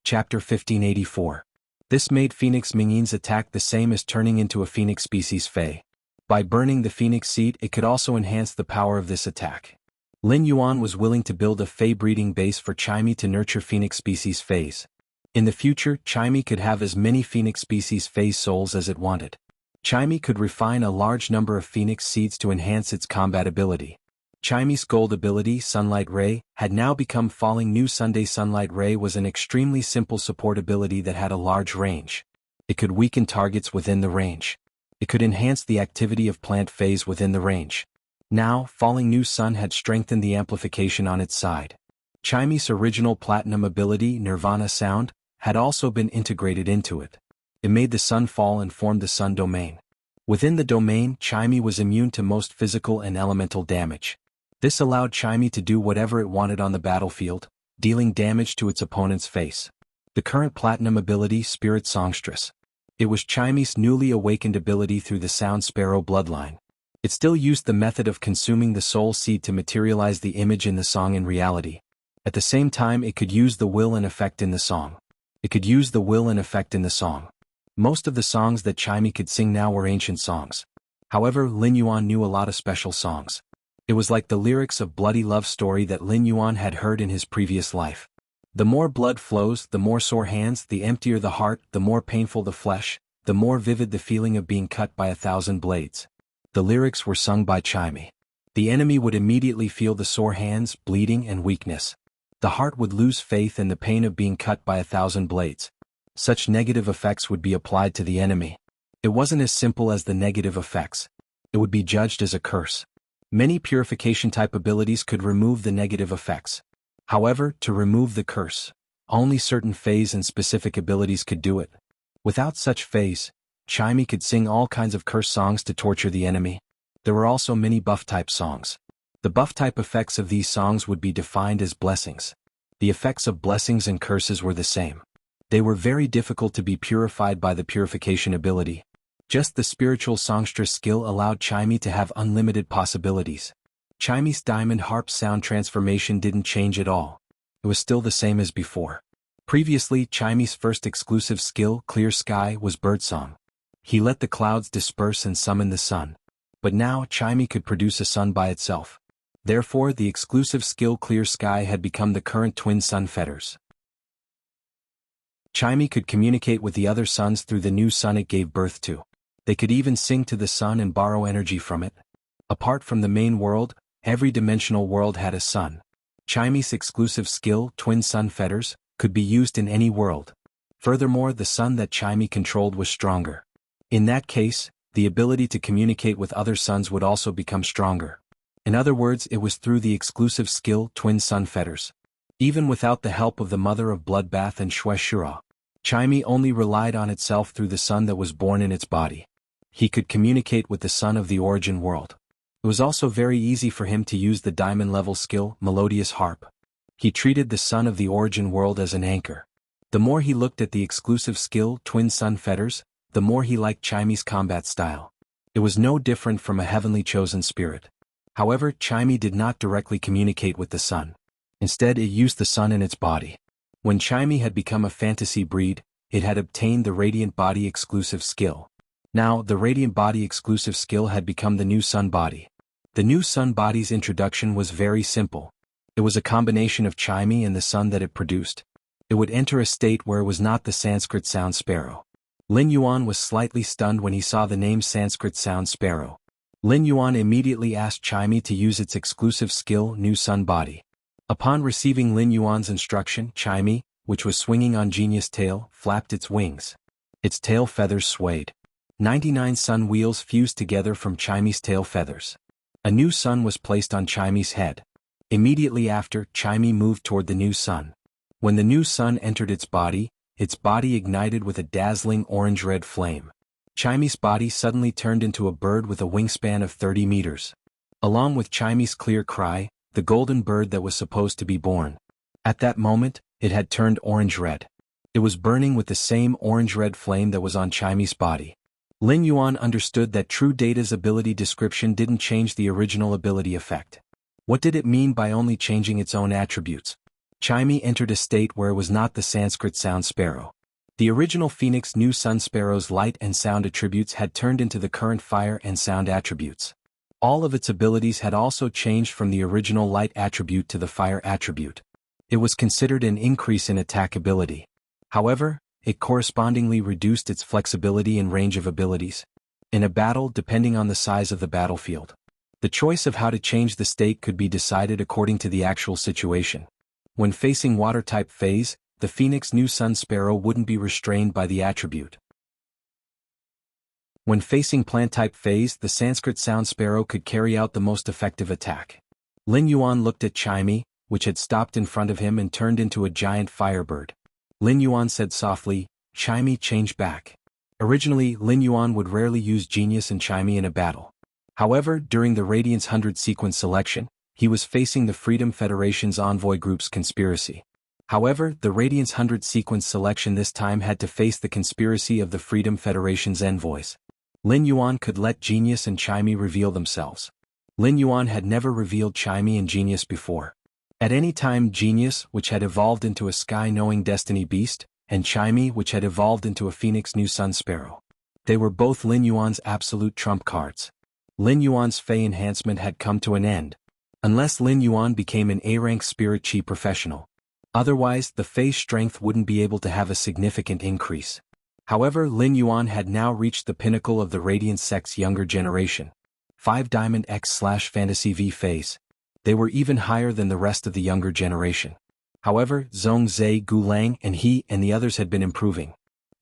[SPEAKER 1] Chapter 1584. This made Phoenix Mingyi's attack the same as turning into a Phoenix species Fae. By burning the Phoenix Seed, it could also enhance the power of this attack. Lin Yuan was willing to build a Fae breeding base for Chimy to nurture Phoenix species Faes. In the future, Chimy could have as many Phoenix species Fae souls as it wanted. Chimy could refine a large number of Phoenix Seeds to enhance its combat ability. Chimy's gold ability, Sunlight Ray, had now become Falling New Sunday. Sunlight Ray was an extremely simple support ability that had a large range. It could weaken targets within the range. It could enhance the activity of plant phase within the range. Now, falling new sun had strengthened the amplification on its side. Chimy's original platinum ability, Nirvana sound, had also been integrated into it. It made the sun fall and formed the sun domain. Within the domain, Chimy was immune to most physical and elemental damage. This allowed Chimy to do whatever it wanted on the battlefield, dealing damage to its opponent's face. The current platinum ability, Spirit Songstress. It was Chimy's newly awakened ability through the Sound Sparrow bloodline. It still used the method of consuming the soul seed to materialize the image in the song in reality. At the same time, it could use the will and effect in the song. Most of the songs that Chimy could sing now were ancient songs. However, Lin Yuan knew a lot of special songs. It was like the lyrics of Bloody Love Story that Lin Yuan had heard in his previous life. The more blood flows, the more sore hands, the emptier the heart, the more painful the flesh, the more vivid the feeling of being cut by 1,000 blades. The lyrics were sung by Chimy. The enemy would immediately feel the sore hands, bleeding, and weakness. The heart would lose faith and the pain of being cut by 1,000 blades. Such negative effects would be applied to the enemy. It wasn't as simple as the negative effects. It would be judged as a curse. Many purification-type abilities could remove the negative effects. However, to remove the curse, only certain phase and specific abilities could do it. Without such phase, Chimy could sing all kinds of curse songs to torture the enemy. There were also many buff-type songs. The buff-type effects of these songs would be defined as blessings. The effects of blessings and curses were the same. They were very difficult to be purified by the purification ability. Just the spiritual songstress skill allowed Chimy to have unlimited possibilities. Chimy's diamond harp sound transformation didn't change at all. It was still the same as before. Previously, Chimy's first exclusive skill, Clear Sky, was birdsong. He let the clouds disperse and summon the sun. But now, Chimy could produce a sun by itself. Therefore, the exclusive skill Clear Sky had become the current twin sun fetters. Chimy could communicate with the other suns through the new sun it gave birth to. They could even sing to the sun and borrow energy from it. Apart from the main world, every dimensional world had a sun. Chimy's exclusive skill, Twin Sun Fetters, could be used in any world. Furthermore, the sun that Chimy controlled was stronger. In that case, the ability to communicate with other suns would also become stronger. In other words, it was through the exclusive skill, Twin Sun Fetters. Even without the help of the Mother of Bloodbath and Shui Shura, Chimy only relied on itself through the sun that was born in its body. He could communicate with the sun of the origin world. It was also very easy for him to use the diamond-level skill, Melodious Harp. He treated the sun of the origin world as an anchor. The more he looked at the exclusive skill, Twin Sun Fetters, the more he liked Chimy's combat style. It was no different from a heavenly chosen spirit. However, Chimy did not directly communicate with the sun. Instead, it used the sun in its body. When Chimy had become a fantasy breed, it had obtained the Radiant Body exclusive skill. Now, the Radiant Body exclusive skill had become the new Sun Body. The new Sun Body's introduction was very simple. It was a combination of Chimy and the sun that it produced. It would enter a state where it was not the Sanskrit Sound Sparrow. Lin Yuan was slightly stunned when he saw the name Sanskrit Sound Sparrow. Lin Yuan immediately asked Chimy to use its exclusive skill, New Sun Body. Upon receiving Lin Yuan's instruction, Chimy, which was swinging on Genius Tail, flapped its wings. Its tail feathers swayed. 99 sun wheels fused together from Chimy's tail feathers. A new sun was placed on Chimy's head. Immediately after, Chimy moved toward the new sun. When the new sun entered its body ignited with a dazzling orange-red flame. Chimy's body suddenly turned into a bird with a wingspan of 30 meters. Along with Chimy's clear cry, the golden bird that was supposed to be born. At that moment, it had turned orange-red. It was burning with the same orange-red flame that was on Chimy's body. Lin Yuan understood that True Data's ability description didn't change the original ability effect. What did it mean by only changing its own attributes? Chimy entered a state where it was not the Sanskrit Sound Sparrow. The original Phoenix New Sun Sparrow's light and sound attributes had turned into the current fire and sound attributes. All of its abilities had also changed from the original light attribute to the fire attribute. It was considered an increase in attack ability. However, it correspondingly reduced its flexibility and range of abilities. In a battle, depending on the size of the battlefield, the choice of how to change the state could be decided according to the actual situation. When facing water-type phase, the Phoenix New Sun Sparrow wouldn't be restrained by the attribute. When facing plant-type phase, the Sanskrit sound sparrow could carry out the most effective attack. Lin Yuan looked at Chimey, which had stopped in front of him and turned into a giant firebird. Lin Yuan said softly, "Chimey, change back." Originally, Lin Yuan would rarely use Genius and Chimey in a battle. However, during the Radiance 100 sequence selection, he was facing the Freedom Federation's envoy group's conspiracy. However, the Radiance 100 sequence selection this time had to face the conspiracy of the Freedom Federation's envoys. Lin Yuan could let Genius and Chimey reveal themselves. Lin Yuan had never revealed Chimey and Genius before. At any time, Genius, which had evolved into a sky-knowing destiny beast, and Chimey, which had evolved into a phoenix new sun sparrow. They were both Lin Yuan's absolute trump cards. Lin Yuan's Fey enhancement had come to an end. Unless Lin Yuan became an A-rank spirit chi professional. Otherwise, the Fey strength wouldn't be able to have a significant increase. However, Lin Yuan had now reached the pinnacle of the Radiant Sect's younger generation. 5 Diamond X/Fantasy V Fays. They were even higher than the rest of the younger generation. However, Zhongzhe, Gulang and he and the others had been improving.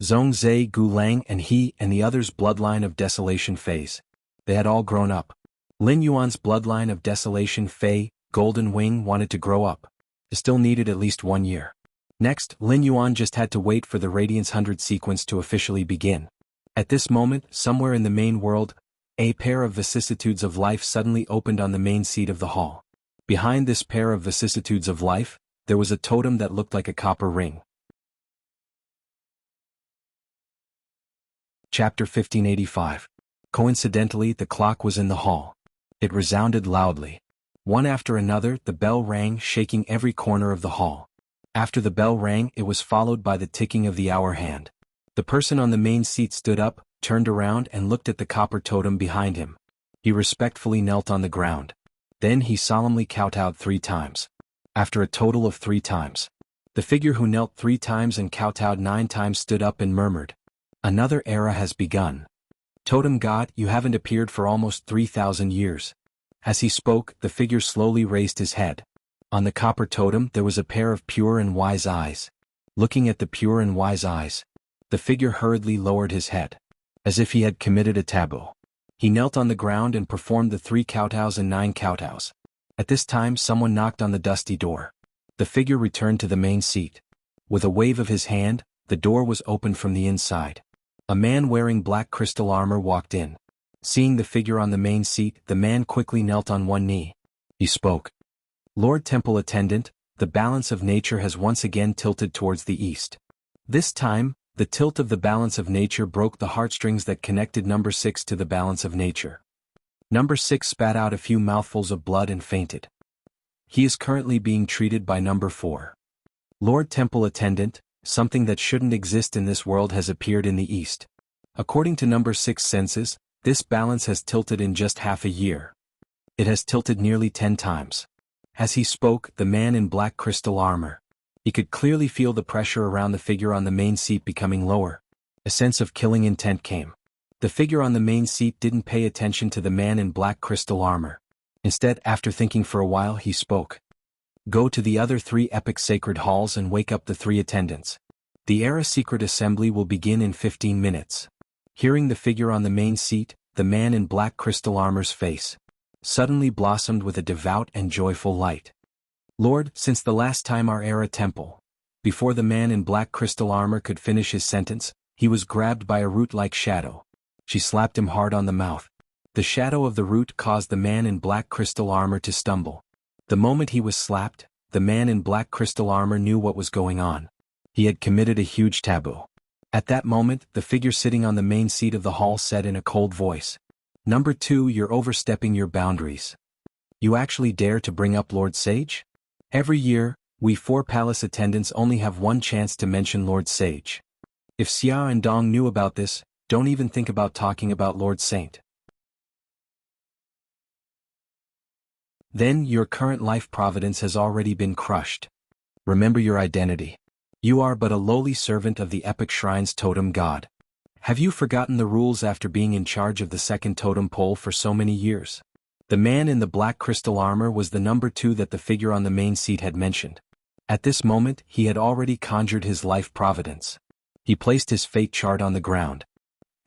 [SPEAKER 1] Zhongzhe, Gulang and he and the others' bloodline of Desolation Fays. They had all grown up. Lin Yuan's bloodline of Desolation Fey, Golden Wing, wanted to grow up. It still needed at least 1 year. Next, Lin Yuan just had to wait for the Radiance 100 sequence to officially begin. At this moment, somewhere in the main world, a pair of vicissitudes of life suddenly opened on the main seat of the hall. Behind this pair of vicissitudes of life, there was a totem that looked like a copper ring. Chapter 1585. Coincidentally, the clock was in the hall. It resounded loudly. One after another, the bell rang, shaking every corner of the hall. After the bell rang, it was followed by the ticking of the hour hand. The person on the main seat stood up, turned around and looked at the copper totem behind him. He respectfully knelt on the ground. Then he solemnly kowtowed 3 times. After a total of 3 times. The figure who knelt 3 times and kowtowed 9 times stood up and murmured, "Another era has begun. Totem God, you haven't appeared for almost 3,000 years. As he spoke, the figure slowly raised his head. On the copper totem there was a pair of pure and wise eyes. Looking at the pure and wise eyes, the figure hurriedly lowered his head. As if he had committed a taboo. He knelt on the ground and performed the 3 kowtows and 9 kowtows. At this time someone knocked on the dusty door. The figure returned to the main seat. With a wave of his hand, the door was opened from the inside. A man wearing black crystal armor walked in. Seeing the figure on the main seat, the man quickly knelt on one knee. He spoke. "Lord Temple Attendant, the balance of nature has once again tilted towards the east. This time, the tilt of the balance of nature broke the heartstrings that connected number 6 to the balance of nature. Number 6 spat out a few mouthfuls of blood and fainted. He is currently being treated by number 4. Lord Temple Attendant, something that shouldn't exist in this world has appeared in the east. According to number 6 senses, this balance has tilted in just half a year. It has tilted nearly 10 times. As he spoke, the man in black crystal armor. He could clearly feel the pressure around the figure on the main seat becoming lower. A sense of killing intent came. The figure on the main seat didn't pay attention to the man in black crystal armor. Instead, after thinking for a while, he spoke. "Go to the other 3 epic sacred halls and wake up the 3 attendants. The Era Secret Assembly will begin in 15 minutes. Hearing the figure on the main seat, the man in black crystal armor's face suddenly blossomed with a devout and joyful light. "Lord, since the last time our Era Temple..." Before the man in black crystal armor could finish his sentence, he was grabbed by a root-like shadow. She slapped him hard on the mouth. The shadow of the root caused the man in black crystal armor to stumble. The moment he was slapped, the man in black crystal armor knew what was going on. He had committed a huge taboo. At that moment, the figure sitting on the main seat of the hall said in a cold voice, "Number 2, you're overstepping your boundaries. You actually dare to bring up Lord Sage? Every year, we 4 palace attendants only have 1 chance to mention Lord Sage. If Xia and Dong knew about this, don't even think about talking about Lord Saint. Then your current life providence has already been crushed. Remember your identity. You are but a lowly servant of the epic shrine's totem god. Have you forgotten the rules after being in charge of the 2nd totem pole for so many years?" The man in the black crystal armor was the number 2 that the figure on the main seat had mentioned. At this moment, he had already conjured his life providence. He placed his fate chart on the ground.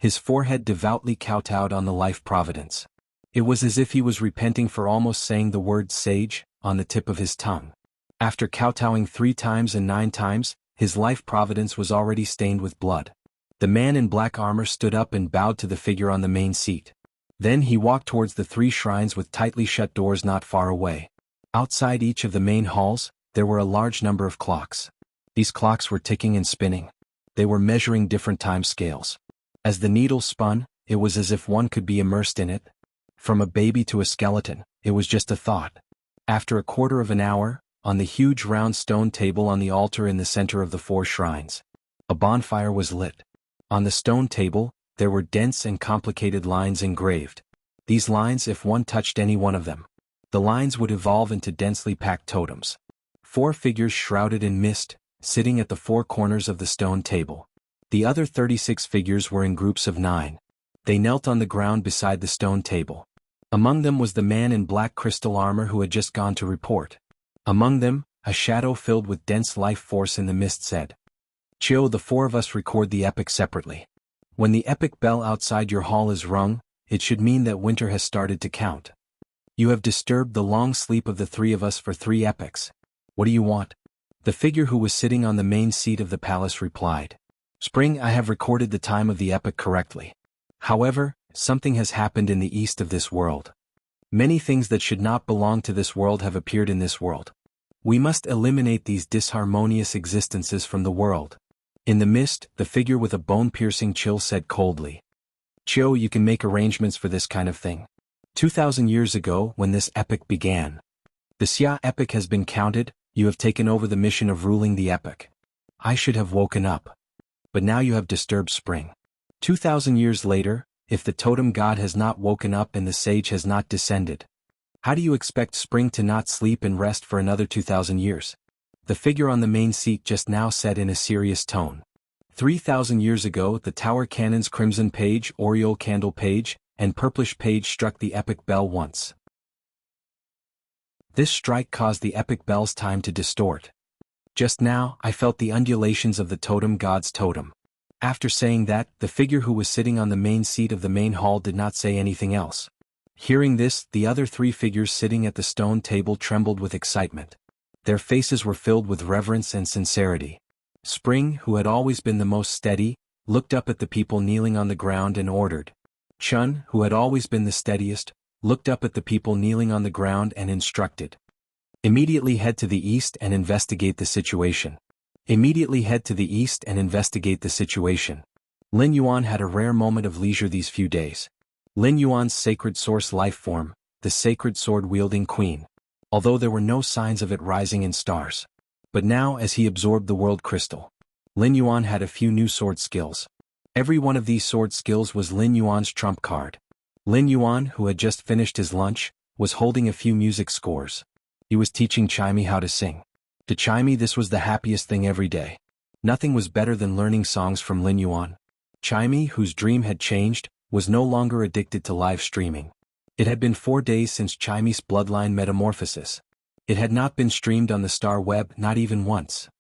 [SPEAKER 1] His forehead devoutly kowtowed on the life providence. It was as if he was repenting for almost saying the word sage on the tip of his tongue. After kowtowing 3 times and 9 times, his life providence was already stained with blood. The man in black armor stood up and bowed to the figure on the main seat. Then he walked towards the 3 shrines with tightly shut doors not far away. Outside each of the main halls, there were a large number of clocks. These clocks were ticking and spinning. They were measuring different time scales. As the needle spun, it was as if one could be immersed in it. From a baby to a skeleton, it was just a thought. After a quarter of an hour, on the huge round stone table on the altar in the center of the 4 shrines, a bonfire was lit. On the stone table, there were dense and complicated lines engraved. These lines, if one touched any one of them, the lines would evolve into densely packed totems. 4 figures shrouded in mist, sitting at the 4 corners of the stone table. The other 36 figures were in groups of 9. They knelt on the ground beside the stone table. Among them was the man in black crystal armor who had just gone to report. Among them, a shadow filled with dense life force in the mist said, "Chio, the 4 of us record the epic separately. When the epic bell outside your hall is rung, it should mean that winter has started to count. You have disturbed the long sleep of the 3 of us for 3 epochs. What do you want?" The figure who was sitting on the main seat of the palace replied, "Spring, I have recorded the time of the epoch correctly. However, something has happened in the east of this world. Many things that should not belong to this world have appeared in this world. We must eliminate these disharmonious existences from the world." In the mist, the figure with a bone-piercing chill said coldly, "Chio, you can make arrangements for this kind of thing. 2,000 years ago, when this epoch began, the Xia epoch has been counted. You have taken over the mission of ruling the epoch. I should have woken up. But now you have disturbed spring. 2,000 years later, if the totem god has not woken up and the sage has not descended, how do you expect spring to not sleep and rest for another 2,000 years?" The figure on the main seat just now said in a serious tone, 3,000 years ago the tower cannon's crimson page, aureole candle page, and purplish page struck the epic bell once. This strike caused the epic bell's time to distort. Just now, I felt the undulations of the totem god's totem. After saying that, the figure who was sitting on the main seat of the main hall did not say anything else. Hearing this, the other 3 figures sitting at the stone table trembled with excitement. Their faces were filled with reverence and sincerity. Spring, who had always been the most steady, looked up at the people kneeling on the ground and ordered. Chun, who had always been the steadiest, looked up at the people kneeling on the ground and instructed, "Immediately head to the east and investigate the situation. Immediately head to the east and investigate the situation." Lin Yuan had a rare moment of leisure these few days. Lin Yuan's sacred source life form, the sacred sword-wielding queen, although there were no signs of it rising in stars. But now, as he absorbed the world crystal, Lin Yuan had a few new sword skills. Every one of these sword skills was Lin Yuan's trump card. Lin Yuan, who had just finished his lunch, was holding a few music scores. He was teaching Chimey how to sing. To Chimey, this was the happiest thing every day. Nothing was better than learning songs from Lin Yuan. Chimey, whose dream had changed, was no longer addicted to live streaming. It had been 4 days since Chimey's bloodline metamorphosis. It had not been streamed on the star web, not even once.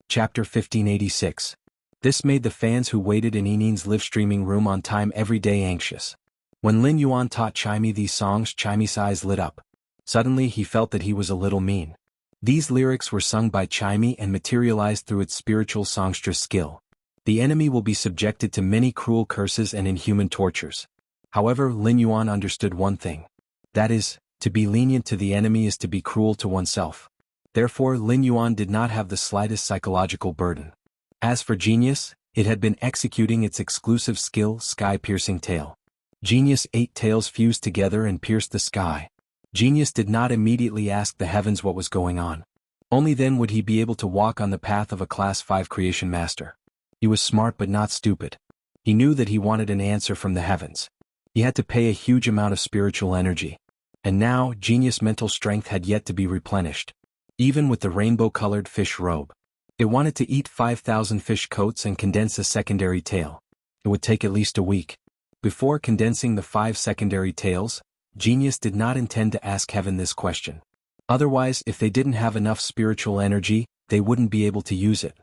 [SPEAKER 1] Chapter 1586. This made the fans who waited in Enin's live streaming room on time every day anxious. When Lin Yuan taught Chimey these songs, Chimey's eyes lit up. Suddenly he felt that he was a little mean. These lyrics were sung by Chimey and materialized through its spiritual songstress skill. The enemy will be subjected to many cruel curses and inhuman tortures. However, Lin Yuan understood one thing. That is, to be lenient to the enemy is to be cruel to oneself. Therefore, Lin Yuan did not have the slightest psychological burden. As for Genius, it had been executing its exclusive skill, Sky-Piercing Tail. Genius' 8 tails fused together and pierced the sky. Genius did not immediately ask the heavens what was going on. Only then would he be able to walk on the path of a Class 5 creation master. He was smart but not stupid. He knew that he wanted an answer from the heavens. He had to pay a huge amount of spiritual energy. And now, Genius' mental strength had yet to be replenished. Even with the rainbow-colored fish robe, it wanted to eat 5,000 fish coats and condense a secondary tail. It would take at least a week. Before condensing the 5 secondary tails, Genius did not intend to ask heaven this question. Otherwise, if they didn't have enough spiritual energy, they wouldn't be able to use it.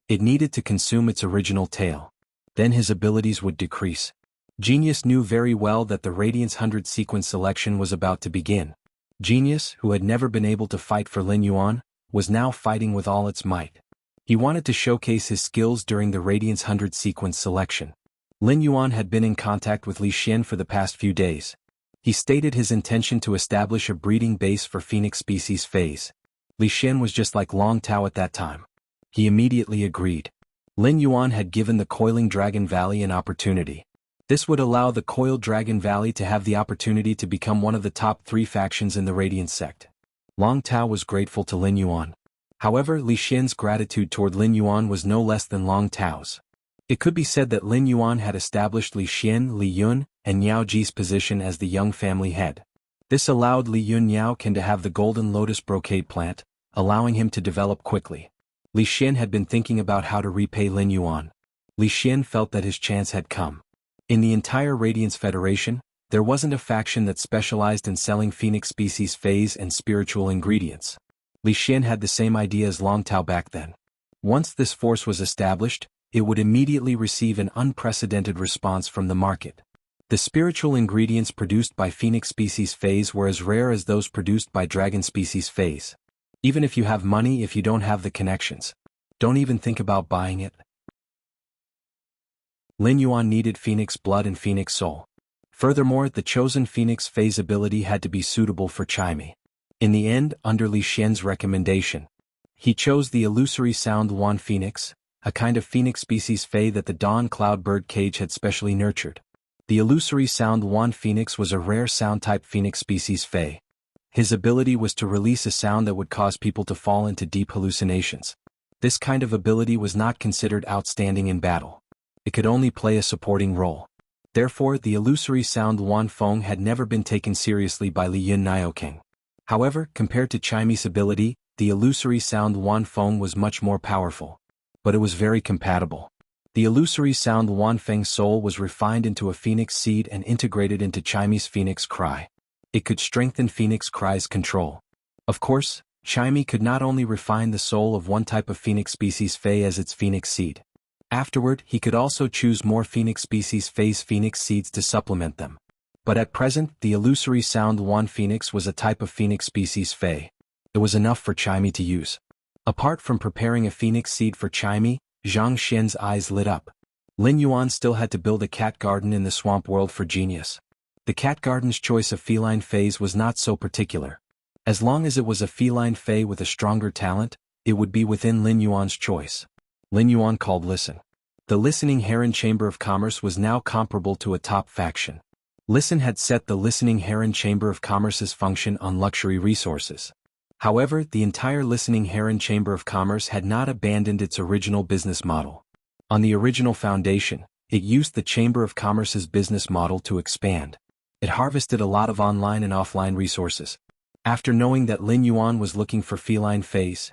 [SPEAKER 1] It needed to consume its original tail. Then his abilities would decrease. Genius knew very well that the Radiance 100 sequence selection was about to begin. Genius, who had never been able to fight for Lin Yuan, was now fighting with all its might. He wanted to showcase his skills during the Radiance 100 sequence selection. Lin Yuan had been in contact with Li Xian for the past few days. He stated his intention to establish a breeding base for phoenix species phase. Li Xian was just like Long Tao at that time. He immediately agreed. Lin Yuan had given the Coiling Dragon Valley an opportunity. This would allow the Coiled Dragon Valley to have the opportunity to become one of the top 3 factions in the Radiant sect. Long Tao was grateful to Lin Yuan. However, Li Xian's gratitude toward Lin Yuan was no less than Long Tao's. It could be said that Lin Yuan had established Li Xian, Li Yun, and Niao Ji's position as the young family head. This allowed Li Yun Niao to have the Golden Lotus brocade plant, allowing him to develop quickly. Li Xian had been thinking about how to repay Lin Yuan. Li Xian felt that his chance had come. In the entire Radiance Federation, there wasn't a faction that specialized in selling phoenix species phase and spiritual ingredients. Li Xian had the same idea as Long Tao back then. Once this force was established, it would immediately receive an unprecedented response from the market. The spiritual ingredients produced by phoenix species phase were as rare as those produced by dragon species phase. Even if you have money, if you don't have the connections, don't even think about buying it. Lin Yuan needed phoenix blood and phoenix soul. Furthermore, the chosen phoenix phase ability had to be suitable for Chimey. In the end, under Li Xian's recommendation, he chose the illusory sound Luan phoenix, a kind of phoenix species fey that the Dawn Cloudbird cage had specially nurtured. The illusory sound Luan phoenix was a rare sound-type phoenix species fey. His ability was to release a sound that would cause people to fall into deep hallucinations. This kind of ability was not considered outstanding in battle. It could only play a supporting role. Therefore, the illusory sound Luan Feng had never been taken seriously by Li Yun Niaoking. However, compared to Chimey's ability, the illusory sound Luan Feng was much more powerful. But it was very compatible. The illusory sound Luan Feng's soul was refined into a phoenix seed and integrated into Chimey's phoenix cry. It could strengthen phoenix cry's control. Of course, Chimey could not only refine the soul of one type of phoenix species fey as its phoenix seed. Afterward, he could also choose more phoenix species phase phoenix seeds to supplement them. But at present, the illusory sound Luan phoenix was a type of phoenix species fey. It was enough for Chimey to use. Apart from preparing a phoenix seed for Chimey, Zhang Xian's eyes lit up. Lin Yuan still had to build a cat garden in the swamp world for genius. The cat garden's choice of feline phase was not so particular. As long as it was a feline fey with a stronger talent, it would be within Lin Yuan's choice. Lin Yuan called Listen. The Listening Heron Chamber of Commerce was now comparable to a top faction. Listen had set the Listening Heron Chamber of Commerce's function on luxury resources. However, the entire Listening Heron Chamber of Commerce had not abandoned its original business model. On the original foundation, it used the Chamber of Commerce's business model to expand. It harvested a lot of online and offline resources. After knowing that Lin Yuan was looking for feline phase,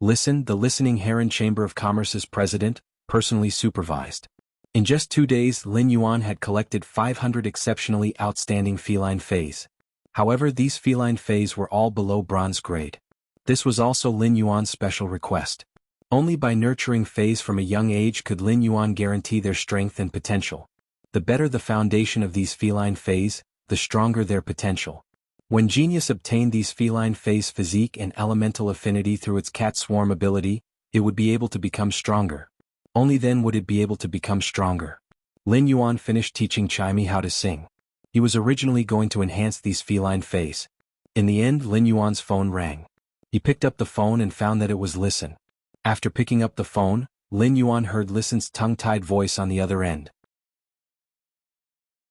[SPEAKER 1] Listen, the Listening Heron Chamber of Commerce's president, personally supervised. In just 2 days, Lin Yuan had collected 500 exceptionally outstanding feline phase. However, these feline phase were all below bronze grade. This was also Lin Yuan's special request. Only by nurturing phase from a young age could Lin Yuan guarantee their strength and potential. The better the foundation of these feline phase, the stronger their potential. When Genius obtained these feline phase physique and elemental affinity through its cat swarm ability, it would be able to become stronger. Only then would it be able to become stronger. Lin Yuan finished teaching Chimey how to sing. He was originally going to enhance these feline phase. In the end, Lin Yuan's phone rang. He picked up the phone and found that it was Listen. After picking up the phone, Lin Yuan heard Listen's tongue-tied voice on the other end.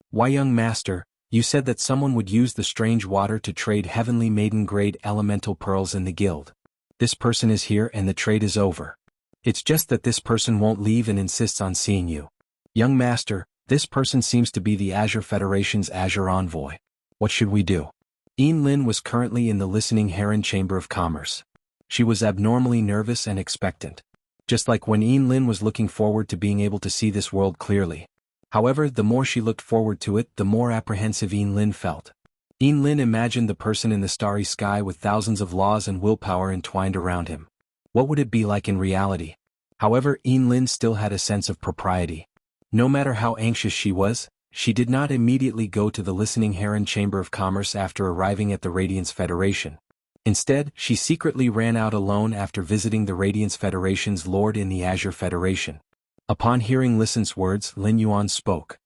[SPEAKER 1] "Why, young master, you said that someone would use the strange water to trade heavenly maiden-grade elemental pearls in the guild. This person is here and the trade is over. It's just that this person won't leave and insists on seeing you. Young master, this person seems to be the Azure Federation's Azure Envoy. What should we do?" Yin Lin was currently in the Listening Heron Chamber of Commerce. She was abnormally nervous and expectant. Just like when Yin Lin was looking forward to being able to see this world clearly. However, the more she looked forward to it, the more apprehensive Yin Lin felt. Yin Lin imagined the person in the starry sky with thousands of laws and willpower entwined around him. What would it be like in reality? However, Lin still had a sense of propriety. No matter how anxious she was, she did not immediately go to the listening Heron Chamber of Commerce after arriving at the Radiance Federation. Instead, she secretly ran out alone after visiting the Radiance Federation's Lord in the Azure Federation. Upon hearing Lisan's words, Lin Yuan spoke.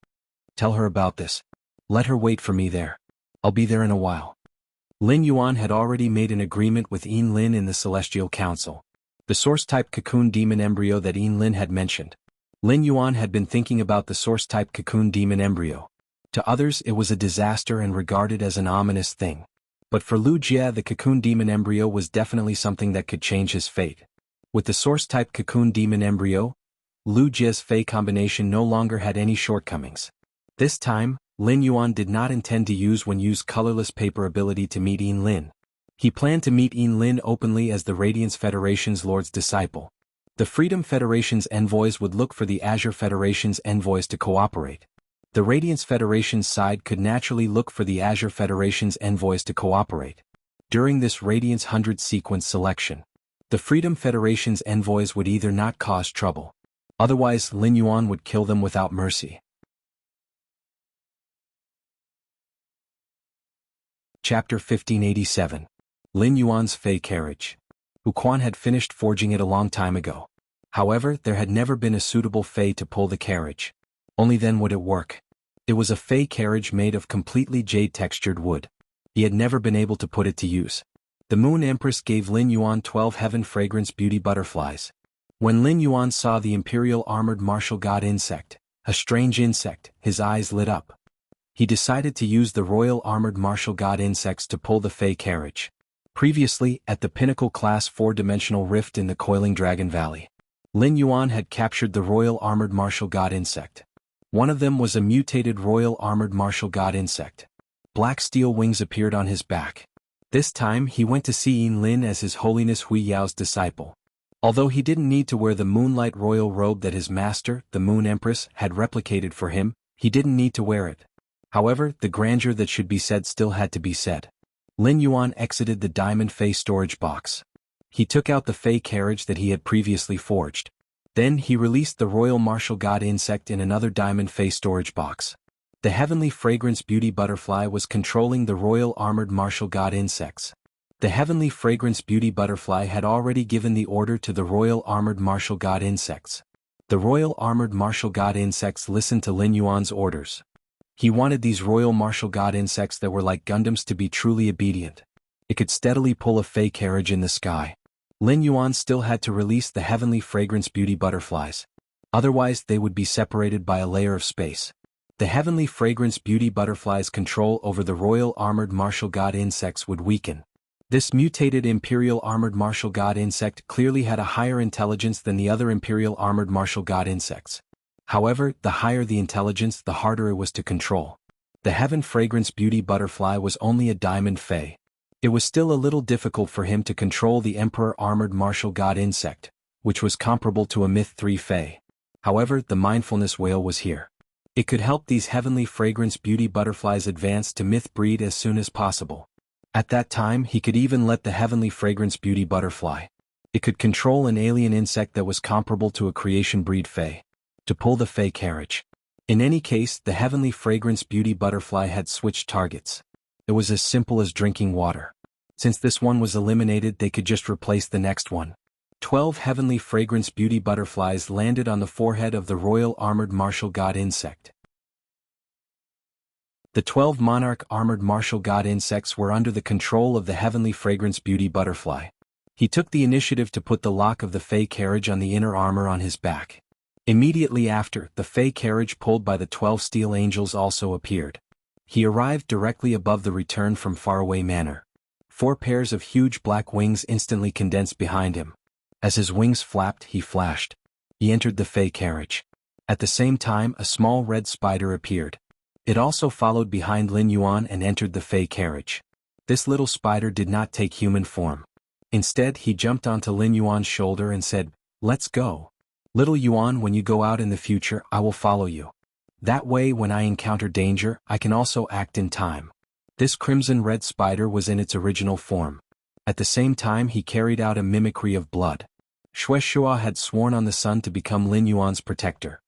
[SPEAKER 1] Tell her about this. Let her wait for me there. I'll be there in a while. Lin Yuan had already made an agreement with Lin in the Celestial Council. The Source-type Cocoon Demon Embryo that Lin had mentioned. Lin Yuan had been thinking about the Source-type Cocoon Demon Embryo. To others it was a disaster and regarded as an ominous thing. But for Lu Jie, the Cocoon Demon Embryo was definitely something that could change his fate. With the Source-type Cocoon Demon Embryo, Lu Jie's Fey combination no longer had any shortcomings. This time, Lin Yuan did not intend to use colorless paper ability to meet Lin. He planned to meet Lin openly as the Radiance Federation's Lord's disciple. The Freedom Federation's envoys would look for the Azure Federation's envoys to cooperate. The Radiance Federation's side could naturally look for the Azure Federation's envoys to cooperate. During this Radiance 100 sequence selection, the Freedom Federation's envoys would either not cause trouble. Otherwise, Lin Yuan would kill them without mercy. Chapter 1587. Lin Yuan's Fey Carriage. Wu Quan had finished forging it a long time ago. However, there had never been a suitable Fey to pull the carriage. Only then would it work. It was a Fey carriage made of completely jade-textured wood. He had never been able to put it to use. The Moon Empress gave Lin Yuan 12 Heaven Fragrance Beauty Butterflies. When Lin Yuan saw the Imperial Armored Martial God insect, a strange insect, his eyes lit up. He decided to use the Royal Armored Martial God insects to pull the Fey carriage. Previously, at the Pinnacle Class 4-dimensional rift in the Coiling Dragon Valley, Lin Yuan had captured the Royal Armored Martial God insect. One of them was a mutated Royal Armored Martial God insect. Black steel wings appeared on his back. This time he went to see Lin as His Holiness Hui Yao's disciple. Although he didn't need to wear the Moonlight Royal robe that his master, the Moon Empress, had replicated for him, he didn't need to wear it. However, the grandeur that should be said still had to be said. Lin Yuan exited the Diamond Fey storage box. He took out the Fey carriage that he had previously forged. Then he released the Royal Martial God insect in another Diamond Fey storage box. The Heavenly Fragrance Beauty Butterfly was controlling the Royal Armored Martial God insects. The Heavenly Fragrance Beauty Butterfly had already given the order to the Royal Armored Martial God insects. The Royal Armored Martial God insects listened to Lin Yuan's orders. He wanted these Royal Martial God insects that were like Gundams to be truly obedient. It could steadily pull a Fey carriage in the sky. Lin Yuan still had to release the Heavenly Fragrance Beauty Butterflies. Otherwise they would be separated by a layer of space. The Heavenly Fragrance Beauty Butterflies' control over the Royal Armored Martial God insects would weaken. This mutated Imperial Armored Martial God insect clearly had a higher intelligence than the other Imperial Armored Martial God insects. However, the higher the intelligence, the harder it was to control. The Heaven Fragrance Beauty Butterfly was only a Diamond Fey. It was still a little difficult for him to control the Emperor Armored Martial God insect, which was comparable to a Myth 3 Fey. However, the Mindfulness Whale was here. It could help these Heavenly Fragrance Beauty Butterflies advance to Myth breed as soon as possible. At that time, he could even let the Heavenly Fragrance Beauty Butterfly. It could control an alien insect that was comparable to a Creation breed Fey. To pull the Fey carriage. In any case, the Heavenly Fragrance Beauty Butterfly had switched targets. It was as simple as drinking water. Since this one was eliminated, they could just replace the next one. 12 Heavenly Fragrance Beauty Butterflies landed on the forehead of the Royal Armored Martial God insect. The 12 Monarch Armored Martial God insects were under the control of the Heavenly Fragrance Beauty Butterfly. He took the initiative to put the lock of the Fey carriage on the inner armor on his back. Immediately after, the Fey carriage pulled by the 12 Steel Angels also appeared. He arrived directly above the Return from Faraway Manor. 4 pairs of huge black wings instantly condensed behind him. As his wings flapped, he flashed. He entered the Fey carriage. At the same time, a small red spider appeared. It also followed behind Lin Yuan and entered the Fey carriage. This little spider did not take human form. Instead, he jumped onto Lin Yuan's shoulder and said, "Let's go. Little Yuan, when you go out in the future, I will follow you. That way, when I encounter danger, I can also act in time." This crimson-red spider was in its original form. At the same time, he carried out a mimicry of blood. Shuai had sworn on the sun to become Lin Yuan's protector.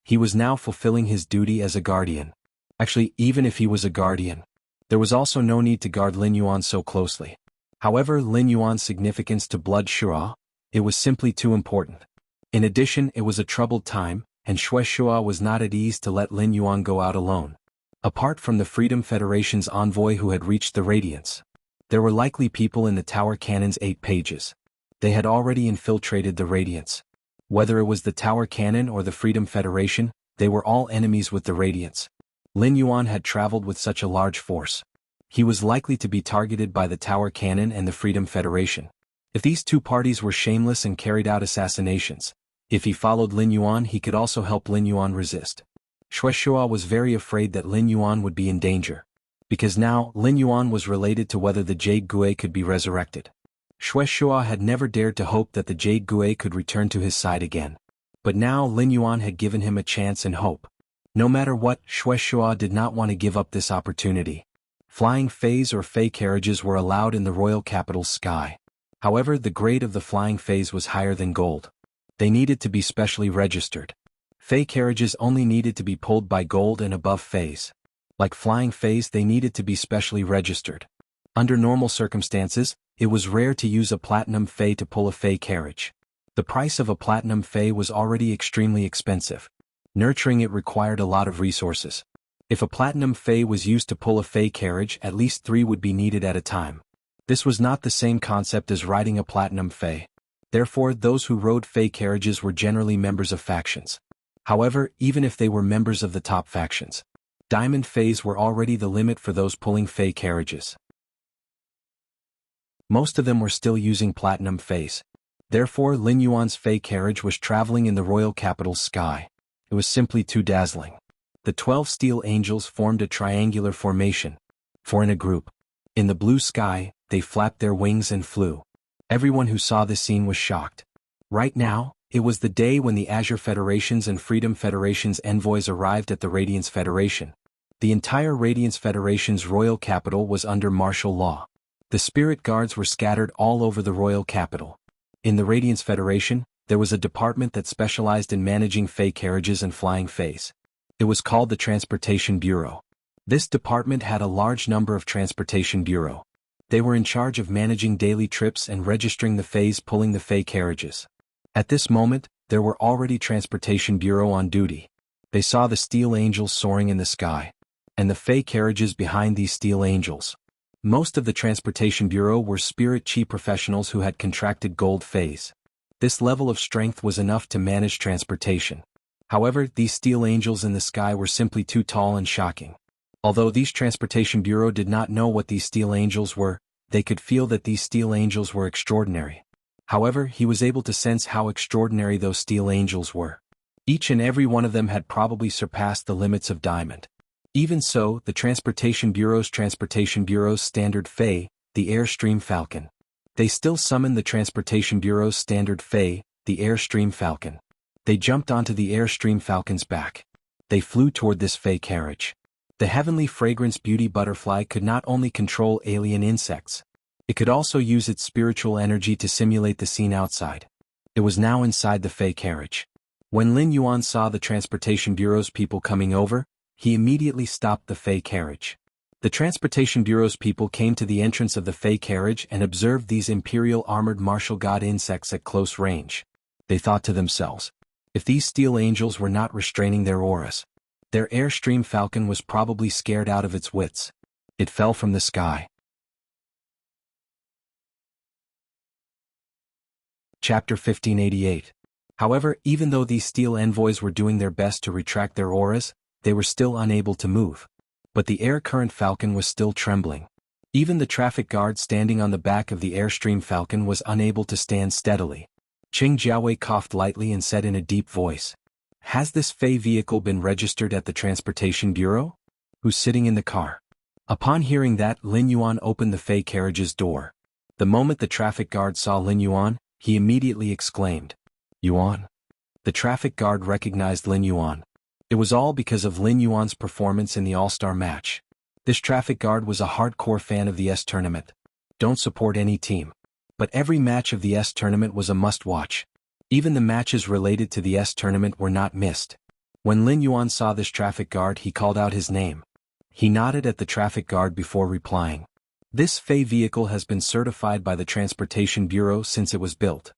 [SPEAKER 1] He was now fulfilling his duty as a guardian. Actually, even if he was a guardian, there was also no need to guard Lin Yuan so closely. However, Lin Yuan's significance to blood Shuai, it was simply too important. In addition, it was a troubled time, and Shuai was not at ease to let Lin Yuan go out alone. Apart from the Freedom Federation's envoy who had reached the Radiance, there were likely people in the Tower Cannon's 8 pages. They had already infiltrated the Radiance. Whether it was the Tower Cannon or the Freedom Federation, they were all enemies with the Radiance. Lin Yuan had traveled with such a large force. He was likely to be targeted by the Tower Cannon and the Freedom Federation. If these two parties were shameless and carried out assassinations, if he followed Lin Yuan, he could also help Lin Yuan resist. Shuai was very afraid that Lin Yuan would be in danger. Because now, Lin Yuan was related to whether the Jade Gui could be resurrected. Shuai had never dared to hope that the Jade Gui could return to his side again. But now Lin Yuan had given him a chance and hope. No matter what, Shuai did not want to give up this opportunity. Flying Fays or Fey carriages were allowed in the royal capital's sky. However, the grade of the flying Fays was higher than gold. They needed to be specially registered. Fey carriages only needed to be pulled by gold and above Fays. Like flying Fays, they needed to be specially registered. Under normal circumstances, it was rare to use a platinum Fey to pull a Fey carriage. The price of a platinum Fey was already extremely expensive. Nurturing it required a lot of resources. If a platinum Fey was used to pull a Fey carriage, at least 3 would be needed at a time. This was not the same concept as riding a platinum Fey. Therefore, those who rode Fey carriages were generally members of factions. However, even if they were members of the top factions, diamond Fays were already the limit for those pulling Fey carriages. Most of them were still using platinum Fays. Therefore, Lin Yuan's Fey carriage was traveling in the royal capital's sky. It was simply too dazzling. The 12 steel angels formed a triangular formation, 4 in a group. In the blue sky, they flapped their wings and flew. Everyone who saw this scene was shocked. Right now, it was the day when the Azure Federation's and Freedom Federation's envoys arrived at the Radiance Federation. The entire Radiance Federation's royal capital was under martial law. The spirit guards were scattered all over the royal capital. In the Radiance Federation, there was a department that specialized in managing Fey carriages and flying Fays. It was called the Transportation Bureau. This department had a large number of Transportation Bureau. They were in charge of managing daily trips and registering the Fays pulling the Fey carriages. At this moment, there were already Transportation Bureau on duty. They saw the steel angels soaring in the sky, and the Fey carriages behind these steel angels. Most of the Transportation Bureau were spirit chi professionals who had contracted gold Fays. This level of strength was enough to manage transportation. However, these steel angels in the sky were simply too tall and shocking. Although these Transportation Bureau did not know what these steel angels were, they could feel that these steel angels were extraordinary. However, he was able to sense how extraordinary those steel angels were. Each and every one of them had probably surpassed the limits of diamond. Even so, the Transportation Bureau's standard Fey, the Airstream Falcon. They still summoned the Transportation Bureau's standard Fey, the Airstream Falcon. They jumped onto the Airstream Falcon's back. They flew toward this Fey carriage. The heavenly fragrance beauty butterfly could not only control alien insects, it could also use its spiritual energy to simulate the scene outside. It was now inside the Fey carriage. When Lin Yuan saw the Transportation Bureau's people coming over, he immediately stopped the Fey carriage. The Transportation Bureau's people came to the entrance of the Fey carriage and observed these imperial armored martial god insects at close range. They thought to themselves, if these steel angels were not restraining their auras, their Airstream Falcon was probably scared out of its wits. It fell from the sky. Chapter 1588. However, even though these steel envoys were doing their best to retract their auras, they were still unable to move. But the Air Current Falcon was still trembling. Even the traffic guard standing on the back of the Airstream Falcon was unable to stand steadily. Qing Jiawei coughed lightly and said in a deep voice, "Has this Fey vehicle been registered at the Transportation Bureau? Who's sitting in the car?" Upon hearing that, Lin Yuan opened the Fey carriage's door. The moment the traffic guard saw Lin Yuan, he immediately exclaimed, "Yuan." The traffic guard recognized Lin Yuan. It was all because of Lin Yuan's performance in the All-Star match. This traffic guard was a hardcore fan of the S tournament. Don't support any team, but every match of the S tournament was a must-watch. Even the matches related to the tournament were not missed. When Lin Yuan saw this traffic guard, he called out his name. He nodded at the traffic guard before replying. This Fei vehicle has been certified by the Transportation Bureau since it was built.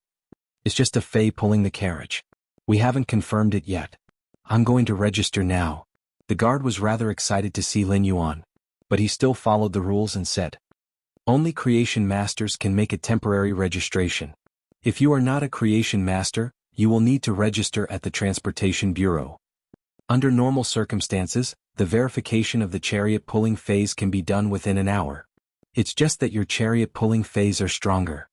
[SPEAKER 1] It's just a Fei pulling the carriage. We haven't confirmed it yet. I'm going to register now. The guard was rather excited to see Lin Yuan, but he still followed the rules and said, "Only creation masters can make a temporary registration. If you are not a creation master, you will need to register at the Transportation Bureau. Under normal circumstances, the verification of the chariot pulling phase can be done within an hour. It's just that your chariot pulling phase are stronger.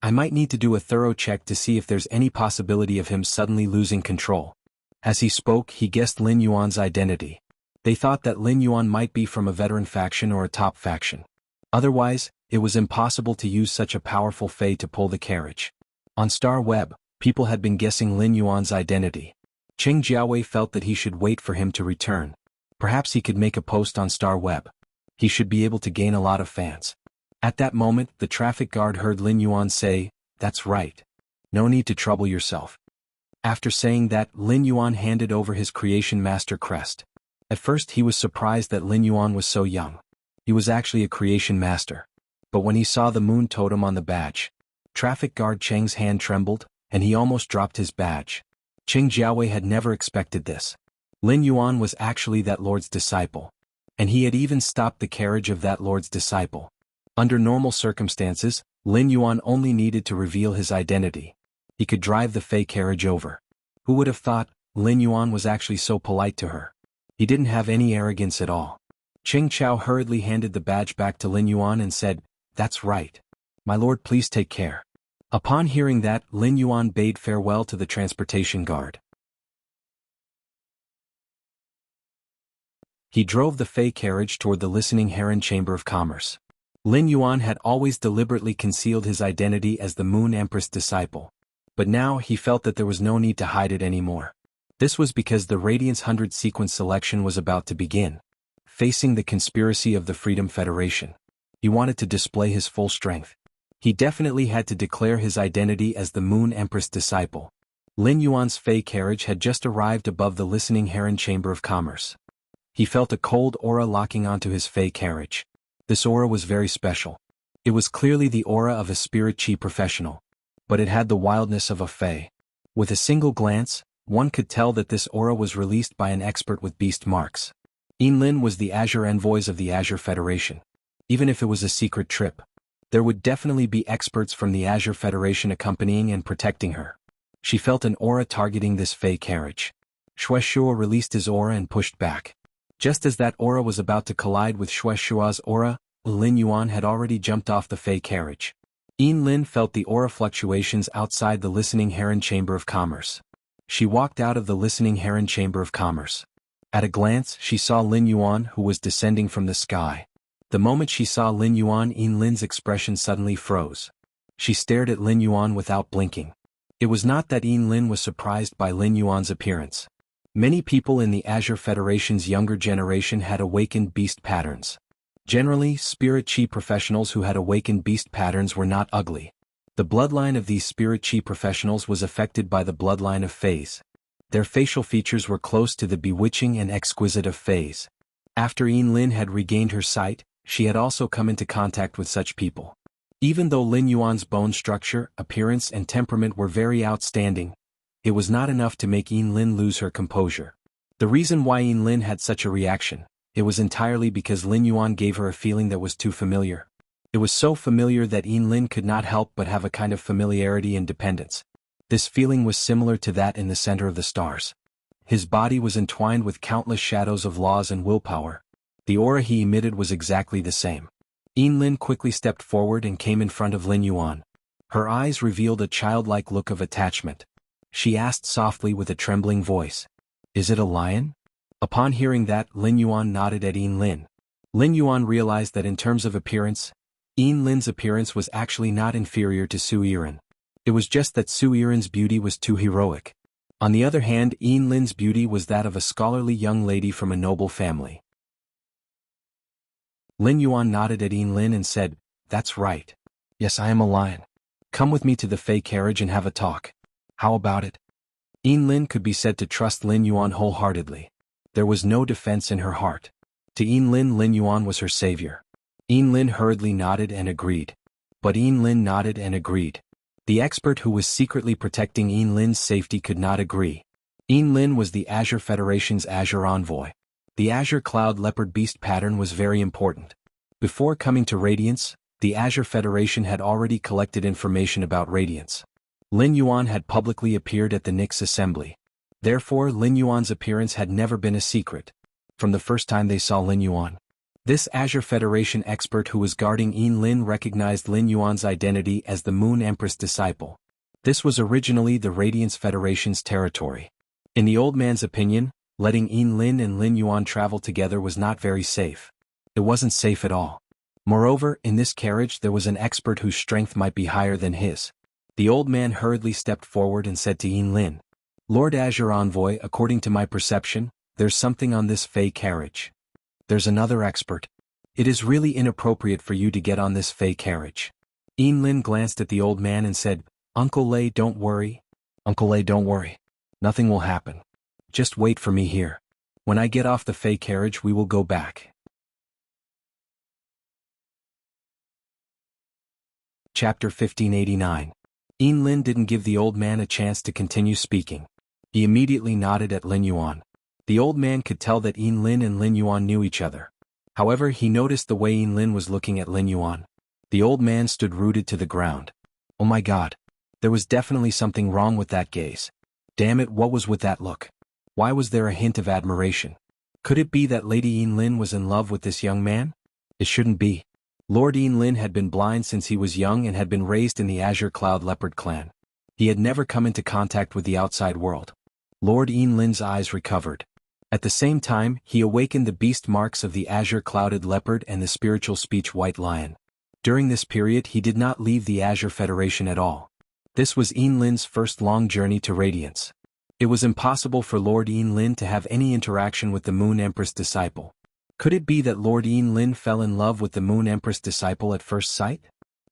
[SPEAKER 1] I might need to do a thorough check to see if there's any possibility of him suddenly losing control." As he spoke, he guessed Lin Yuan's identity. They thought that Lin Yuan might be from a veteran faction or a top faction. Otherwise, it was impossible to use such a powerful Fei to pull the carriage. On Star Web, people had been guessing Lin Yuan's identity. Cheng Jiawei felt that he should wait for him to return. Perhaps he could make a post on Star Web. He should be able to gain a lot of fans. At that moment, the traffic guard heard Lin Yuan say, "That's right. No need to trouble yourself." After saying that, Lin Yuan handed over his Creation Master crest. At first he was surprised that Lin Yuan was so young. He was actually a Creation Master. But when he saw the moon totem on the badge, traffic guard Cheng's hand trembled, and he almost dropped his badge. Cheng Jiawei had never expected this. Lin Yuan was actually that lord's disciple. And he had even stopped the carriage of that lord's disciple. Under normal circumstances, Lin Yuan only needed to reveal his identity. He could drive the Fei carriage over. Who would have thought Lin Yuan was actually so polite to her? He didn't have any arrogance at all. Cheng Chao hurriedly handed the badge back to Lin Yuan and said, "That's right. My lord, please take care." Upon hearing that, Lin Yuan bade farewell to the transportation guard. He drove the Fei carriage toward the Listening Heron Chamber of Commerce. Lin Yuan had always deliberately concealed his identity as the Moon Empress disciple. But now he felt that there was no need to hide it anymore. This was because the Radiance 100 sequence selection was about to begin. Facing the conspiracy of the Freedom Federation, he wanted to display his full strength. He definitely had to declare his identity as the Moon Empress disciple. Lin Yuan's Fei carriage had just arrived above the Listening Heron Chamber of Commerce. He felt a cold aura locking onto his Fei carriage. This aura was very special. It was clearly the aura of a spirit chi professional. But it had the wildness of a Fei. With a single glance, one could tell that this aura was released by an expert with beast marks. Lin was the Azure Envoys of the Azure Federation. Even if it was a secret trip, there would definitely be experts from the Azure Federation accompanying and protecting her. She felt an aura targeting this Fei carriage. Shueishuo released his aura and pushed back. Just as that aura was about to collide with Shueishuo's aura, Lin Yuan had already jumped off the Fei carriage. Lin felt the aura fluctuations outside the Listening Heron Chamber of Commerce. She walked out of the Listening Heron Chamber of Commerce. At a glance, she saw Lin Yuan, who was descending from the sky. The moment she saw Lin Yuan, Lin's expression suddenly froze. She stared at Lin Yuan without blinking. It was not that Lin was surprised by Lin Yuan's appearance. Many people in the Azure Federation's younger generation had awakened beast patterns. Generally, spirit chi professionals who had awakened beast patterns were not ugly. The bloodline of these spirit chi professionals was affected by the bloodline of Feis. Their facial features were close to the bewitching and exquisite of Feis. After Lin had regained her sight, she had also come into contact with such people. Even though Lin Yuan's bone structure, appearance and temperament were very outstanding, it was not enough to make Lin lose her composure. The reason why Lin had such a reaction, it was entirely because Lin Yuan gave her a feeling that was too familiar. It was so familiar that Lin could not help but have a kind of familiarity and dependence. This feeling was similar to that in the center of the stars. His body was entwined with countless shadows of laws and willpower. The aura he emitted was exactly the same. Lin quickly stepped forward and came in front of Lin Yuan. Her eyes revealed a childlike look of attachment. She asked softly with a trembling voice, "Is it a lion?" Upon hearing that, Lin Yuan nodded at Lin. Lin Yuan realized that in terms of appearance, Lin's appearance was actually not inferior to Su Yiren. It was just that Su Yiren's beauty was too heroic. On the other hand, Lin's beauty was that of a scholarly young lady from a noble family. Lin Yuan nodded at Lin and said, "That's right. Yes, I am a lion. Come with me to the Fei carriage and have a talk." How about it? Lin could be said to trust Lin Yuan wholeheartedly. There was no defense in her heart. To Lin Yuan was her savior. Lin hurriedly nodded and agreed. But Lin nodded and agreed. The expert who was secretly protecting Lin's safety could not agree. Lin was the Azure Federation's Azure envoy. The Azure Cloud Leopard Beast pattern was very important. Before coming to Radiance, the Azure Federation had already collected information about Radiance. Lin Yuan had publicly appeared at the Nyx assembly. Therefore, Lin Yuan's appearance had never been a secret. From the first time they saw Lin Yuan, this Azure Federation expert who was guarding Lin recognized Lin Yuan's identity as the Moon Empress disciple. This was originally the Radiance Federation's territory. In the old man's opinion, letting Lin and Lin Yuan travel together was not very safe. It wasn't safe at all. Moreover, in this carriage there was an expert whose strength might be higher than his. The old man hurriedly stepped forward and said to Lin, "Lord Azure Envoy, according to my perception, there's something on this Fey carriage." "There's another expert. It is really inappropriate for you to get on this Fey carriage." Lin glanced at the old man and said, "Uncle Lei, don't worry. Uncle Lei, don't worry. Nothing will happen. Just wait for me here. When I get off the Fey carriage we will go back." Chapter 1589. Lin didn't give the old man a chance to continue speaking. He immediately nodded at Lin Yuan. The old man could tell that Lin and Lin Yuan knew each other. However, he noticed the way Lin was looking at Lin Yuan. The old man stood rooted to the ground. Oh my God. There was definitely something wrong with that gaze. Damn it, what was with that look? Why was there a hint of admiration? Could it be that Lady Lin was in love with this young man? It shouldn't be. Lord Lin had been blind since he was young and had been raised in the Azure Cloud Leopard clan. He had never come into contact with the outside world. Lord Lin's eyes recovered. At the same time, he awakened the beast marks of the Azure Clouded Leopard and the spiritual speech White Lion. During this period he did not leave the Azure Federation at all. This was Lin's first long journey to Radiance. It was impossible for Lord Lin to have any interaction with the Moon Empress disciple. Could it be that Lord Lin fell in love with the Moon Empress disciple at first sight?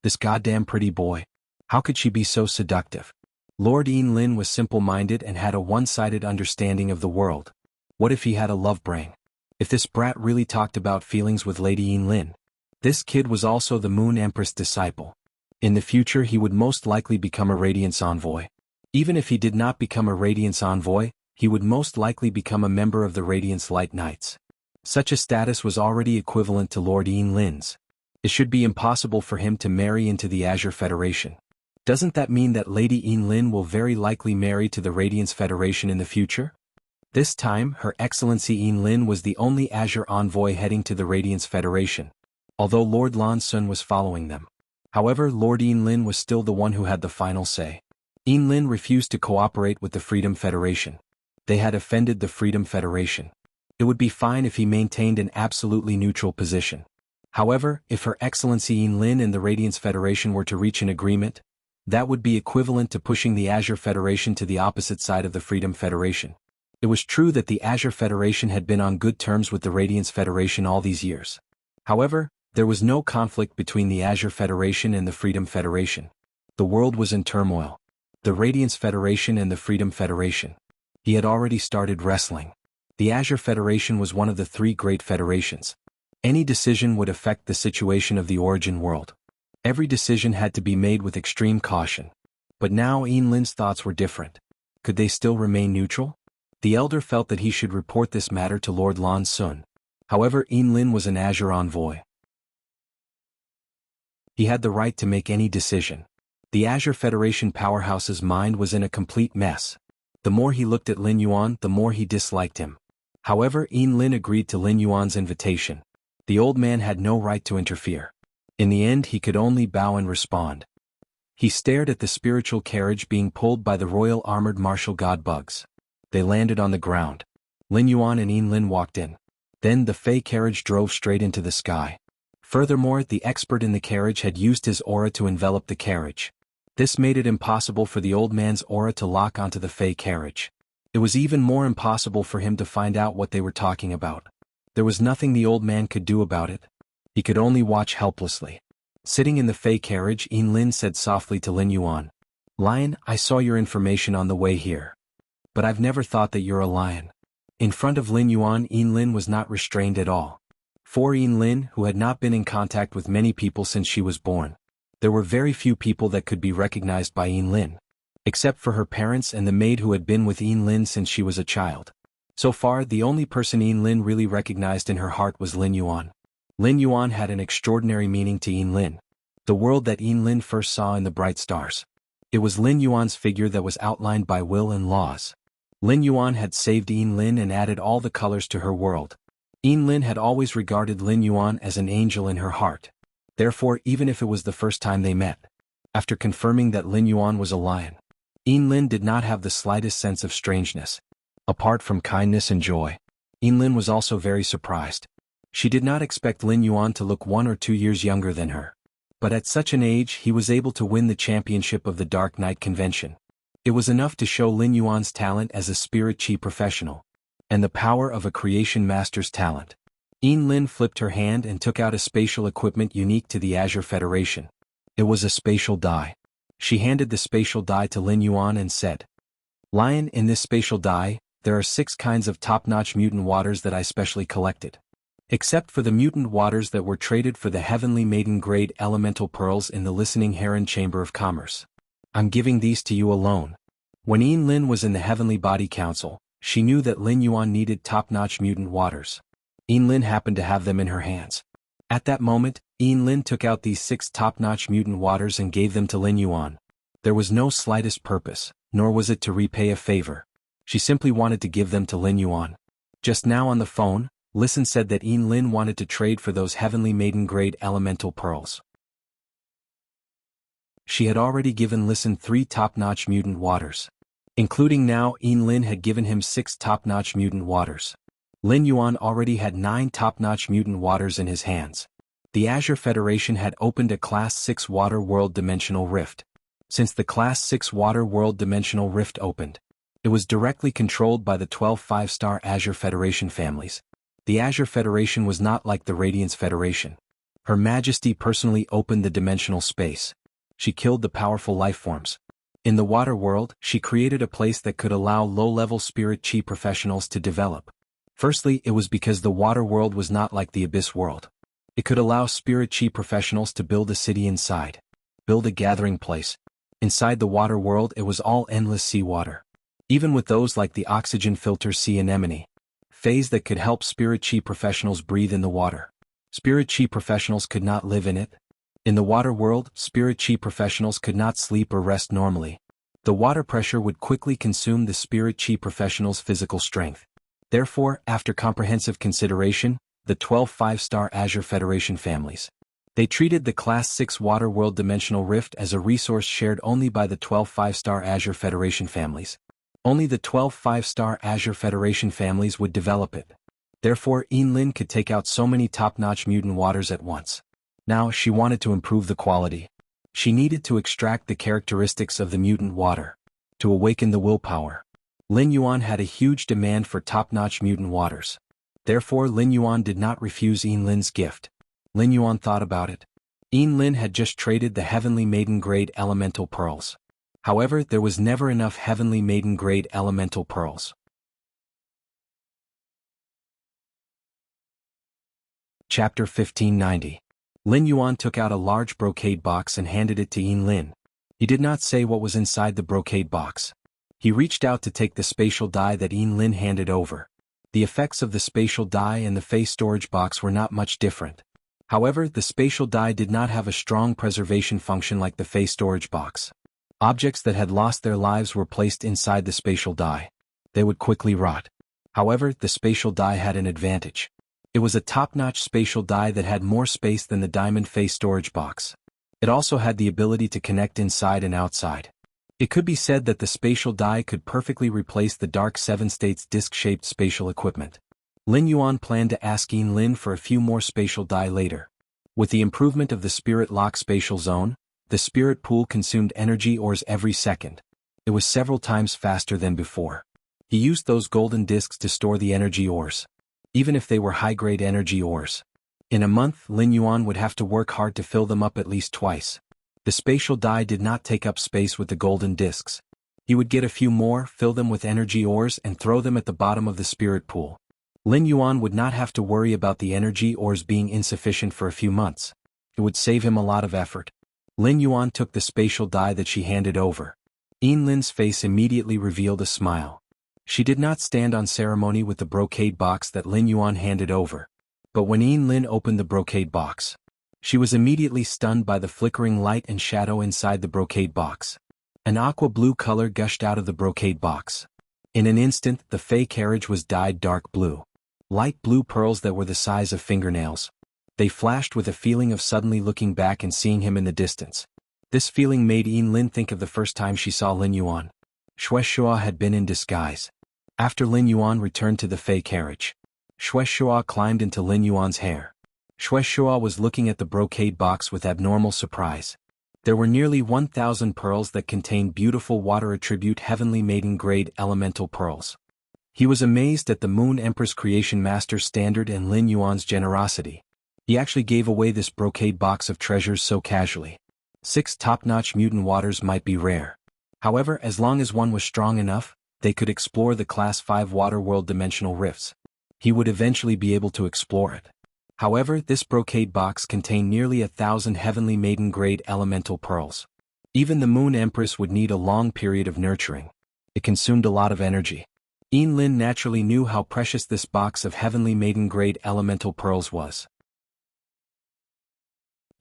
[SPEAKER 1] This goddamn pretty boy. How could she be so seductive? Lord Lin was simple-minded and had a one-sided understanding of the world. What if he had a love brain? If this brat really talked about feelings with Lady Lin? This kid was also the Moon Empress disciple. In the future he would most likely become a Radiance envoy. Even if he did not become a Radiance envoy, he would most likely become a member of the Radiance Light Knights. Such a status was already equivalent to Lord Lin's. It should be impossible for him to marry into the Azure Federation. Doesn't that mean that Lady Lin will very likely marry to the Radiance Federation in the future? This time, Her Excellency Lin was the only Azure envoy heading to the Radiance Federation, although Lord Lan Sun was following them. However, Lord Lin was still the one who had the final say. Lin refused to cooperate with the Freedom Federation. They had offended the Freedom Federation. It would be fine if he maintained an absolutely neutral position. However, if Her Excellency Lin and the Radiance Federation were to reach an agreement, that would be equivalent to pushing the Azure Federation to the opposite side of the Freedom Federation. It was true that the Azure Federation had been on good terms with the Radiance Federation all these years. However, there was no conflict between the Azure Federation and the Freedom Federation. The world was in turmoil. The Radiance Federation and the Freedom Federation. He had already started wrestling. The Azure Federation was one of the three great federations. Any decision would affect the situation of the origin world. Every decision had to be made with extreme caution. But now Lin's thoughts were different. Could they still remain neutral? The elder felt that he should report this matter to Lord Lan Sun. However, Lin was an Azure envoy. He had the right to make any decision. The Azure Federation powerhouse's mind was in a complete mess. The more he looked at Lin Yuan, the more he disliked him. However, Lin agreed to Lin Yuan's invitation. The old man had no right to interfere. In the end he could only bow and respond. He stared at the spiritual carriage being pulled by the royal armored martial god bugs. They landed on the ground. Lin Yuan and Lin walked in. Then the Fey carriage drove straight into the sky. Furthermore, the expert in the carriage had used his aura to envelop the carriage. This made it impossible for the old man's aura to lock onto the Fey carriage. It was even more impossible for him to find out what they were talking about. There was nothing the old man could do about it. He could only watch helplessly. Sitting in the Fey carriage, Lin said softly to Lin Yuan, Lion, I saw your information on the way here. But I've never thought that you're a lion. In front of Lin Yuan, Lin was not restrained at all. For Lin, who had not been in contact with many people since she was born, there were very few people that could be recognized by Lin, except for her parents and the maid who had been with Lin since she was a child. So far, the only person Lin really recognized in her heart was Lin Yuan. Lin Yuan had an extraordinary meaning to Lin, the world that Lin first saw in the bright stars. It was Lin Yuan's figure that was outlined by will and laws. Lin Yuan had saved Lin and added all the colors to her world. Lin had always regarded Lin Yuan as an angel in her heart. Therefore, even if it was the first time they met, after confirming that Lin Yuan was a lion, Lin did not have the slightest sense of strangeness. Apart from kindness and joy, Lin was also very surprised. She did not expect Lin Yuan to look 1 or 2 years younger than her. But at such an age he was able to win the championship of the Dark Knight Convention. It was enough to show Lin Yuan's talent as a spirit chi professional, and the power of a creation master's talent. Lin flipped her hand and took out a spatial equipment unique to the Azure Federation. It was a spatial die. She handed the spatial die to Lin Yuan and said, "Lion, in this spatial die, there are 6 kinds of top-notch mutant waters that I specially collected. Except for the mutant waters that were traded for the heavenly maiden-grade elemental pearls in the Listening Heron Chamber of Commerce. I'm giving these to you alone." When Lin was in the Heavenly Body Council, she knew that Lin Yuan needed top-notch mutant waters. Lin happened to have them in her hands. At that moment, Lin took out these 6 top-notch mutant waters and gave them to Lin Yuan. There was no slightest purpose, nor was it to repay a favor. She simply wanted to give them to Lin Yuan. Just now on the phone, Listen said that Lin wanted to trade for those heavenly maiden-grade elemental pearls. She had already given Listen 3 top-notch mutant waters. Including now, Lin had given him 6 top-notch mutant waters. Lin Yuan already had 9 top-notch mutant waters in his hands. The Azure Federation had opened a Class 6 Water World Dimensional Rift. Since the Class 6 Water World Dimensional Rift opened, it was directly controlled by the 12 5-star Azure Federation families. The Azure Federation was not like the Radiance Federation. Her Majesty personally opened the dimensional space. She killed the powerful lifeforms. In the water world, she created a place that could allow low-level spirit chi professionals to develop. Firstly, it was because the water world was not like the abyss world. It could allow spirit chi professionals to build a city inside, build a gathering place. Inside the water world it was all endless seawater. Even with those like the oxygen filter sea anemone phase that could help spirit chi professionals breathe in the water. Spirit chi professionals could not live in it. In the water world, spirit chi professionals could not sleep or rest normally. The water pressure would quickly consume the spirit chi professionals' physical strength. Therefore, after comprehensive consideration, the 12 5-star Azure Federation families, they treated the Class 6 Water World Dimensional Rift as a resource shared only by the 12 5-star Azure Federation families. Only the 12 5-star Azure Federation families would develop it. Therefore, Lin could take out so many top-notch mutant waters at once. Now, she wanted to improve the quality. She needed to extract the characteristics of the mutant water, to awaken the willpower. Lin Yuan had a huge demand for top-notch mutant waters. Therefore, Lin Yuan did not refuse Lin's gift. Lin Yuan thought about it. Lin had just traded the Heavenly Maiden-grade elemental pearls. However, there was never enough Heavenly Maiden-grade elemental pearls. Chapter 1590. Lin Yuan took out a large brocade box and handed it to Lin. He did not say what was inside the brocade box. He reached out to take the spatial die that Lin handed over. The effects of the spatial die and the face storage box were not much different. However, the spatial die did not have a strong preservation function like the face storage box. Objects that had lost their lives were placed inside the spatial die. They would quickly rot. However, the spatial die had an advantage. It was a top-notch spatial die that had more space than the diamond face storage box. It also had the ability to connect inside and outside. It could be said that the spatial die could perfectly replace the Dark 7 States disc-shaped spatial equipment. Lin Yuan planned to ask Lin for a few more spatial die later. With the improvement of the Spirit Lock spatial zone, the spirit pool consumed energy ores every second. It was several times faster than before. He used those golden discs to store the energy ores, even if they were high-grade energy ores. In a month, Lin Yuan would have to work hard to fill them up at least twice. The spatial die did not take up space with the golden discs. He would get a few more, fill them with energy ores and throw them at the bottom of the spirit pool. Lin Yuan would not have to worry about the energy ores being insufficient for a few months. It would save him a lot of effort. Lin Yuan took the spatial die that she handed over. Yin Lin's face immediately revealed a smile. She did not stand on ceremony with the brocade box that Lin Yuan handed over. But when Yin Lin opened the brocade box, she was immediately stunned by the flickering light and shadow inside the brocade box. An aqua blue color gushed out of the brocade box. In an instant, the fey carriage was dyed dark blue. Light blue pearls that were the size of fingernails. They flashed with a feeling of suddenly looking back and seeing him in the distance. This feeling made Yin Lin think of the first time she saw Lin Yuan. Shueshua had been in disguise. After Lin Yuan returned to the fey carriage, Shueshua climbed into Lin Yuan's hair. Shueshua was looking at the brocade box with abnormal surprise. There were nearly 1,000 pearls that contained beautiful water attribute heavenly maiden grade elemental pearls. He was amazed at the Moon Empress Creation Master's standard and Lin Yuan's generosity. He actually gave away this brocade box of treasures so casually. 6 top-notch mutant waters might be rare. However, as long as one was strong enough, they could explore the Class 5 water world dimensional rifts. He would eventually be able to explore it. However, this brocade box contained nearly 1,000 heavenly maiden grade elemental pearls. Even the Moon Empress would need a long period of nurturing. It consumed a lot of energy. Yin Lin naturally knew how precious this box of heavenly maiden grade elemental pearls was.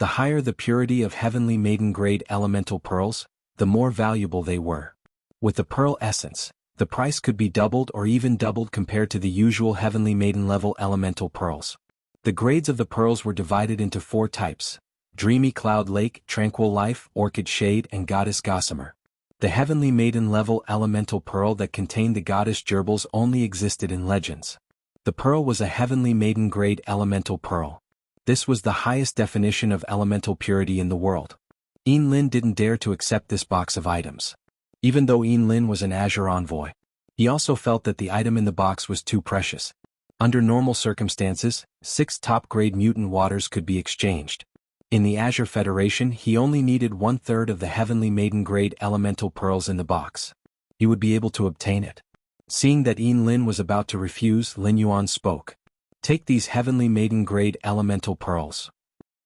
[SPEAKER 1] The higher the purity of heavenly maiden grade elemental pearls, the more valuable they were. With the pearl essence, the price could be doubled or even doubled compared to the usual heavenly maiden level elemental pearls. The grades of the pearls were divided into 4 types: Dreamy Cloud Lake, Tranquil Life, Orchid Shade and Goddess Gossamer. The heavenly maiden level elemental pearl that contained the goddess gerbils only existed in legends. The pearl was a heavenly maiden grade elemental pearl. This was the highest definition of elemental purity in the world. Yin Lin didn't dare to accept this box of items. Even though Yin Lin was an Azure envoy, he also felt that the item in the box was too precious. Under normal circumstances, 6 top-grade mutant waters could be exchanged. In the Azure Federation, he only needed 1/3 of the heavenly maiden grade elemental pearls in the box. He would be able to obtain it. Seeing that Yin Lin was about to refuse, Lin Yuan spoke. Take these heavenly maiden grade elemental pearls.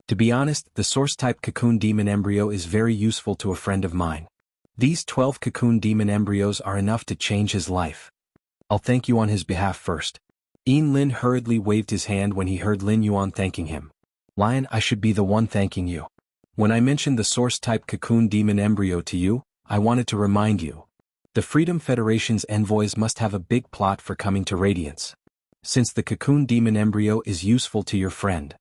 [SPEAKER 1] To be honest, the source-type cocoon demon embryo is very useful to a friend of mine. These 12 cocoon demon embryos are enough to change his life. I'll thank you on his behalf first. Yin Lin hurriedly waved his hand when he heard Lin Yuan thanking him. Lion, I should be the one thanking you. When I mentioned the source-type cocoon demon embryo to you, I wanted to remind you. The Freedom Federation's envoys must have a big plot for coming to Radiance. Since the cocoon demon embryo is useful to your friend,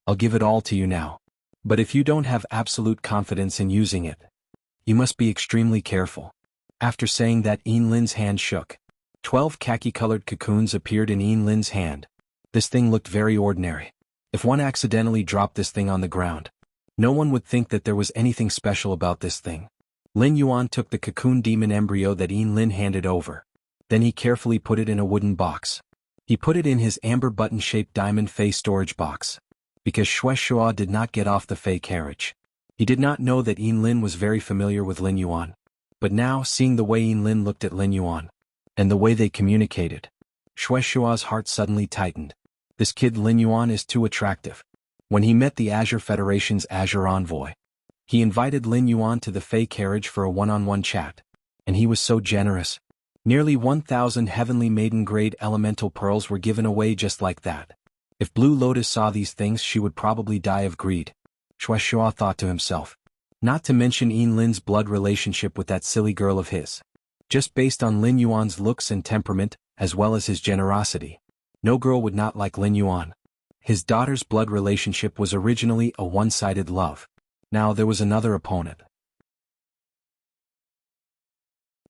[SPEAKER 1] I'll give it all to you now. But if you don't have absolute confidence in using it, you must be extremely careful. After saying that, Yin Lin's hand shook. 12 khaki-colored cocoons appeared in Yin Lin's hand. This thing looked very ordinary. If one accidentally dropped this thing on the ground, no one would think that there was anything special about this thing. Lin Yuan took the cocoon demon embryo that Yin Lin handed over. Then he carefully put it in a wooden box. He put it in his amber button-shaped diamond fey storage box. Because Shueshua did not get off the fey carriage, he did not know that Yin Lin was very familiar with Lin Yuan. But now, seeing the way Yin Lin looked at Lin Yuan, and the way they communicated, Shueshua's heart suddenly tightened. This kid Lin Yuan is too attractive. When he met the Azure Federation's Azure envoy, he invited Lin Yuan to the fey carriage for a one-on-one chat. And he was so generous. Nearly 1,000 heavenly maiden grade elemental pearls were given away just like that. If Blue Lotus saw these things, she would probably die of greed, Shueshua thought to himself. Not to mention Yin Lin's blood relationship with that silly girl of his. Just based on Lin Yuan's looks and temperament, as well as his generosity, no girl would not like Lin Yuan. His daughter's blood relationship was originally a one-sided love. Now there was another opponent.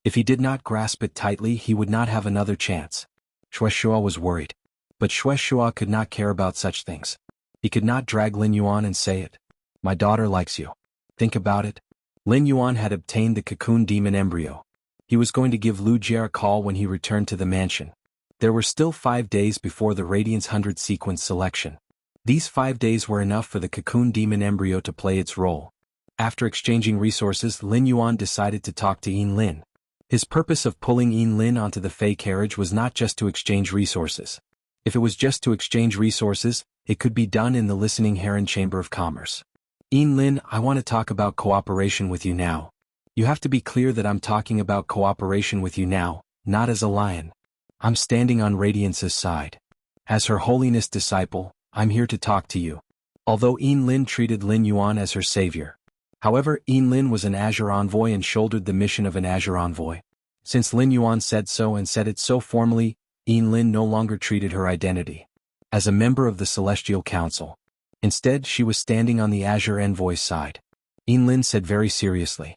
[SPEAKER 1] If he did not grasp it tightly, he would not have another chance. Shueshua was worried. But Shueshua could not care about such things. He could not drag Lin Yuan and say it. My daughter likes you. Think about it. Lin Yuan had obtained the cocoon demon embryo. He was going to give Lu Jie a call when he returned to the mansion. There were still 5 days before the Radiance 100 sequence selection. These 5 days were enough for the cocoon demon embryo to play its role. After exchanging resources, Lin Yuan decided to talk to Yin Lin. His purpose of pulling Yin Lin onto the Fey carriage was not just to exchange resources. If it was just to exchange resources, it could be done in the listening Heron Chamber of Commerce. Yin Lin, I want to talk about cooperation with you now. You have to be clear that I'm talking about cooperation with you now, not as a lion. I'm standing on Radiance's side. As Her Holiness disciple, I'm here to talk to you. Although Yin Lin treated Lin Yuan as her savior. However, Yin Lin was an Azure envoy and shouldered the mission of an Azure envoy. Since Lin Yuan said so and said it so formally, Yin Lin no longer treated her identity as a member of the Celestial Council. Instead, she was standing on the Azure envoy's side. Yin Lin said very seriously.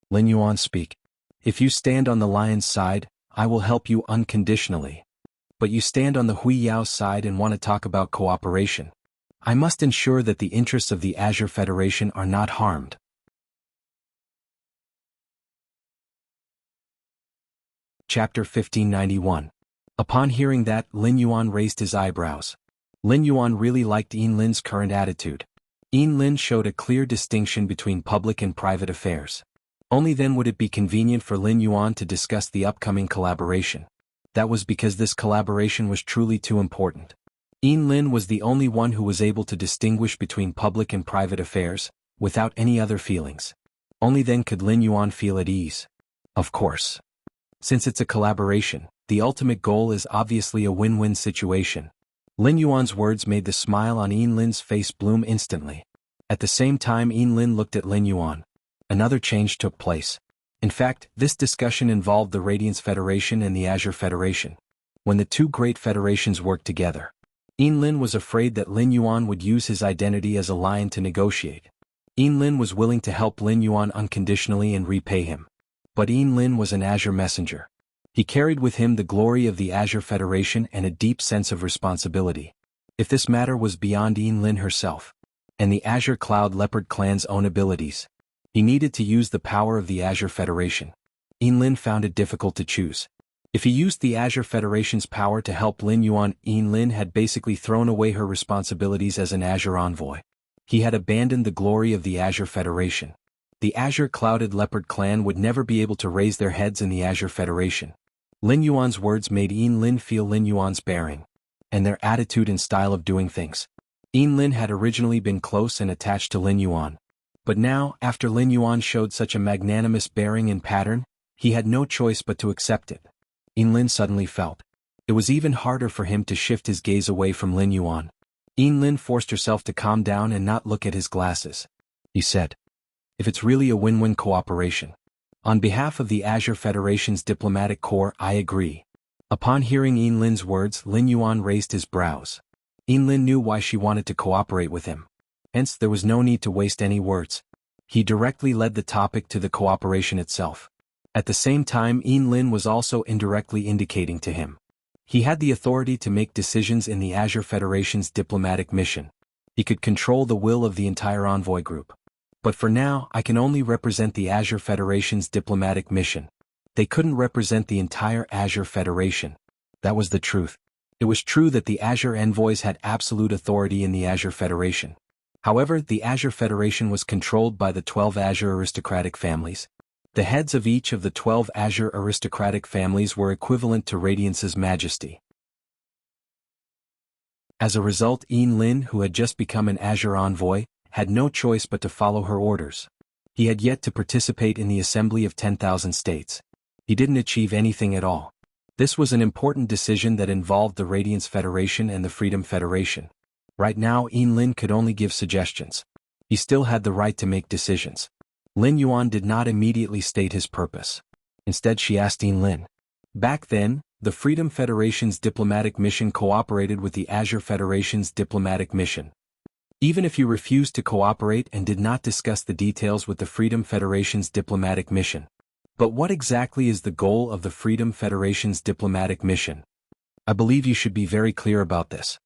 [SPEAKER 1] Lin Yuan, speak. If you stand on the lion's side, I will help you unconditionally. But you stand on the Hui Yao's side and want to talk about cooperation. I must ensure that the interests of the Azure Federation are not harmed. Chapter 1591. Upon hearing that, Lin Yuan raised his eyebrows. Lin Yuan really liked Yin Lin's current attitude. Yin Lin showed a clear distinction between public and private affairs. Only then would it be convenient for Lin Yuan to discuss the upcoming collaboration. That was because this collaboration was truly too important. Yin Lin was the only one who was able to distinguish between public and private affairs, without any other feelings. Only then could Lin Yuan feel at ease. Of course. Since it's a collaboration, the ultimate goal is obviously a win-win situation. Lin Yuan's words made the smile on Yin Lin's face bloom instantly. At the same time, Yin Lin looked at Lin Yuan. Another change took place. In fact, this discussion involved the Radiance Federation and the Azure Federation. When the two great federations worked together, Yin Lin was afraid that Lin Yuan would use his identity as a lion to negotiate. Yin Lin was willing to help Lin Yuan unconditionally and repay him. But Yin Lin was an Azure messenger. He carried with him the glory of the Azure Federation and a deep sense of responsibility. If this matter was beyond Yin Lin herself, and the Azure Cloud Leopard clan's own abilities, he needed to use the power of the Azure Federation. Yin Lin found it difficult to choose. If he used the Azure Federation's power to help Lin Yuan, Yin Lin had basically thrown away her responsibilities as an Azure envoy. He had abandoned the glory of the Azure Federation. The Azure Clouded Leopard clan would never be able to raise their heads in the Azure Federation. Lin Yuan's words made Yin Lin feel Lin Yuan's bearing, and their attitude and style of doing things. Yin Lin had originally been close and attached to Lin Yuan. But now, after Lin Yuan showed such a magnanimous bearing and pattern, he had no choice but to accept it. Yin Lin suddenly felt it was even harder for him to shift his gaze away from Lin Yuan. Yin Lin forced herself to calm down and not look at his glasses. He said, if it's really a win-win cooperation. On behalf of the Azure Federation's diplomatic corps, I agree. Upon hearing Yin Lin's words, Lin Yuan raised his brows. Yin Lin knew why she wanted to cooperate with him. Hence, there was no need to waste any words. He directly led the topic to the cooperation itself. At the same time, Yin Lin was also indirectly indicating to him. He had the authority to make decisions in the Azure Federation's diplomatic mission. He could control the will of the entire envoy group. But for now, I can only represent the Azure Federation's diplomatic mission. They couldn't represent the entire Azure Federation. That was the truth. It was true that the Azure envoys had absolute authority in the Azure Federation. However, the Azure Federation was controlled by the 12 Azure aristocratic families. The heads of each of the 12 Azure aristocratic families were equivalent to Radiance's majesty. As a result, Yin Lin, who had just become an Azure envoy, had no choice but to follow her orders. He had yet to participate in the Assembly of 10,000 States. He didn't achieve anything at all. This was an important decision that involved the Radiance Federation and the Freedom Federation. Right now, Yin Lin could only give suggestions. He still had the right to make decisions. Lin Yuan did not immediately state his purpose. Instead, she asked Yin Lin. Back then, the Freedom Federation's diplomatic mission cooperated with the Azure Federation's diplomatic mission. Even if you refused to cooperate and did not discuss the details with the Freedom Federation's diplomatic mission. But what exactly is the goal of the Freedom Federation's diplomatic mission? I believe you should be very clear about this.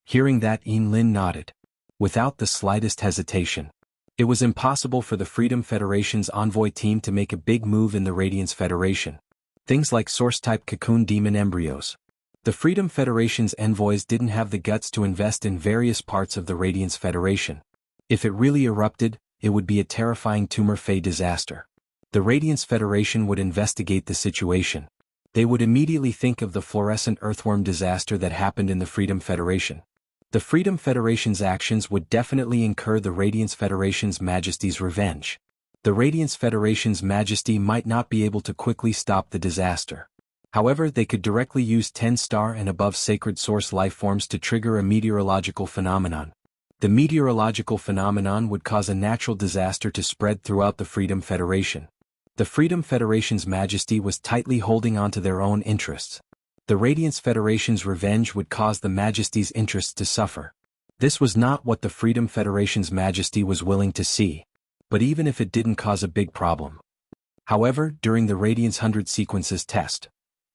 [SPEAKER 1] Hearing that, Yin Lin nodded. Without the slightest hesitation. It was impossible for the Freedom Federation's envoy team to make a big move in the Radiance Federation. Things like Source-type cocoon demon embryos. The Freedom Federation's envoys didn't have the guts to invest in various parts of the Radiance Federation. If it really erupted, it would be a terrifying Tumor Fey disaster. The Radiance Federation would investigate the situation. They would immediately think of the fluorescent earthworm disaster that happened in the Freedom Federation. The Freedom Federation's actions would definitely incur the Radiance Federation's Majesty's revenge. The Radiance Federation's Majesty might not be able to quickly stop the disaster. However, they could directly use 10-star and above sacred source lifeforms to trigger a meteorological phenomenon. The meteorological phenomenon would cause a natural disaster to spread throughout the Freedom Federation. The Freedom Federation's Majesty was tightly holding on to their own interests. The Radiance Federation's revenge would cause the Majesty's interests to suffer. This was not what the Freedom Federation's Majesty was willing to see. But even if it didn't cause a big problem. However, during the Radiance 100 Sequences test,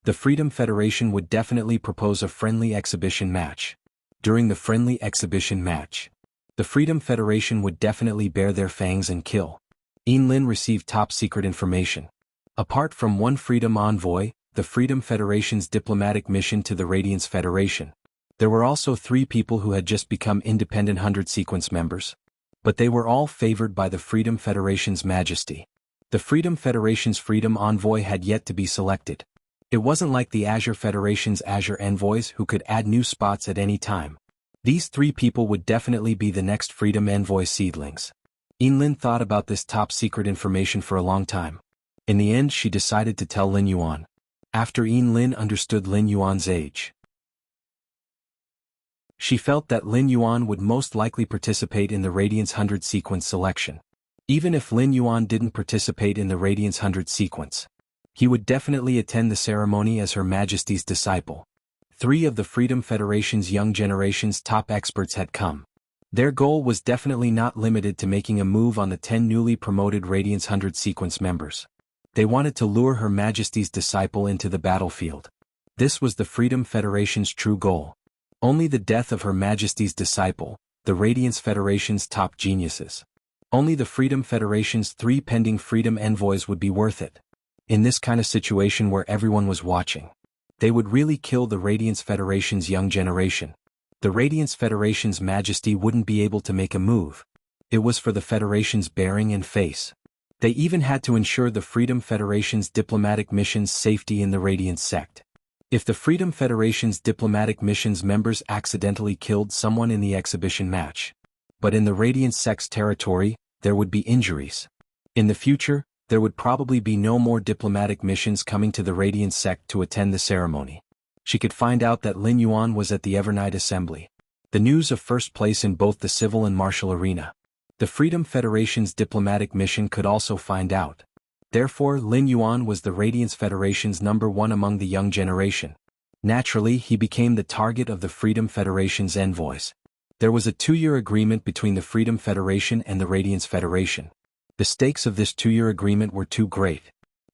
[SPEAKER 1] the Freedom Federation would definitely propose a friendly exhibition match. During the friendly exhibition match, the Freedom Federation would definitely bare their fangs and kill. Lin received top-secret information. Apart from one Freedom Envoy, the Freedom Federation's diplomatic mission to the Radiance Federation, there were also 3 people who had just become independent 100 Sequence members. But they were all favored by the Freedom Federation's Majesty. The Freedom Federation's Freedom Envoy had yet to be selected. It wasn't like the Azure Federation's Azure Envoys who could add new spots at any time. These 3 people would definitely be the next Freedom Envoy seedlings. Lin thought about this top-secret information for a long time. In the end, she decided to tell Lin Yuan. After Lin understood Lin Yuan's age, she felt that Lin Yuan would most likely participate in the Radiance 100 Sequence selection. Even if Lin Yuan didn't participate in the Radiance 100 Sequence, he would definitely attend the ceremony as Her Majesty's disciple. 3 of the Freedom Federation's young generation's top experts had come. Their goal was definitely not limited to making a move on the 10 newly promoted Radiance 100 Sequence members. They wanted to lure Her Majesty's disciple into the battlefield. This was the Freedom Federation's true goal. Only the death of Her Majesty's disciple, the Radiance Federation's top geniuses. Only the Freedom Federation's 3 pending Freedom Envoys would be worth it. In this kind of situation where everyone was watching, they would really kill the Radiance Federation's young generation. The Radiance Federation's Majesty wouldn't be able to make a move. It was for the Federation's bearing and face. They even had to ensure the Freedom Federation's diplomatic mission's safety in the Radiance sect. If the Freedom Federation's diplomatic mission's members accidentally killed someone in the exhibition match, but in the Radiance sect's territory, there would be injuries. In the future, there would probably be no more diplomatic missions coming to the Radiance sect to attend the ceremony. She could find out that Lin Yuan was at the Evernight Assembly. The news of first place in both the civil and martial arena. The Freedom Federation's diplomatic mission could also find out. Therefore, Lin Yuan was the Radiance Federation's #1 among the young generation. Naturally, he became the target of the Freedom Federation's envoys. There was a 2-year agreement between the Freedom Federation and the Radiance Federation. The stakes of this 2-year agreement were too great.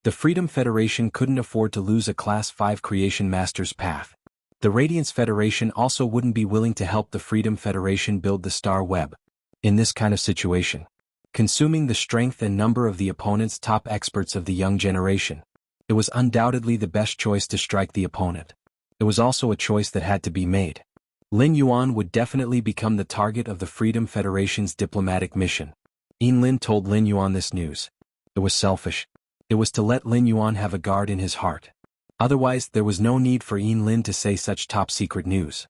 [SPEAKER 1] The Freedom Federation couldn't afford to lose a Class 5 Creation Master's path. The Radiance Federation also wouldn't be willing to help the Freedom Federation build the Star Web. In this kind of situation, consuming the strength and number of the opponent's top experts of the young generation, it was undoubtedly the best choice to strike the opponent. It was also a choice that had to be made. Lin Yuan would definitely become the target of the Freedom Federation's diplomatic mission. Lin told Lin Yuan this news. It was selfish. It was to let Lin Yuan have a guard in his heart. Otherwise, there was no need for Lin to say such top-secret news.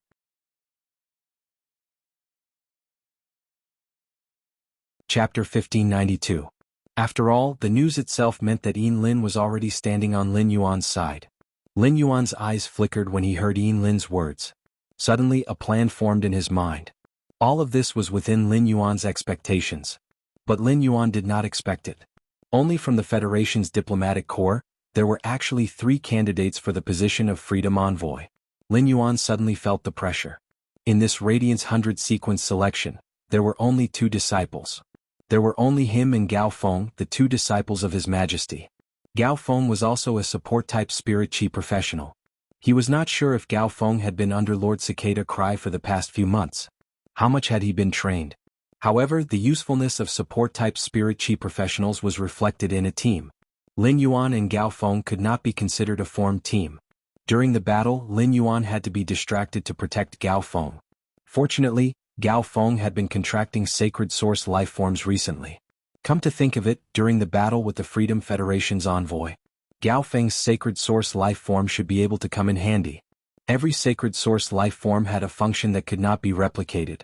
[SPEAKER 1] Chapter 1592. After all, the news itself meant that Lin was already standing on Lin Yuan's side. Lin Yuan's eyes flickered when he heard Lin's words. Suddenly, a plan formed in his mind. All of this was within Lin Yuan's expectations. But Lin Yuan did not expect it. Only from the Federation's diplomatic corps, there were actually 3 candidates for the position of Freedom Envoy. Lin Yuan suddenly felt the pressure. In this Radiance 100 Sequence selection, there were only 2 disciples. There were only him and Gao Feng, the 2 disciples of His Majesty. Gao Feng was also a support-type spirit chi professional. He was not sure if Gao Feng had been under Lord Cicada Cry for the past few months. How much had he been trained? However, the usefulness of support-type spirit chi professionals was reflected in a team. Lin Yuan and Gao Feng could not be considered a formed team. During the battle, Lin Yuan had to be distracted to protect Gao Feng. Fortunately, Gao Feng had been contracting sacred source life forms recently. Come to think of it, during the battle with the Freedom Federation's envoy, Gao Feng's sacred source life form should be able to come in handy. Every sacred source life form had a function that could not be replicated.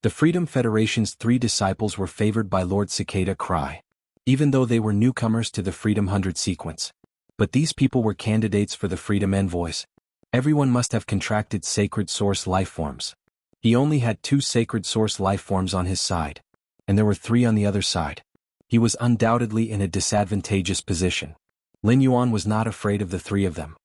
[SPEAKER 1] The Freedom Federation's 3 disciples were favored by Lord Cicada Cry, even though they were newcomers to the Freedom 100 sequence. But these people were candidates for the Freedom Envoys. Everyone must have contracted sacred source life forms. He only had 2 sacred source life forms on his side, and there were 3 on the other side. He was undoubtedly in a disadvantageous position. Lin Yuan was not afraid of the 3 of them.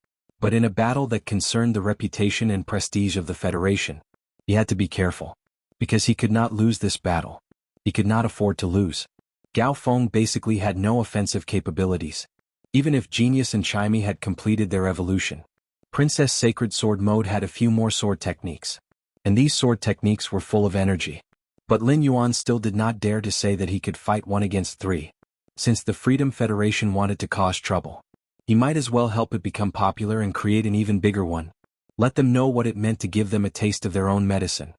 [SPEAKER 1] But in a battle that concerned the reputation and prestige of the Federation, he had to be careful. Because he could not lose this battle. He could not afford to lose. Gao Feng basically had no offensive capabilities. Even if Genius and Chimey had completed their evolution, Princess Sacred Sword Mode had a few more sword techniques. And these sword techniques were full of energy. But Lin Yuan still did not dare to say that he could fight 1 against 3. Since the Freedom Federation wanted to cause trouble, he might as well help it become popular and create an even bigger one. Let them know what it meant to give them a taste of their own medicine.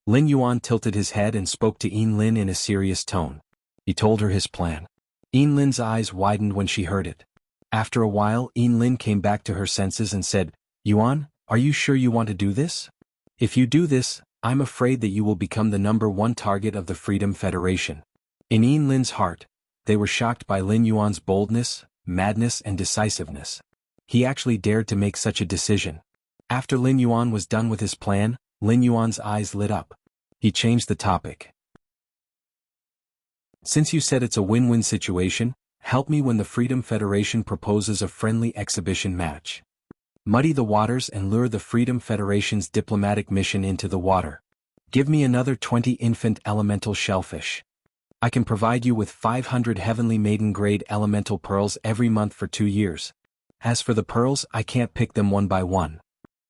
[SPEAKER 1] Lin Yuan tilted his head and spoke to Yin Lin in a serious tone. He told her his plan. Yin Lin's eyes widened when she heard it. After a while, Yin Lin came back to her senses and said, "Yuan, are you sure you want to do this? If you do this, I'm afraid that you will become the #1 target of the Freedom Federation." In Yin Lin's heart, they were shocked by Lin Yuan's boldness, madness and decisiveness. He actually dared to make such a decision. After Lin Yuan was done with his plan, Lin Yuan's eyes lit up. He changed the topic. "Since you said it's a win-win situation, help me when the Freedom Federation proposes a friendly exhibition match. Muddy the waters and lure the Freedom Federation's diplomatic mission into the water. Give me another 20 infant elemental shellfish. I can provide you with 500 heavenly maiden-grade elemental pearls every month for 2 years. As for the pearls, I can't pick them one by one.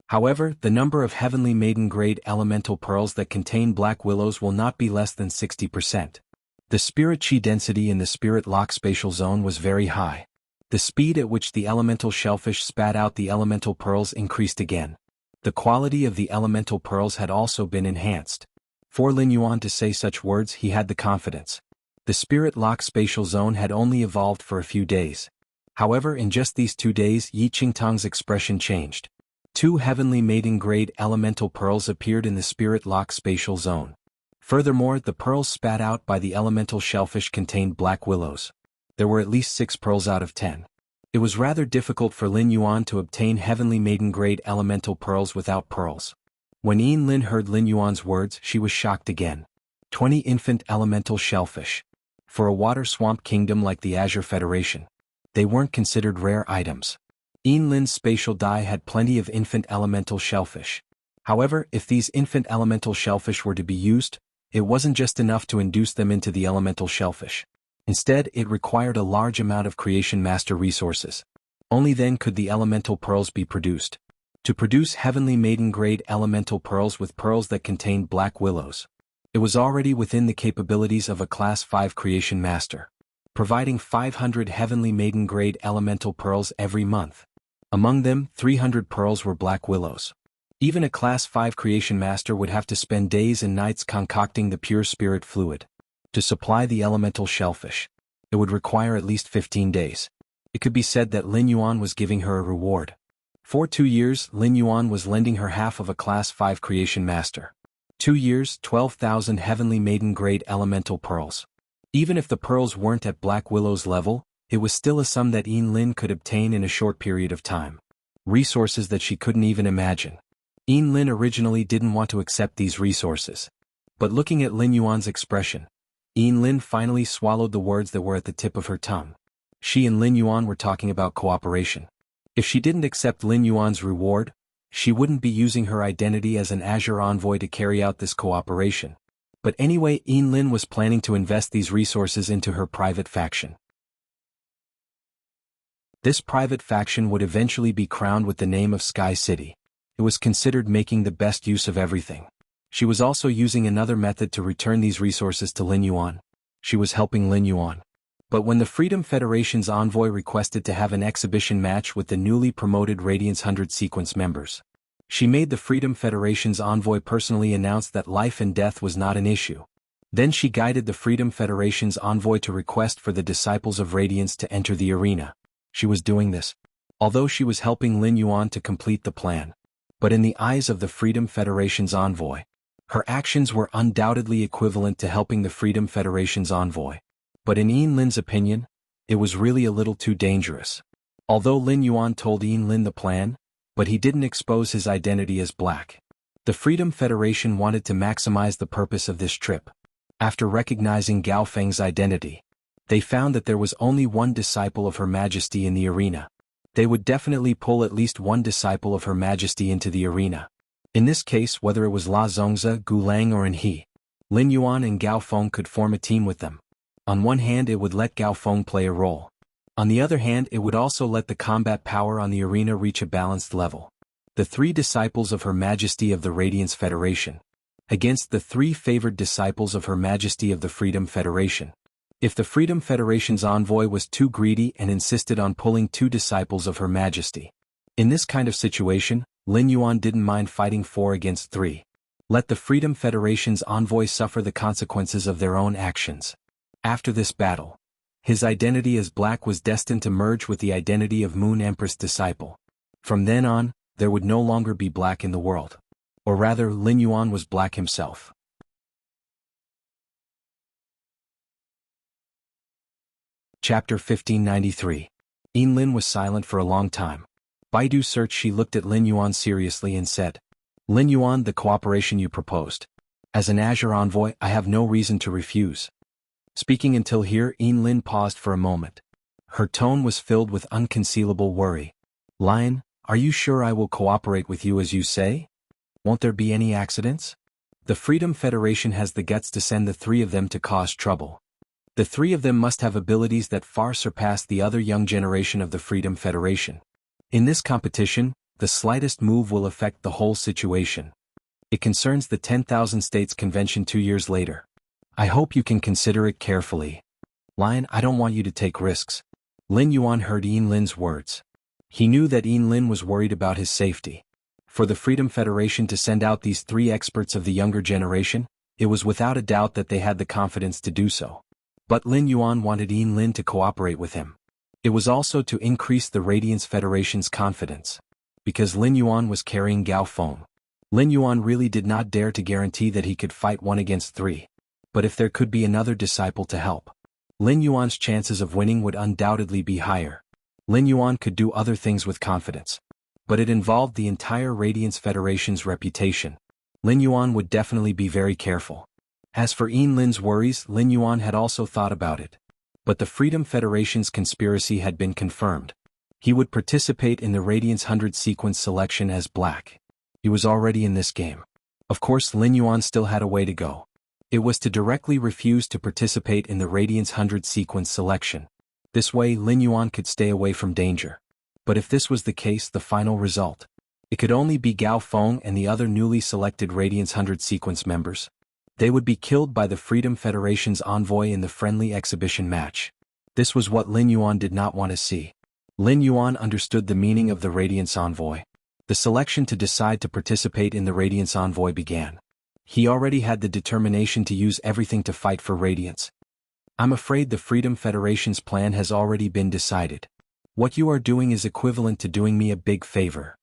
[SPEAKER 1] However, the number of heavenly maiden-grade elemental pearls that contain black willows will not be less than 60%. The spirit chi density in the spirit lock spatial zone was very high. The speed at which the elemental shellfish spat out the elemental pearls increased again. The quality of the elemental pearls had also been enhanced. For Lin Yuan to say such words, he had the confidence. The spirit lock spatial zone had only evolved for a few days. However, in just these 2 days, Yi Qingtang's expression changed. 2 heavenly maiden-grade elemental pearls appeared in the spirit lock spatial zone. Furthermore, the pearls spat out by the elemental shellfish contained black willows. There were at least 6 pearls out of 10. It was rather difficult for Lin Yuan to obtain heavenly maiden-grade elemental pearls without pearls. When Yin Lin heard Lin Yuan's words, she was shocked again. 20 infant elemental shellfish. For a water swamp kingdom like the Azure Federation, they weren't considered rare items. Yin Lin's spatial dye had plenty of infant elemental shellfish. However, if these infant elemental shellfish were to be used, it wasn't just enough to induce them into the elemental shellfish. Instead, it required a large amount of creation master resources. Only then could the elemental pearls be produced. To produce heavenly maiden-grade elemental pearls with pearls that contained black willows, it was already within the capabilities of a Class 5 creation master, providing 500 heavenly maiden-grade elemental pearls every month. Among them, 300 pearls were black willows. Even a Class 5 creation master would have to spend days and nights concocting the pure spirit fluid. To supply the elemental shellfish, it would require at least 15 days. It could be said that Lin Yuan was giving her a reward. For 2 years, Lin Yuan was lending her half of a Class 5 creation master. 2 years, 12,000 heavenly maiden-grade elemental pearls. Even if the pearls weren't at Black Willow's level, it was still a sum that Yin Lin could obtain in a short period of time. Resources that she couldn't even imagine. Yin Lin originally didn't want to accept these resources. But looking at Lin Yuan's expression, Yin Lin finally swallowed the words that were at the tip of her tongue. She and Lin Yuan were talking about cooperation. If she didn't accept Lin Yuan's reward, she wouldn't be using her identity as an Azure envoy to carry out this cooperation. But anyway, Yin Lin was planning to invest these resources into her private faction. This private faction would eventually be crowned with the name of Sky City. It was considered making the best use of everything. She was also using another method to return these resources to Lin Yuan. She was helping Lin Yuan. But when the Freedom Federation's envoy requested to have an exhibition match with the newly promoted Radiance 100 sequence members, she made the Freedom Federation's envoy personally announce that life and death was not an issue. Then she guided the Freedom Federation's envoy to request for the Disciples of Radiance to enter the arena. She was doing this, although she was helping Lin Yuan to complete the plan. But in the eyes of the Freedom Federation's envoy, her actions were undoubtedly equivalent to helping the Freedom Federation's envoy. But in Yin Lin's opinion, it was really a little too dangerous. Although Lin Yuan told Yin Lin the plan, but he didn't expose his identity as black. The Freedom Federation wanted to maximize the purpose of this trip. After recognizing Gao Feng's identity, they found that there was only one disciple of Her Majesty in the arena. They would definitely pull at least one disciple of Her Majesty into the arena. In this case, whether it was La Zongzi, Gu Lang or He, Lin Yuan and Gao Feng could form a team with them. On one hand, it would let Gao Feng play a role. On the other hand, it would also let the combat power on the arena reach a balanced level. The 3 disciples of Her Majesty of the Radiance Federation against the 3 favored disciples of Her Majesty of the Freedom Federation. If the Freedom Federation's envoy was too greedy and insisted on pulling 2 disciples of Her Majesty. In this kind of situation, Lin Yuan didn't mind fighting 4 against 3. Let the Freedom Federation's envoy suffer the consequences of their own actions. After this battle, his identity as black was destined to merge with the identity of Moon Empress disciple. From then on, there would no longer be black in the world. Or rather, Lin Yuan was black himself. Chapter 1593. Yin Lin was silent for a long time. Baidu search. She looked at Lin Yuan seriously and said, Lin Yuan, the cooperation you proposed. As an Azure envoy, I have no reason to refuse. Speaking until here, Yin Lin paused for a moment. Her tone was filled with unconcealable worry. Lion, are you sure I will cooperate with you as you say? Won't there be any accidents? The Freedom Federation has the guts to send the 3 of them to cause trouble. The 3 of them must have abilities that far surpass the other young generation of the Freedom Federation. In this competition, the slightest move will affect the whole situation. It concerns the 10,000 States Convention 2 years later. I hope you can consider it carefully. Lion, I don't want you to take risks. Lin Yuan heard Yin Lin's words. He knew that Yin Lin was worried about his safety. For the Freedom Federation to send out these 3 experts of the younger generation, it was without a doubt that they had the confidence to do so. But Lin Yuan wanted Yin Lin to cooperate with him. It was also to increase the Radiance Federation's confidence. Because Lin Yuan was carrying Gao Feng, Lin Yuan really did not dare to guarantee that he could fight 1 against 3. But if there could be another disciple to help, Lin Yuan's chances of winning would undoubtedly be higher. Lin Yuan could do other things with confidence. But it involved the entire Radiance Federation's reputation. Lin Yuan would definitely be very careful. As for Yin Lin's worries, Lin Yuan had also thought about it. But the Freedom Federation's conspiracy had been confirmed. He would participate in the Radiance 100 sequence selection as black. He was already in this game. Of course, Lin Yuan still had a way to go. It was to directly refuse to participate in the Radiance 100 sequence selection. This way, Lin Yuan could stay away from danger. But if this was the case, the final result, it could only be Gao Feng and the other newly selected Radiance 100 sequence members. They would be killed by the Freedom Federation's envoy in the friendly exhibition match. This was what Lin Yuan did not want to see. Lin Yuan understood the meaning of the Radiance envoy. The selection to decide to participate in the Radiance envoy began. He already had the determination to use everything to fight for Radiance. I'm afraid the Freedom Federation's plan has already been decided. What you are doing is equivalent to doing me a big favor.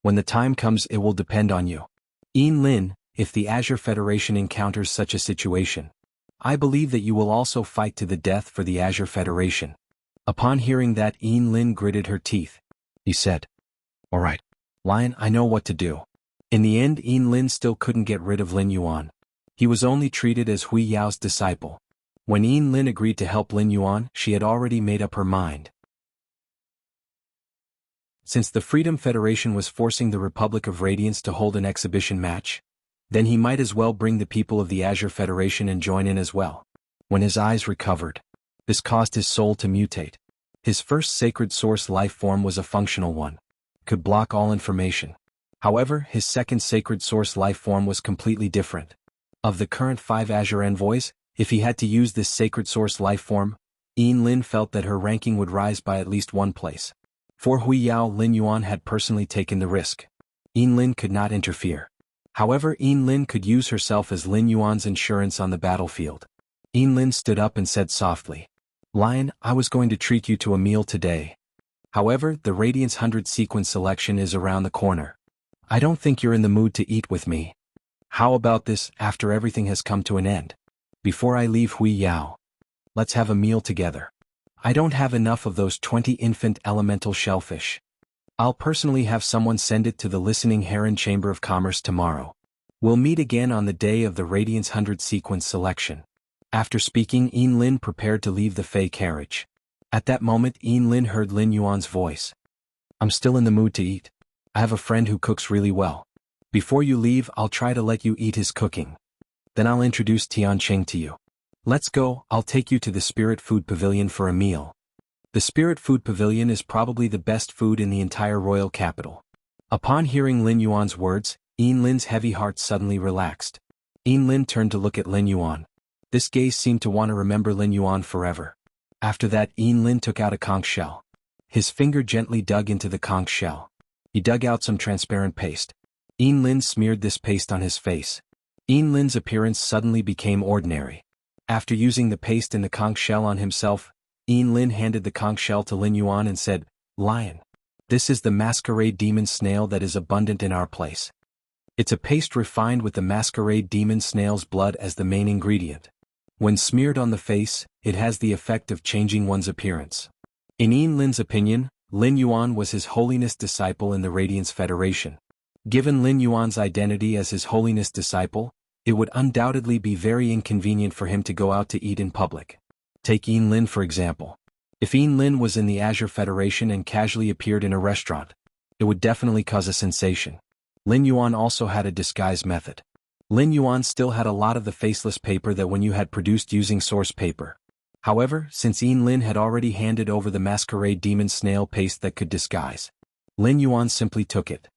[SPEAKER 1] When the time comes, it will depend on you. Yin Lin, if the Azure Federation encounters such a situation, I believe that you will also fight to the death for the Azure Federation. Upon hearing that, Yin Lin gritted her teeth. He said, All right, Lion, I know what to do. In the end, Yin Lin still couldn't get rid of Lin Yuan. He was only treated as Hui Yao's disciple. When Yin Lin agreed to help Lin Yuan, she had already made up her mind. Since the Freedom Federation was forcing the Republic of Radiance to hold an exhibition match, then he might as well bring the people of the Azure Federation and join in as well. When his eyes recovered, this caused his soul to mutate. His first sacred source life form was a functional one, could block all information. However, his second sacred source life form was completely different. Of the current 5 Azure envoys, if he had to use this sacred source life form, Yin Lin felt that her ranking would rise by at least 1 place. For Hui Yao, Lin Yuan had personally taken the risk. Yin Lin could not interfere. However, Yin Lin could use herself as Lin Yuan's insurance on the battlefield. Yin Lin stood up and said softly, "Lion, I was going to treat you to a meal today. However, the Radiance 100 sequence selection is around the corner. I don't think you're in the mood to eat with me. How about this after everything has come to an end? Before I leave Hui Yao, let's have a meal together. I don't have enough of those 20 infant elemental shellfish. I'll personally have someone send it to the Listening Heron Chamber of Commerce tomorrow. We'll meet again on the day of the Radiance 100 sequence selection." After speaking, Yin Lin prepared to leave the Fey carriage. At that moment, Yin Lin heard Lin Yuan's voice. "I'm still in the mood to eat. I have a friend who cooks really well. Before you leave, I'll try to let you eat his cooking. Then I'll introduce Tianqing to you. Let's go, I'll take you to the Spirit Food Pavilion for a meal. The Spirit Food Pavilion is probably the best food in the entire royal capital." Upon hearing Lin Yuan's words, Yin Lin's heavy heart suddenly relaxed. Yin Lin turned to look at Lin Yuan. This gaze seemed to want to remember Lin Yuan forever. After that, Yin Lin took out a conch shell. His finger gently dug into the conch shell. He dug out some transparent paste. Yin Lin smeared this paste on his face. Yin Lin's appearance suddenly became ordinary. After using the paste in the conch shell on himself, Yin Lin handed the conch shell to Lin Yuan and said, "Lion, this is the masquerade demon snail that is abundant in our place. It's a paste refined with the masquerade demon snail's blood as the main ingredient. When smeared on the face, it has the effect of changing one's appearance." In Yin Lin's opinion, Lin Yuan was His Holiness disciple in the Radiance Federation. Given Lin Yuan's identity as His Holiness disciple, it would undoubtedly be very inconvenient for him to go out to eat in public. Take Yin Lin for example. If Yin Lin was in the Azure Federation and casually appeared in a restaurant, it would definitely cause a sensation. Lin Yuan also had a disguise method. Lin Yuan still had a lot of the faceless paper that Wen Yu had produced using source paper. However, since Yin Lin had already handed over the masquerade demon snail paste that could disguise, Lin Yuan simply took it.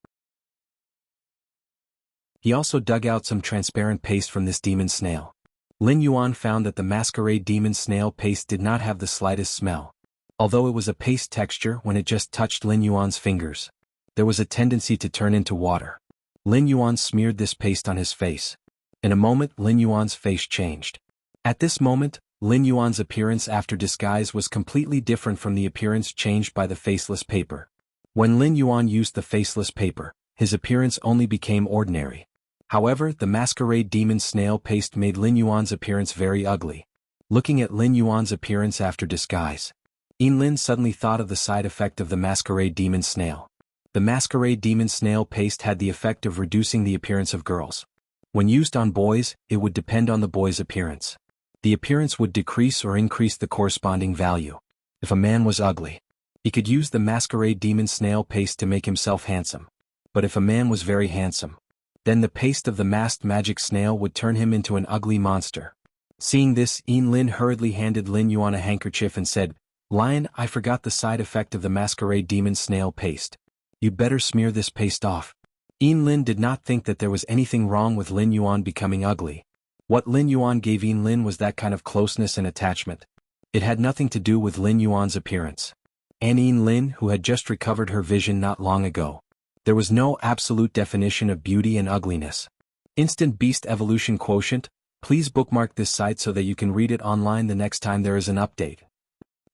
[SPEAKER 1] He also dug out some transparent paste from this demon snail. Lin Yuan found that the masquerade demon snail paste did not have the slightest smell. Although it was a paste texture, when it just touched Lin Yuan's fingers, there was a tendency to turn into water. Lin Yuan smeared this paste on his face. In a moment, Lin Yuan's face changed. At this moment, Lin Yuan's appearance after disguise was completely different from the appearance changed by the faceless paper. When Lin Yuan used the faceless paper, his appearance only became ordinary. However, the masquerade demon snail paste made Lin Yuan's appearance very ugly. Looking at Lin Yuan's appearance after disguise, Yin Lin suddenly thought of the side effect of the masquerade demon snail. The masquerade demon snail paste had the effect of reducing the appearance of girls. When used on boys, it would depend on the boy's appearance. The appearance would decrease or increase the corresponding value. If a man was ugly, he could use the masquerade demon snail paste to make himself handsome. But if a man was very handsome, then the paste of the masked magic snail would turn him into an ugly monster. Seeing this, Yin Lin hurriedly handed Lin Yuan a handkerchief and said, "Lion, I forgot the side effect of the masquerade demon snail paste. You'd better smear this paste off." Yin Lin did not think that there was anything wrong with Lin Yuan becoming ugly. What Lin Yuan gave Yin Lin was that kind of closeness and attachment. It had nothing to do with Lin Yuan's appearance. And Yin Lin, who had just recovered her vision not long ago, there was no absolute definition of beauty and ugliness. Instant Beast Evolution Quotient. Please bookmark this site so that you can read it online the next time there is an update.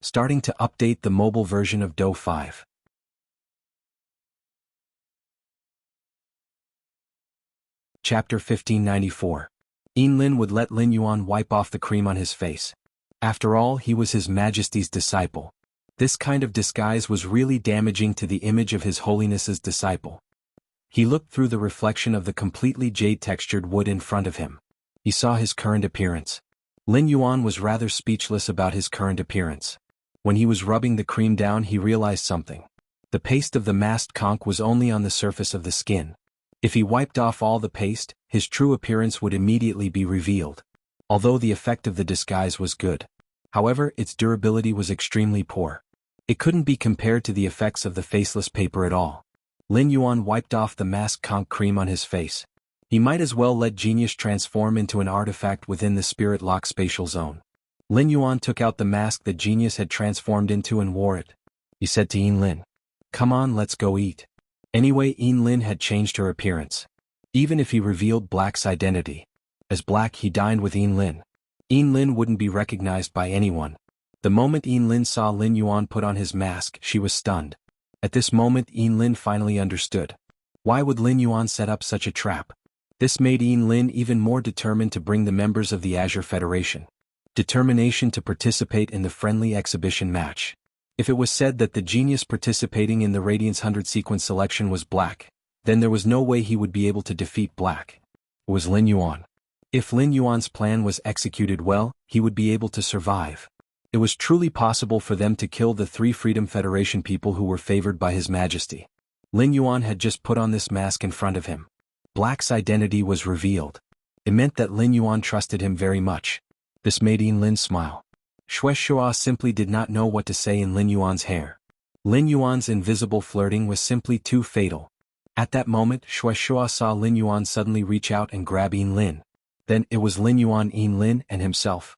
[SPEAKER 1] Starting to update the mobile version of Do 5. Chapter 1594. Yin Lin would let Lin Yuan wipe off the cream on his face. After all, he was His Majesty's disciple. This kind of disguise was really damaging to the image of His Holiness's disciple. He looked through the reflection of the completely jade-textured wood in front of him. He saw his current appearance. Lin Yuan was rather speechless about his current appearance. When he was rubbing the cream down, he realized something. The paste of the masked conch was only on the surface of the skin. If he wiped off all the paste, his true appearance would immediately be revealed. Although the effect of the disguise was good, however, its durability was extremely poor. It couldn't be compared to the effects of the faceless paper at all. Lin Yuan wiped off the masked conch cream on his face. He might as well let genius transform into an artifact within the spirit lock spatial zone. Lin Yuan took out the mask that genius had transformed into and wore it. He said to Yin Lin, "Come on, let's go eat." Anyway, Yin Lin had changed her appearance. Even if he revealed Black's identity. As Black, he dined with Yin Lin. Yin Lin wouldn't be recognized by anyone. The moment Yin Lin saw Lin Yuan put on his mask, she was stunned. At this moment Yin Lin finally understood. Why would Lin Yuan set up such a trap? This made Yin Lin even more determined to bring the members of the Azure Federation. Determination to participate in the friendly exhibition match. If it was said that the genius participating in the Radiance 100 sequence selection was Black, then there was no way he would be able to defeat Black. It was Lin Yuan. If Lin Yuan's plan was executed well, he would be able to survive. It was truly possible for them to kill the 3 Freedom Federation people who were favored by His Majesty. Lin Yuan had just put on this mask in front of him. Black's identity was revealed. It meant that Lin Yuan trusted him very much. This made Yin Lin smile. Shuai simply did not know what to say in Lin Yuan's hair. Lin Yuan's invisible flirting was simply too fatal. At that moment, Shuai saw Lin Yuan suddenly reach out and grab Yin Lin. Then it was Lin Yuan, Yin Lin, and himself.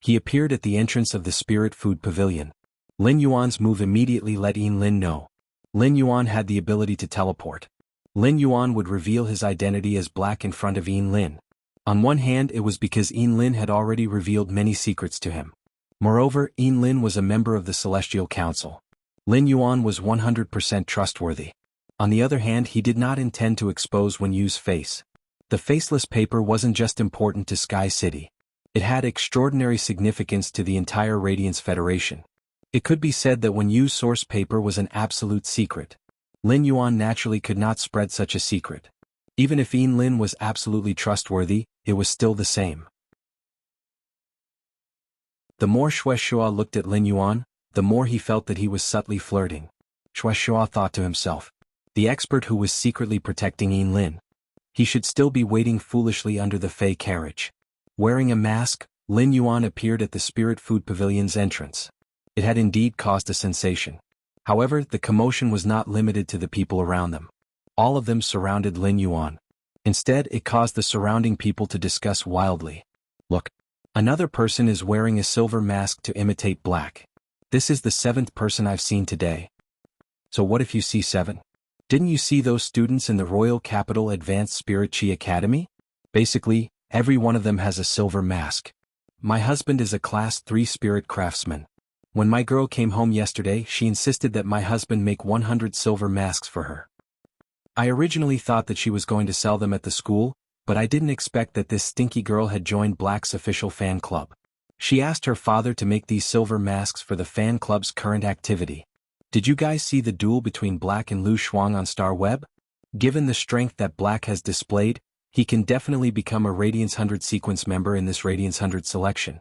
[SPEAKER 1] He appeared at the entrance of the Spirit Food Pavilion. Lin Yuan's move immediately let Yin Lin know. Lin Yuan had the ability to teleport. Lin Yuan would reveal his identity as Black in front of Yin Lin. On one hand, it was because Yin Lin had already revealed many secrets to him. Moreover, Yin Lin was a member of the Celestial Council. Lin Yuan was 100% trustworthy. On the other hand, he did not intend to expose Wen Yu's face. The faceless paper wasn't just important to Sky City. It had extraordinary significance to the entire Radiance Federation. It could be said that Wen Yu's source paper was an absolute secret. Lin Yuan naturally could not spread such a secret. Even if Yin Lin was absolutely trustworthy, it was still the same. The more Shuai looked at Lin Yuan, the more he felt that he was subtly flirting. Shuai thought to himself. The expert who was secretly protecting Yin Lin. He should still be waiting foolishly under the Fey carriage. Wearing a mask, Lin Yuan appeared at the Spirit Food Pavilion's entrance. It had indeed caused a sensation. However, the commotion was not limited to the people around them. All of them surrounded Lin Yuan. Instead, it caused the surrounding people to discuss wildly. Look. Another person is wearing a silver mask to imitate Black. This is the 7th person I've seen today. So what if you see 7? Didn't you see those students in the Royal Capital Advanced Spirit Chi Academy? Basically, every one of them has a silver mask. My husband is a Class 3 spirit craftsman. When my girl came home yesterday, she insisted that my husband make 100 silver masks for her. I originally thought that she was going to sell them at the school, but I didn't expect that this stinky girl had joined Black's official fan club. She asked her father to make these silver masks for the fan club's current activity. Did you guys see the duel between Black and Lu Shuang on Star Web? Given the strength that Black has displayed, he can definitely become a Radiance 100 sequence member in this Radiance 100 selection.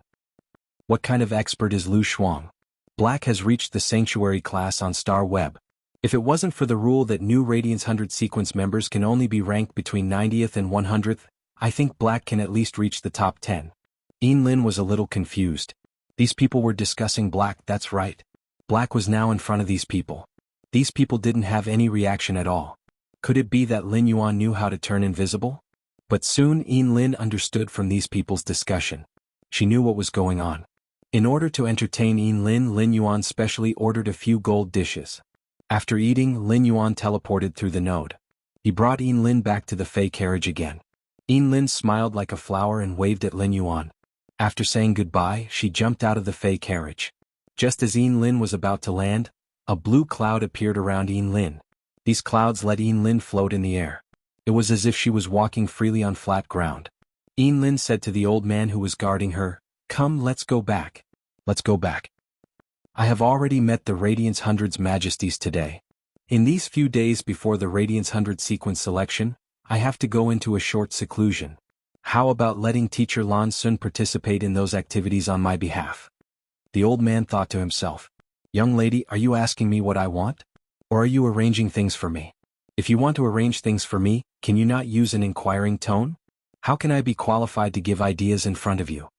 [SPEAKER 1] What kind of expert is Lu Shuang? Black has reached the Sanctuary class on Star Web. If it wasn't for the rule that new Radiance 100 sequence members can only be ranked between 90th and 100th, I think Black can at least reach the top 10. Yin Lin was a little confused. These people were discussing Black, that's right. Black was now in front of these people. These people didn't have any reaction at all. Could it be that Lin Yuan knew how to turn invisible? But soon Yin Lin understood from these people's discussion. She knew what was going on. In order to entertain Yin Lin, Lin Yuan specially ordered a few gold dishes. After eating, Lin Yuan teleported through the node. He brought Yin Lin back to the Fey carriage again. Yin Lin smiled like a flower and waved at Lin Yuan. After saying goodbye, she jumped out of the Fey carriage. Just as Yin Lin was about to land, a blue cloud appeared around Yin Lin. These clouds let Yin Lin float in the air. It was as if she was walking freely on flat ground. Yin Lin said to the old man who was guarding her, "Come, let's go back. Let's go back. I have already met the Radiance 100's majesties today. In these few days before the Radiance 100 sequence selection, I have to go into a short seclusion. How about letting Teacher Lan Sun participate in those activities on my behalf?" The old man thought to himself, "Young lady, are you asking me what I want? Or are you arranging things for me? If you want to arrange things for me, can you not use an inquiring tone? How can I be qualified to give ideas in front of you?"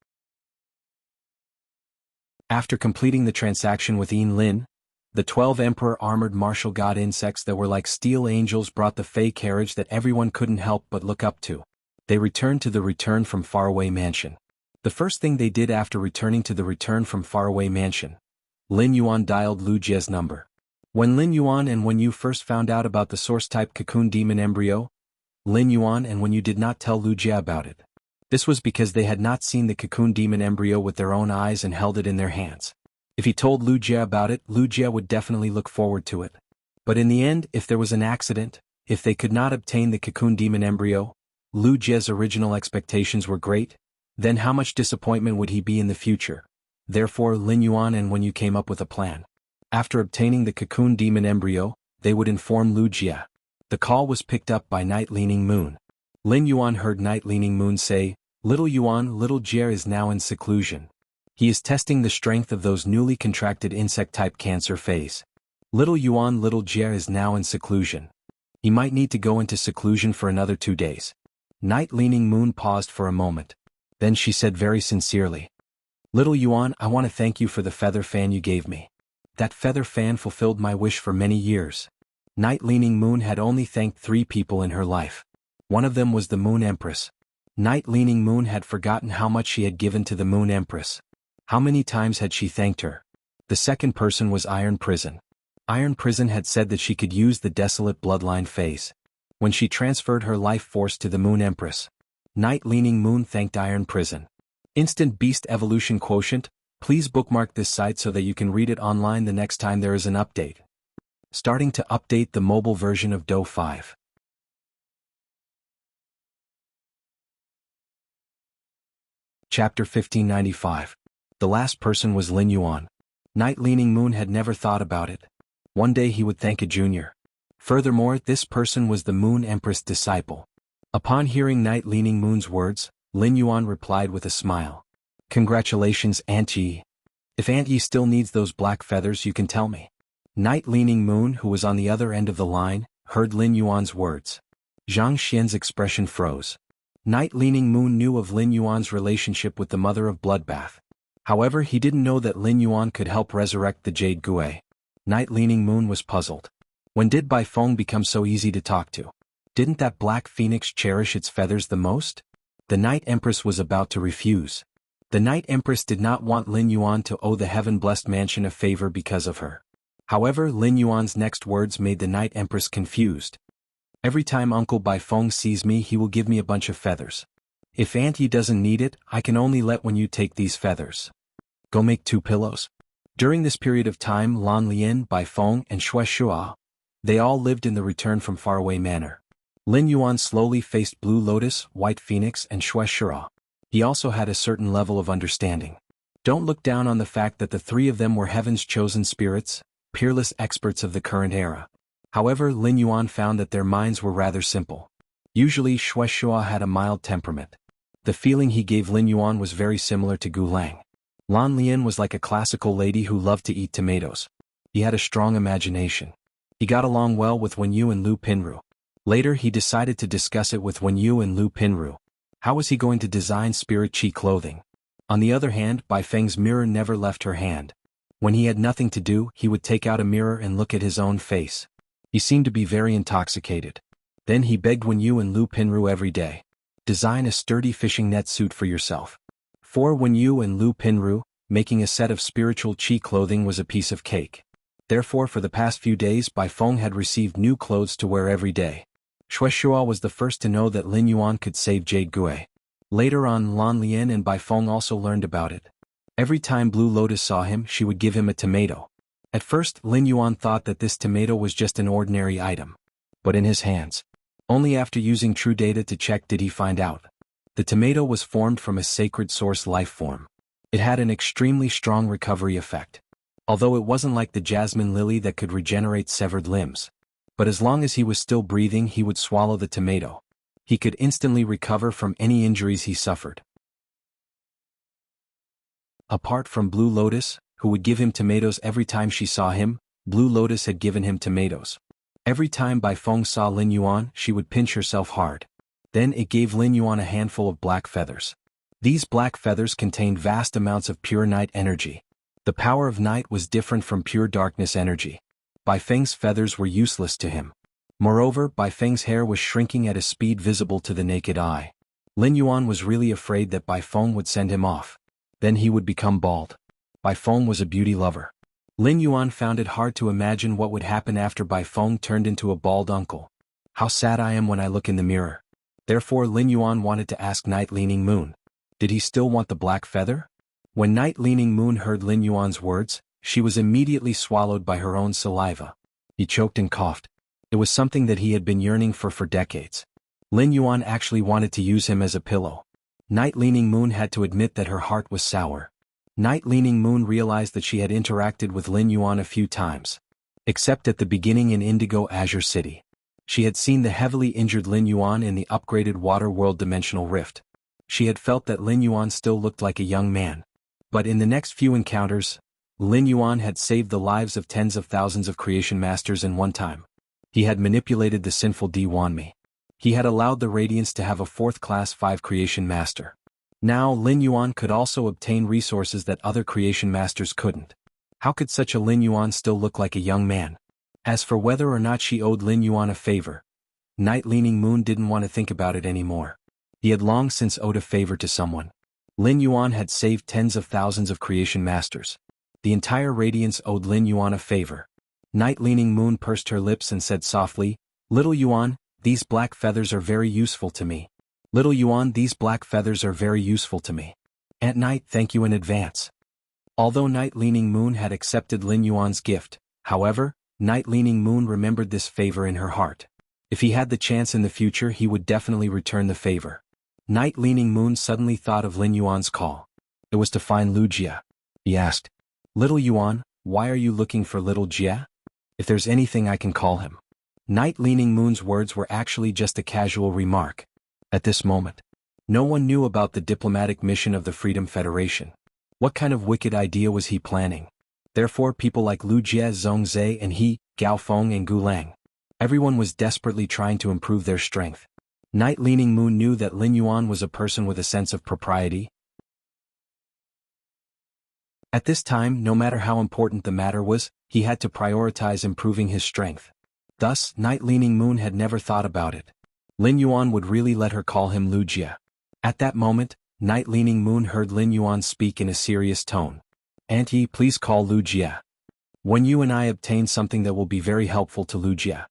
[SPEAKER 1] After completing the transaction with Yin Lin, the 12 Emperor armored martial god insects that were like steel angels brought the Fey carriage that everyone couldn't help but look up to. They returned to the Return from Faraway Mansion. The first thing they did after returning to the Return from Faraway Mansion, Lin Yuan dialed Lu Jie's number. When Lin Yuan and Wen Yu first found out about the source-type cocoon demon embryo, Lin Yuan, and when you did not tell Lu Jia about it? This was because they had not seen the cocoon demon embryo with their own eyes and held it in their hands. If he told Lu Jia about it, Lu Jia would definitely look forward to it. But in the end, if there was an accident, if they could not obtain the cocoon demon embryo, Lu Jia's original expectations were great, then how much disappointment would he be in the future? Therefore, Lin Yuan, and when you came up with a plan. After obtaining the cocoon demon embryo, they would inform Lu Jia. The call was picked up by Night Leaning Moon. Lin Yuan heard Night Leaning Moon say, "Little Yuan, little Jia is now in seclusion. He is testing the strength of those newly contracted insect-type cancer phase. Little Yuan, little Jia is now in seclusion. He might need to go into seclusion for another 2 days." Night Leaning Moon paused for a moment. Then she said very sincerely, "Little Yuan, I want to thank you for the feather fan you gave me. That feather fan fulfilled my wish for many years." Night Leaning Moon had only thanked 3 people in her life. One of them was the Moon Empress. Night Leaning Moon had forgotten how much she had given to the Moon Empress. How many times had she thanked her? The second person was Iron Prison. Iron Prison had said that she could use the desolate bloodline phase. When she transferred her life force to the Moon Empress, Night Leaning Moon thanked Iron Prison. Instant Beast Evolution Quotient. Please bookmark this site so that you can read it online the next time there is an update. Starting to update the mobile version of Do 5. Chapter 1595. The last person was Lin Yuan. Night Leaning Moon had never thought about it. One day he would thank a junior. Furthermore, this person was the Moon Empress disciple. Upon hearing Night Leaning Moon's words, Lin Yuan replied with a smile. "Congratulations, Aunt Yi. If Aunt Yi still needs those black feathers, you can tell me." Night Leaning Moon, who was on the other end of the line, heard Lin Yuan's words. Zhang Xian's expression froze. Night Leaning Moon knew of Lin Yuan's relationship with the Mother of Bloodbath. However, he didn't know that Lin Yuan could help resurrect the Jade Gui. Night Leaning Moon was puzzled. When did Bai Feng become so easy to talk to? Didn't that black phoenix cherish its feathers the most? The Night Empress was about to refuse. The Night Empress did not want Lin Yuan to owe the heaven-blessed mansion a favor because of her. However, Lin Yuan's next words made the Night Empress confused. "Every time Uncle Bai Feng sees me, he will give me a bunch of feathers. If Aunt Yi doesn't need it, I can only let when you take these feathers. Go make 2 pillows." During this period of time, Lan Lian, Bai Feng, and Xue Shua, they all lived in the Return from Faraway Manor. Lin Yuan slowly faced Blue Lotus, White Phoenix, and Xue Shua. He also had a certain level of understanding. Don't look down on the fact that the 3 of them were heaven's chosen spirits, peerless experts of the current era. However, Lin Yuan found that their minds were rather simple. Usually, Xue Shua had a mild temperament. The feeling he gave Lin Yuan was very similar to Gu Lang. Lan Lian was like a classical lady who loved to eat tomatoes. He had a strong imagination. He got along well with Wen Yu and Lu Pinru. Later, he decided to discuss it with Wen Yu and Lu Pinru. How was he going to design spirit chi clothing? On the other hand, Bai Feng's mirror never left her hand. When he had nothing to do, he would take out a mirror and look at his own face. He seemed to be very intoxicated. Then he begged Wen Yu and Lu Pinru every day. "Design a sturdy fishing net suit for yourself." For Wen Yu and Lu Pinru, making a set of spiritual chi clothing was a piece of cake. Therefore, for the past few days, Bai Feng had received new clothes to wear every day. Xue Shua was the first to know that Lin Yuan could save Jade Gui. Later on, Lan Lian and Bai Feng also learned about it. Every time Blue Lotus saw him, she would give him a tomato. At first, Lin Yuan thought that this tomato was just an ordinary item. But in his hands. Only after using true data to check did he find out. The tomato was formed from a sacred source life form. It had an extremely strong recovery effect. Although it wasn't like the jasmine lily that could regenerate severed limbs. But as long as he was still breathing, he would swallow the tomato. He could instantly recover from any injuries he suffered. Apart from Blue Lotus, who would give him tomatoes every time she saw him, Blue Lotus had given him tomatoes. Every time Bai Feng saw Lin Yuan, she would pinch herself hard. Then it gave Lin Yuan a handful of black feathers. These black feathers contained vast amounts of pure night energy. The power of night was different from pure darkness energy. Bai Feng's feathers were useless to him. Moreover, Bai Feng's hair was shrinking at a speed visible to the naked eye. Lin Yuan was really afraid that Bai Feng would send him off. Then he would become bald. Bai Feng was a beauty lover. Lin Yuan found it hard to imagine what would happen after Bai Feng turned into a bald uncle. How sad I am when I look in the mirror. Therefore Lin Yuan wanted to ask Night Leaning Moon. Did he still want the black feather? When Night Leaning Moon heard Lin Yuan's words, she was immediately swallowed by her own saliva. He choked and coughed. It was something that he had been yearning for decades. Lin Yuan actually wanted to use him as a pillow. Night Leaning Moon had to admit that her heart was sour. Night Leaning Moon realized that she had interacted with Lin Yuan a few times. Except at the beginning in Indigo Azure City. She had seen the heavily injured Lin Yuan in the upgraded Water World Dimensional Rift. She had felt that Lin Yuan still looked like a young man. But in the next few encounters, Lin Yuan had saved the lives of tens of thousands of creation masters in one time. He had manipulated the sinful Diwanmi. He had allowed the Radiance to have a 4th Class 5 creation master. Now Lin Yuan could also obtain resources that other creation masters couldn't. How could such a Lin Yuan still look like a young man? As for whether or not she owed Lin Yuan a favor, Night Leaning Moon didn't want to think about it anymore. He had long since owed a favor to someone. Lin Yuan had saved tens of thousands of creation masters. The entire Radiance owed Lin Yuan a favor. Night Leaning Moon pursed her lips and said softly, "Little Yuan, these black feathers are very useful to me. Little Yuan, these black feathers are very useful to me. At night, thank you in advance." Although Night Leaning Moon had accepted Lin Yuan's gift, however, Night Leaning Moon remembered this favor in her heart. If he had the chance in the future, he would definitely return the favor. Night Leaning Moon suddenly thought of Lin Yuan's call. It was to find Lu Jia. He asked, "Little Yuan, why are you looking for little Jia? If there's anything I can call him." Night Leaning Moon's words were actually just a casual remark. At this moment, no one knew about the diplomatic mission of the Freedom Federation. What kind of wicked idea was he planning? Therefore people like Lu Jie, Zhongzhe and he, Gao Feng and Gu Lang. Everyone was desperately trying to improve their strength. Night Leaning Moon knew that Lin Yuan was a person with a sense of propriety. At this time, no matter how important the matter was, he had to prioritize improving his strength. Thus, Night Leaning Moon had never thought about it. Lin Yuan would really let her call him Lu Jie. At that moment, Night Leaning Moon heard Lin Yuan speak in a serious tone. "Auntie, please call Lu Jie. When you and I obtain something that will be very helpful to Lu Jie.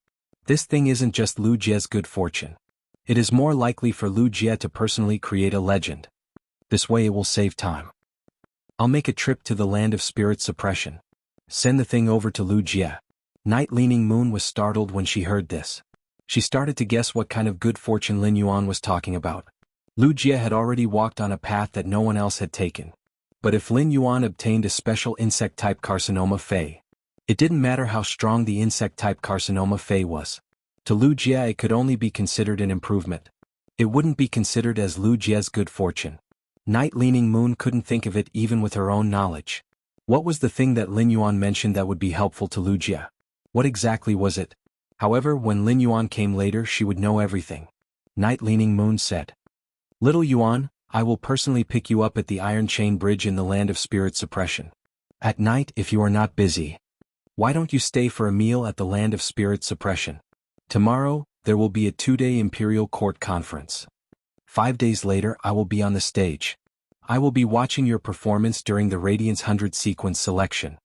[SPEAKER 1] This thing isn't just Lu Jie's good fortune. It is more likely for Lu Jie to personally create a legend. This way it will save time. I'll make a trip to the land of spirit suppression. Send the thing over to Lu Jie." Night Leaning Moon was startled when she heard this. She started to guess what kind of good fortune Lin Yuan was talking about. Lu Jie had already walked on a path that no one else had taken. But if Lin Yuan obtained a special insect-type carcinoma Fey, it didn't matter how strong the insect-type carcinoma Fey was. To Lu Jie it could only be considered an improvement. It wouldn't be considered as Lu Jie's good fortune. Night Leaning Moon couldn't think of it even with her own knowledge. What was the thing that Lin Yuan mentioned that would be helpful to Lu Jie? What exactly was it? However, when Lin Yuan came later she would know everything. Night Leaning Moon said, "Little Yuan, I will personally pick you up at the Iron Chain Bridge in the land of spirit suppression. At night, if you are not busy. Why don't you stay for a meal at the land of spirit suppression? Tomorrow, there will be a 2-day Imperial Court conference. 5 days later I will be on the stage. I will be watching your performance during the Radiance 100 sequence selection."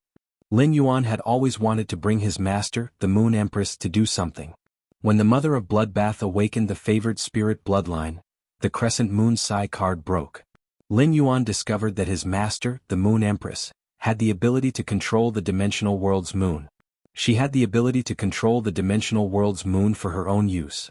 [SPEAKER 1] Lin Yuan had always wanted to bring his master, the Moon Empress, to do something. When the Mother of Bloodbath awakened the favored spirit bloodline, the Crescent Moon Psi card broke. Lin Yuan discovered that his master, the Moon Empress, had the ability to control the dimensional world's moon. She had the ability to control the dimensional world's moon for her own use.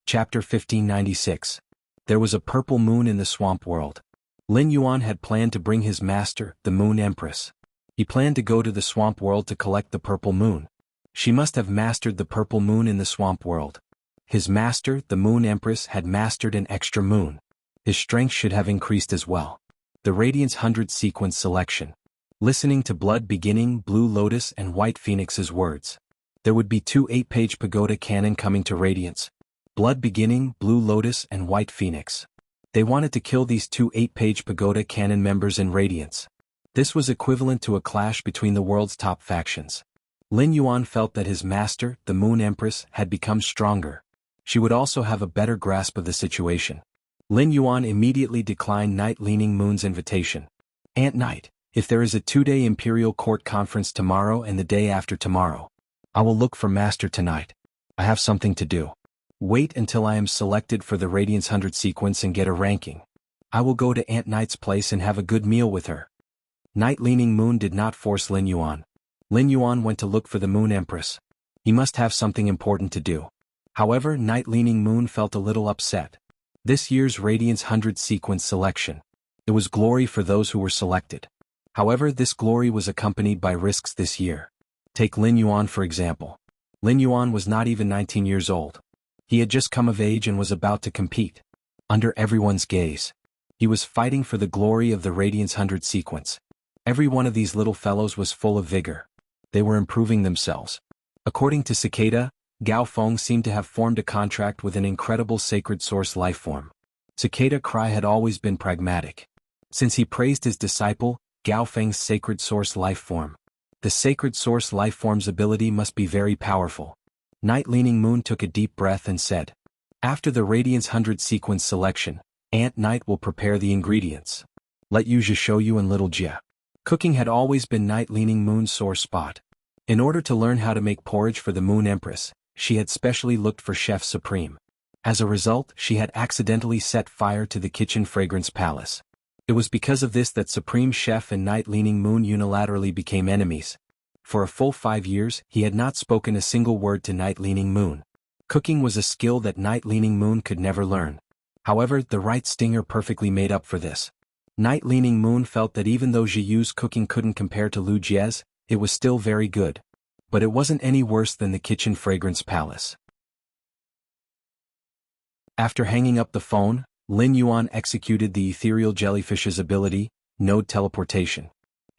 [SPEAKER 1] Chapter 1596. There was a purple moon in the swamp world. Lin Yuan had planned to bring his master, the Moon Empress. He planned to go to the swamp world to collect the purple moon. She must have mastered the purple moon in the swamp world. His master, the Moon Empress, had mastered an extra moon. His strength should have increased as well. The Radiance 100 sequence selection. Listening to Blood Beginning, Blue Lotus and White Phoenix's words. There would be 2 8-page pagoda cannon coming to Radiance. Blood Beginning, Blue Lotus and White Phoenix. They wanted to kill these 2 8-page pagoda cannon members in Radiance. This was equivalent to a clash between the world's top factions. Lin Yuan felt that his master, the Moon Empress, had become stronger. She would also have a better grasp of the situation. Lin Yuan immediately declined Night Leaning Moon's invitation. "Aunt Night, If there is a 2-day Imperial Court conference tomorrow and the day after tomorrow, I will look for Master tonight. I have something to do. Wait until I am selected for the Radiance 100 sequence and get a ranking. I will go to Aunt Knight's place and have a good meal with her. Night Leaning Moon did not force Lin Yuan. Lin Yuan went to look for the Moon Empress. He must have something important to do. However, Night Leaning Moon felt a little upset. This year's Radiance 100 sequence selection. It was glory for those who were selected. However, this glory was accompanied by risks this year. Take Lin Yuan for example. Lin Yuan was not even 19 years old. He had just come of age and was about to compete. Under everyone's gaze. He was fighting for the glory of the Radiance 100 sequence. Every one of these little fellows was full of vigor. They were improving themselves. According to Cicada, Gao Feng seemed to have formed a contract with an incredible sacred source lifeform. Cicada Cry had always been pragmatic. Since he praised his disciple, Gao Feng's sacred source lifeform. The sacred source lifeform's ability must be very powerful. Night Leaning Moon took a deep breath and said, after the Radiance 100 sequence selection, Aunt Night will prepare the ingredients. Let Yuzha show you and Little Jia. Cooking had always been Night Leaning Moon's sore spot. In order to learn how to make porridge for the Moon Empress, she had specially looked for Chef Supreme. As a result, she had accidentally set fire to the kitchen fragrance palace. It was because of this that Supreme Chef and Night Leaning Moon unilaterally became enemies. For a full 5 years, he had not spoken a single word to Night Leaning Moon. Cooking was a skill that Night Leaning Moon could never learn. However, the right stinger perfectly made up for this. Night Leaning Moon felt that even though Zhi Yu's cooking couldn't compare to Lu Jie's, it was still very good. But it wasn't any worse than the kitchen fragrance palace. After hanging up the phone, Lin Yuan executed the ethereal jellyfish's ability, Node Teleportation.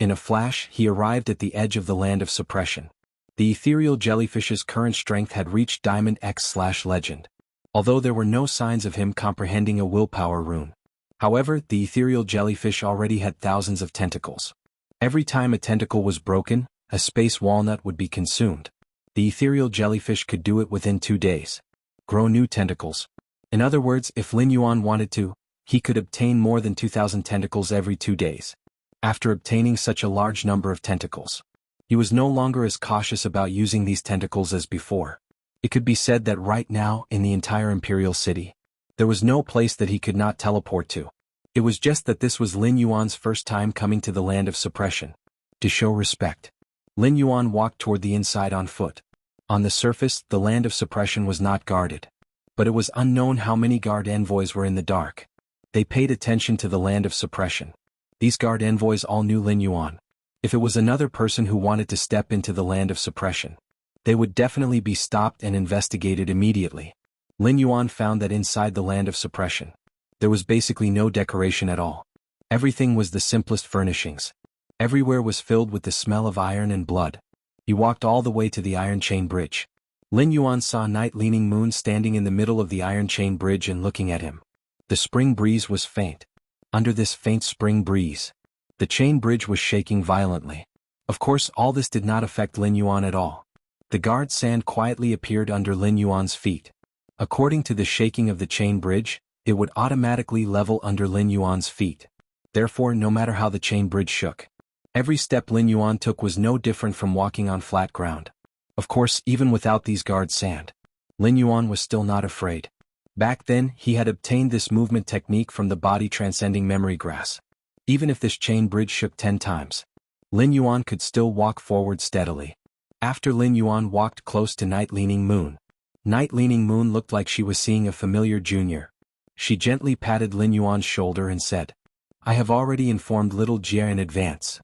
[SPEAKER 1] In a flash, he arrived at the edge of the land of suppression. The ethereal jellyfish's current strength had reached Diamond X/Legend. Although there were no signs of him comprehending a willpower rune. However, the ethereal jellyfish already had thousands of tentacles. Every time a tentacle was broken, a space walnut would be consumed. The ethereal jellyfish could do it within 2 days. Grow new tentacles. In other words, if Lin Yuan wanted to, he could obtain more than 2,000 tentacles every 2 days. After obtaining such a large number of tentacles, he was no longer as cautious about using these tentacles as before. It could be said that right now, in the entire Imperial City, there was no place that he could not teleport to. It was just that this was Lin Yuan's first time coming to the land of suppression. To show respect, Lin Yuan walked toward the inside on foot. On the surface, the land of suppression was not guarded. But it was unknown how many guard envoys were in the dark. They paid attention to the land of suppression. These guard envoys all knew Lin Yuan. If it was another person who wanted to step into the land of suppression, they would definitely be stopped and investigated immediately. Lin Yuan found that inside the land of suppression, there was basically no decoration at all. Everything was the simplest furnishings. Everywhere was filled with the smell of iron and blood. He walked all the way to the Iron Chain Bridge. Lin Yuan saw Night Leaning Moon standing in the middle of the Iron Chain Bridge and looking at him. The spring breeze was faint. Under this faint spring breeze, the chain bridge was shaking violently. Of course, all this did not affect Lin Yuan at all. The guard sand quietly appeared under Lin Yuan's feet. According to the shaking of the chain bridge, it would automatically level under Lin Yuan's feet. Therefore, no matter how the chain bridge shook, every step Lin Yuan took was no different from walking on flat ground. Of course, even without these guard sand, Lin Yuan was still not afraid. Back then, he had obtained this movement technique from the body transcending memory grass. Even if this chain bridge shook 10 times, Lin Yuan could still walk forward steadily. After Lin Yuan walked close to Night Leaning Moon, Night Leaning Moon looked like she was seeing a familiar junior. She gently patted Lin Yuan's shoulder and said, I have already informed Little Jia in advance.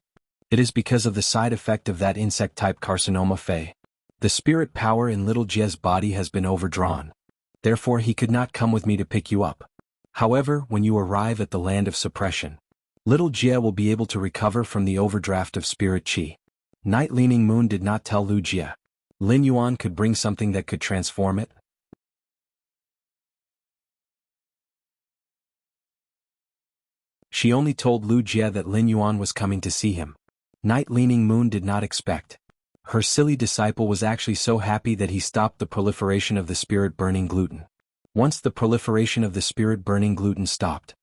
[SPEAKER 1] It is because of the side effect of that insect-type carcinoma Fei. The spirit power in Little Jia's body has been overdrawn. Therefore he could not come with me to pick you up. However, when you arrive at the land of suppression, Little Jia will be able to recover from the overdraft of spirit qi. Night Leaning Moon did not tell Lu Jia. Lin Yuan could bring something that could transform it. She only told Lu Jia that Lin Yuan was coming to see him. Night Leaning Moon did not expect. Her silly disciple was actually so happy that he stopped the proliferation of the spirit-burning gluten. Once the proliferation of the spirit-burning gluten stopped,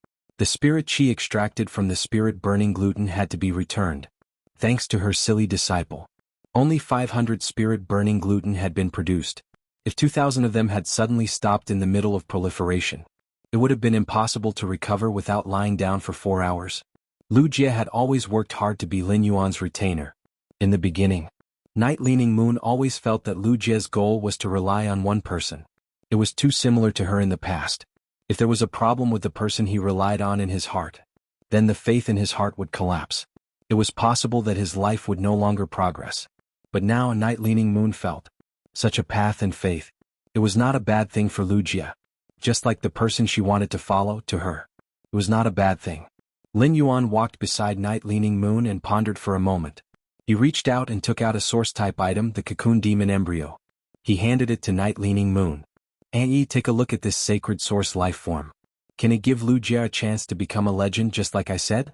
[SPEAKER 1] The spirit chi extracted from the spirit-burning gluten had to be returned, thanks to her silly disciple. Only 500 spirit-burning gluten had been produced. If 2,000 of them had suddenly stopped in the middle of proliferation, it would have been impossible to recover without lying down for 4 hours. Lu Jie had always worked hard to be Lin Yuan's retainer. In the beginning, Night-Leaning Moon always felt that Lu Jie's goal was to rely on one person. It was too similar to her in the past. If there was a problem with the person he relied on in his heart, then the faith in his heart would collapse. It was possible that his life would no longer progress. But now Night-Leaning Moon felt such a path and faith. It was not a bad thing for Lu Jie. Just like the person she wanted to follow, to her, it was not a bad thing. Lin Yuan walked beside Night-Leaning Moon and pondered for a moment. He reached out and took out a source-type item, the Cocoon Demon Embryo. He handed it to Night-Leaning Moon. Take a look at this sacred source life form. Can it give Lu Jie a chance to become a legend just like I said?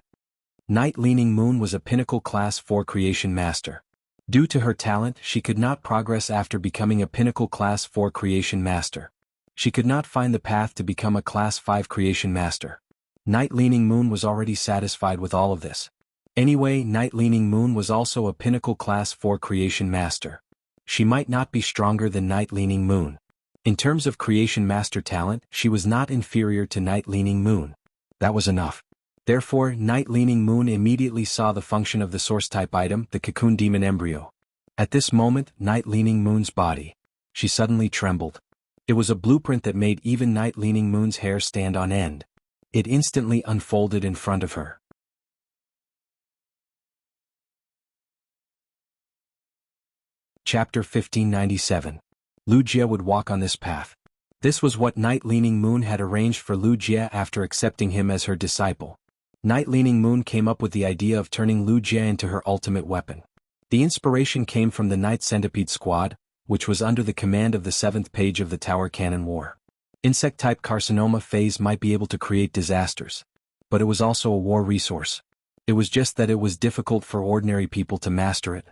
[SPEAKER 1] Night-Leaning Moon was a pinnacle Class 4 creation master. Due to her talent, she could not progress after becoming a pinnacle Class 4 creation master. She could not find the path to become a Class 5 creation master. Night-Leaning Moon was already satisfied with all of this. Anyway, Night-Leaning Moon was also a pinnacle Class 4 creation master. She might not be stronger than Night-Leaning Moon. In terms of creation master talent, she was not inferior to Night-Leaning Moon. That was enough. Therefore, Night-Leaning Moon immediately saw the function of the source-type item, the Cocoon Demon Embryo. At this moment, Night-Leaning Moon's body, she suddenly trembled. It was a blueprint that made even Night-Leaning Moon's hair stand on end. It instantly unfolded in front of her. Chapter 1597. Lu Jie would walk on this path. This was what Night-Leaning Moon had arranged for Lu Jie after accepting him as her disciple. Night-Leaning Moon came up with the idea of turning Lu Jie into her ultimate weapon. The inspiration came from the Night Centipede Squad, which was under the command of the 7th page of the Tower Cannon War. Insect-type carcinoma phase might be able to create disasters, but it was also a war resource. It was just that it was difficult for ordinary people to master it.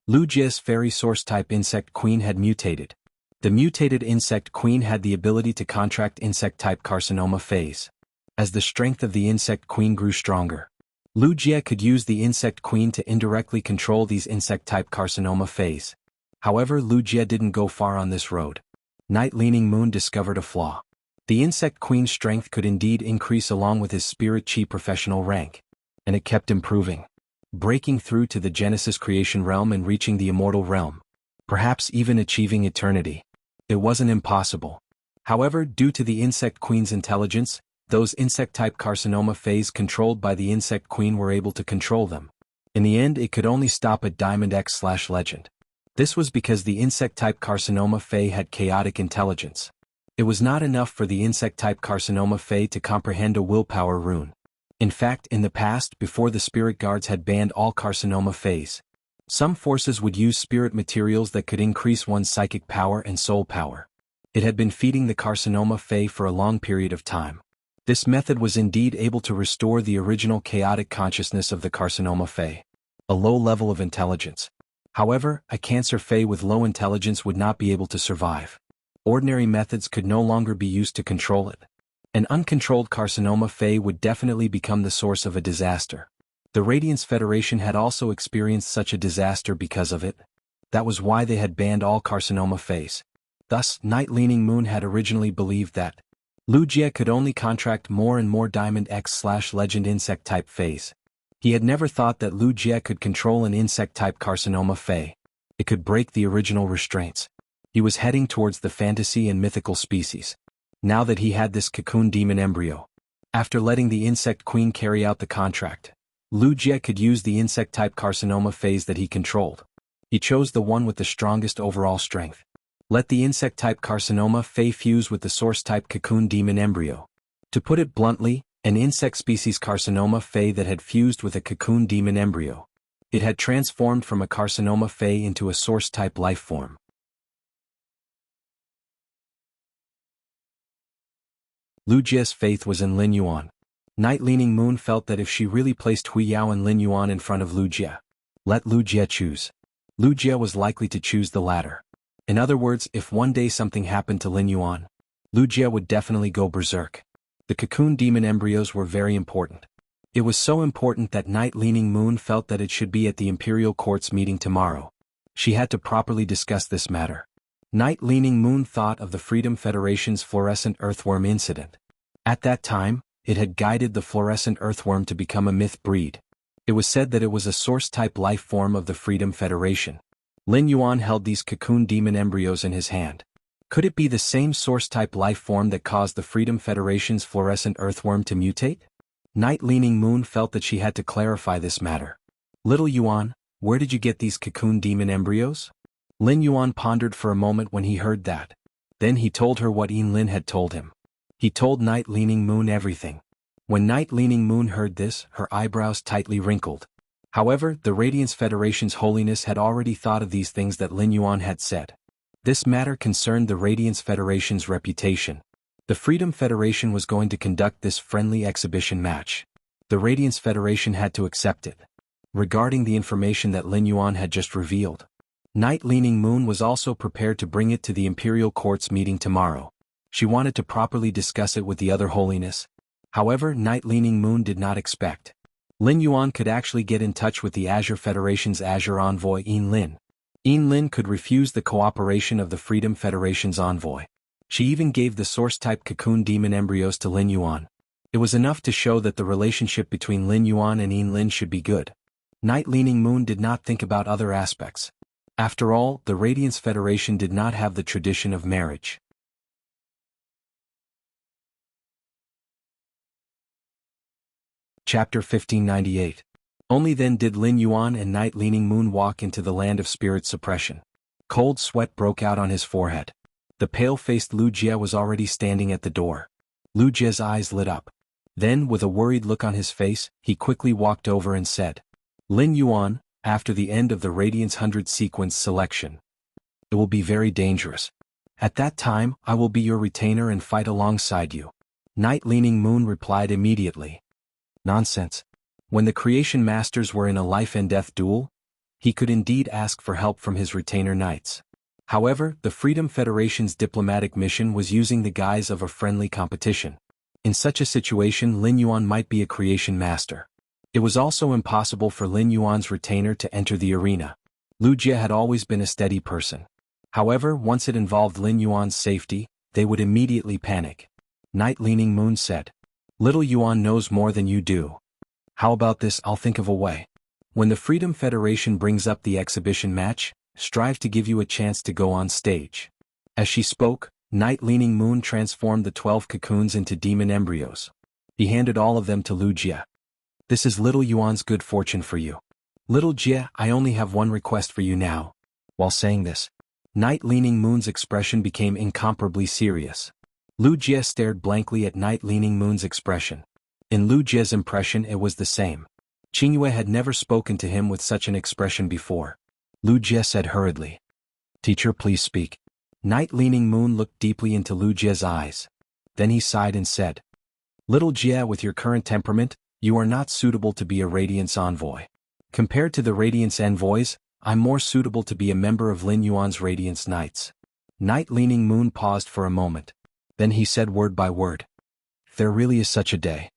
[SPEAKER 1] Lu Jie's fairy source-type insect queen had mutated. The mutated insect queen had the ability to contract insect-type carcinoma phase. As the strength of the insect queen grew stronger, Lu Jie could use the insect queen to indirectly control these insect-type carcinoma phase. However, Lu Jie didn't go far on this road. Night-Leaning Moon discovered a flaw. The insect queen's strength could indeed increase along with his spirit chi professional rank, and it kept improving, breaking through to the Genesis creation realm and reaching the immortal realm, perhaps even achieving eternity. It wasn't impossible. However, due to the insect queen's intelligence, those insect-type carcinoma phase controlled by the insect queen were able to control them. In the end, it could only stop at Diamond X/Legend. This was because the insect-type carcinoma Fae had chaotic intelligence. It was not enough for the insect-type carcinoma Fae to comprehend a willpower rune. In fact, in the past, before the spirit guards had banned all carcinoma Faes, some forces would use spirit materials that could increase one's psychic power and soul power. It had been feeding the carcinoma Fae for a long period of time. This method was indeed able to restore the original chaotic consciousness of the carcinoma Fae, a low level of intelligence. However, a cancer Fae with low intelligence would not be able to survive. Ordinary methods could no longer be used to control it. An uncontrolled carcinoma Fae would definitely become the source of a disaster. The Radiance Federation had also experienced such a disaster because of it. That was why they had banned all carcinoma Faes. Thus, Night-Leaning Moon had originally believed that Lu Jie could only contract more and more Diamond X/Legend insect-type Faes. He had never thought that Lu Jie could control an insect-type carcinoma Fae. It could break the original restraints. He was heading towards the fantasy and mythical species. Now that he had this Cocoon Demon Embryo, after letting the insect queen carry out the contract, Lu Jie could use the insect-type carcinoma phase that he controlled. He chose the one with the strongest overall strength. Let the insect-type carcinoma Fae fuse with the source-type Cocoon Demon Embryo. To put it bluntly, an insect species carcinoma Fae that had fused with a Cocoon Demon Embryo. It had transformed from a carcinoma Fae into a source-type life form. Lu Jie's faith was in Lin Yuan. Night-Leaning Moon felt that if she really placed Hui Yao and Lin Yuan in front of Lu Jie, let Lu Jie choose. Lu Jie was likely to choose the latter. In other words, if one day something happened to Lin Yuan, Lu Jie would definitely go berserk. The cocoon demon embryos were very important. It was so important that Night Leaning Moon felt that it should be at the Imperial Court's meeting tomorrow. She had to properly discuss this matter. Night Leaning Moon thought of the Freedom Federation's fluorescent earthworm incident. At that time, it had guided the fluorescent earthworm to become a myth breed. It was said that it was a source-type life form of the Freedom Federation. Lin Yuan held these cocoon demon embryos in his hand. Could it be the same source-type life form that caused the Freedom Federation's fluorescent earthworm to mutate? Night Leaning Moon felt that she had to clarify this matter. Little Yuan, where did you get these cocoon demon embryos? Lin Yuan pondered for a moment when he heard that. Then he told her what Yin Lin had told him. He told Night Leaning Moon everything. When Night Leaning Moon heard this, her eyebrows tightly wrinkled. However, the Radiance Federation's holiness had already thought of these things that Lin Yuan had said. This matter concerned the Radiance Federation's reputation. The Freedom Federation was going to conduct this friendly exhibition match. The Radiance Federation had to accept it. Regarding the information that Lin Yuan had just revealed, Night Leaning Moon was also prepared to bring it to the Imperial Court's meeting tomorrow. She wanted to properly discuss it with the other holiness. However, Night Leaning Moon did not expect Lin Yuan could actually get in touch with the Azure Federation's Azure envoy Yin Lin. Yin Lin could refuse the cooperation of the Freedom Federation's envoy. She even gave the source-type cocoon demon embryos to Lin Yuan. It was enough to show that the relationship between Lin Yuan and Yin Lin should be good. Night Leaning Moon did not think about other aspects. After all, the Radiance Federation did not have the tradition of marriage. Chapter 1598. Only then did Lin Yuan and Night Leaning Moon walk into the land of spirit suppression. Cold sweat broke out on his forehead. The pale-faced Lu Jie was already standing at the door. Lu Jie's eyes lit up. Then, with a worried look on his face, he quickly walked over and said, Lin Yuan, after the end of the Radiance 100 sequence selection, it will be very dangerous. At that time, I will be your retainer and fight alongside you. Night Leaning Moon replied immediately. Nonsense. When the Creation Masters were in a life-and-death duel, he could indeed ask for help from his retainer knights. However, the Freedom Federation's diplomatic mission was using the guise of a friendly competition. In such a situation, Lin Yuan might be a Creation Master. It was also impossible for Lin Yuan's retainer to enter the arena. Lu Jie had always been a steady person. However, once it involved Lin Yuan's safety, they would immediately panic. Night Leaning Moon said, Little Yuan knows more than you do. How about this? I'll think of a way. When the Freedom Federation brings up the exhibition match, strive to give you a chance to go on stage. As she spoke, Night Leaning Moon transformed the 12 cocoons into demon embryos. He handed all of them to Lu Jie. This is Little Yuan's good fortune for you. Little Jie, I only have one request for you now. While saying this, Night Leaning Moon's expression became incomparably serious. Lu Jie stared blankly at Night Leaning Moon's expression. In Lu Jie's impression it was the same. Qingyue had never spoken to him with such an expression before. Lu Jie said hurriedly, Teacher, please speak. Night Leaning Moon looked deeply into Lu Jie's eyes. Then he sighed and said, Little Jie, with your current temperament, you are not suitable to be a Radiance envoy. Compared to the Radiance envoys, I'm more suitable to be a member of Lin Yuan's Radiance Knights. Night Leaning Moon paused for a moment. Then he said word by word, There really is such a day.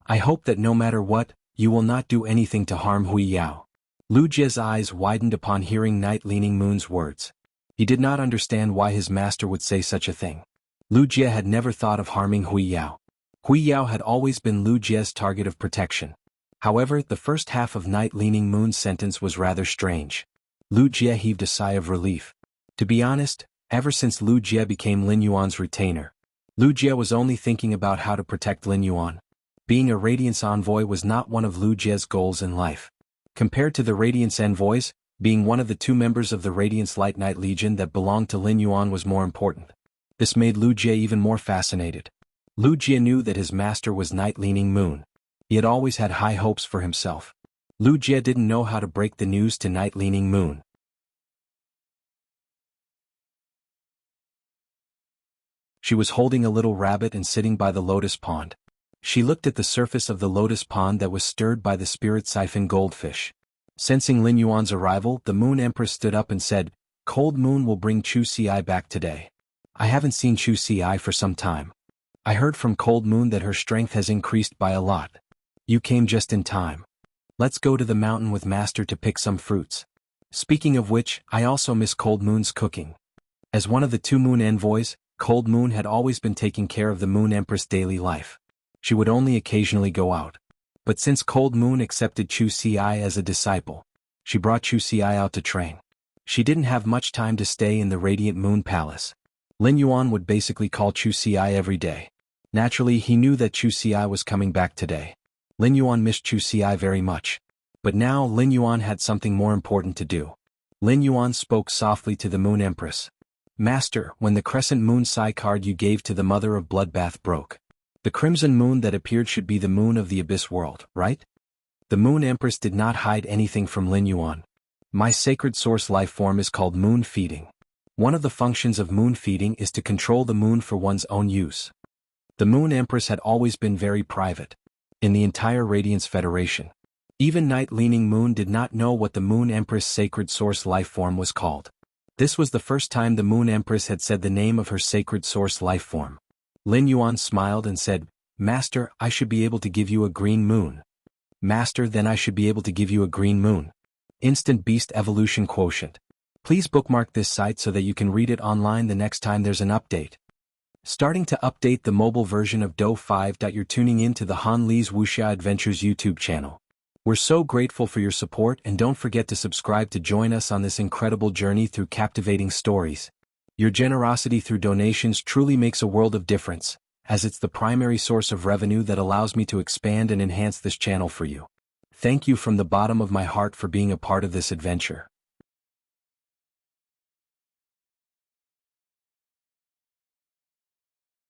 [SPEAKER 1] I hope that no matter what, you will not do anything to harm Hui Yao. Lu Jie's eyes widened upon hearing Night Leaning Moon's words. He did not understand why his master would say such a thing. Lu Jie had never thought of harming Hui Yao. Hui Yao had always been Lu Jie's target of protection. However, the first half of Night Leaning Moon's sentence was rather strange. Lu Jie heaved a sigh of relief. To be honest, ever since Lu Jie became Lin Yuan's retainer, Lu Jie was only thinking about how to protect Lin Yuan. Being a Radiance envoy was not one of Lu Jie's goals in life. Compared to the Radiance envoys, being one of the 2 members of the Radiance Light Knight Legion that belonged to Lin Yuan was more important. This made Lu Jie even more fascinated. Lu Jie knew that his master was Night Leaning Moon. He had always had high hopes for himself. Lu Jie didn't know how to break the news to Night Leaning Moon. She was holding a little rabbit and sitting by the lotus pond. She looked at the surface of the lotus pond that was stirred by the spirit siphon goldfish. Sensing Lin Yuan's arrival, the Moon Empress stood up and said, Cold Moon will bring Chu Ci back today. I haven't seen Chu Ci for some time. I heard from Cold Moon that her strength has increased by a lot. You came just in time. Let's go to the mountain with Master to pick some fruits. Speaking of which, I also miss Cold Moon's cooking. As one of the 2 Moon envoys, Cold Moon had always been taking care of the Moon Empress' daily life. She would only occasionally go out. But since Cold Moon accepted Chu Si as a disciple, she brought Chu Si out to train. She didn't have much time to stay in the Radiant Moon Palace. Lin Yuan would basically call Chu Si every day. Naturally, he knew that Chu Si was coming back today. Lin Yuan missed Chu Si very much. But now Lin Yuan had something more important to do. Lin Yuan spoke softly to the Moon Empress. Master, when the Crescent Moon Sai card you gave to the Mother of Bloodbath broke, the Crimson Moon that appeared should be the moon of the Abyss World, right? The Moon Empress did not hide anything from Lin Yuan. My sacred source life form is called moon feeding. One of the functions of moon feeding is to control the moon for one's own use. The Moon Empress had always been very private. In the entire Radiance Federation, even Night-Leaning Moon did not know what the Moon Empress' sacred source life form was called. This was the first time the Moon Empress had said the name of her sacred source life form. Lin Yuan smiled and said, Master, I should be able to give you a green moon. Master, then I should be able to give you a green moon. Instant Beast Evolution Quotient. Please bookmark this site so that you can read it online the next time there's an update. Starting to update the mobile version of Do 5. You're tuning in to the Han Li's Wuxia Adventures YouTube channel. We're so grateful for your support, and don't forget to subscribe to join us on this incredible journey through captivating stories. Your generosity through donations truly makes a world of difference, as it's the primary source of revenue that allows me to expand and enhance this channel for you. Thank you from the bottom of my heart for being a part of this adventure.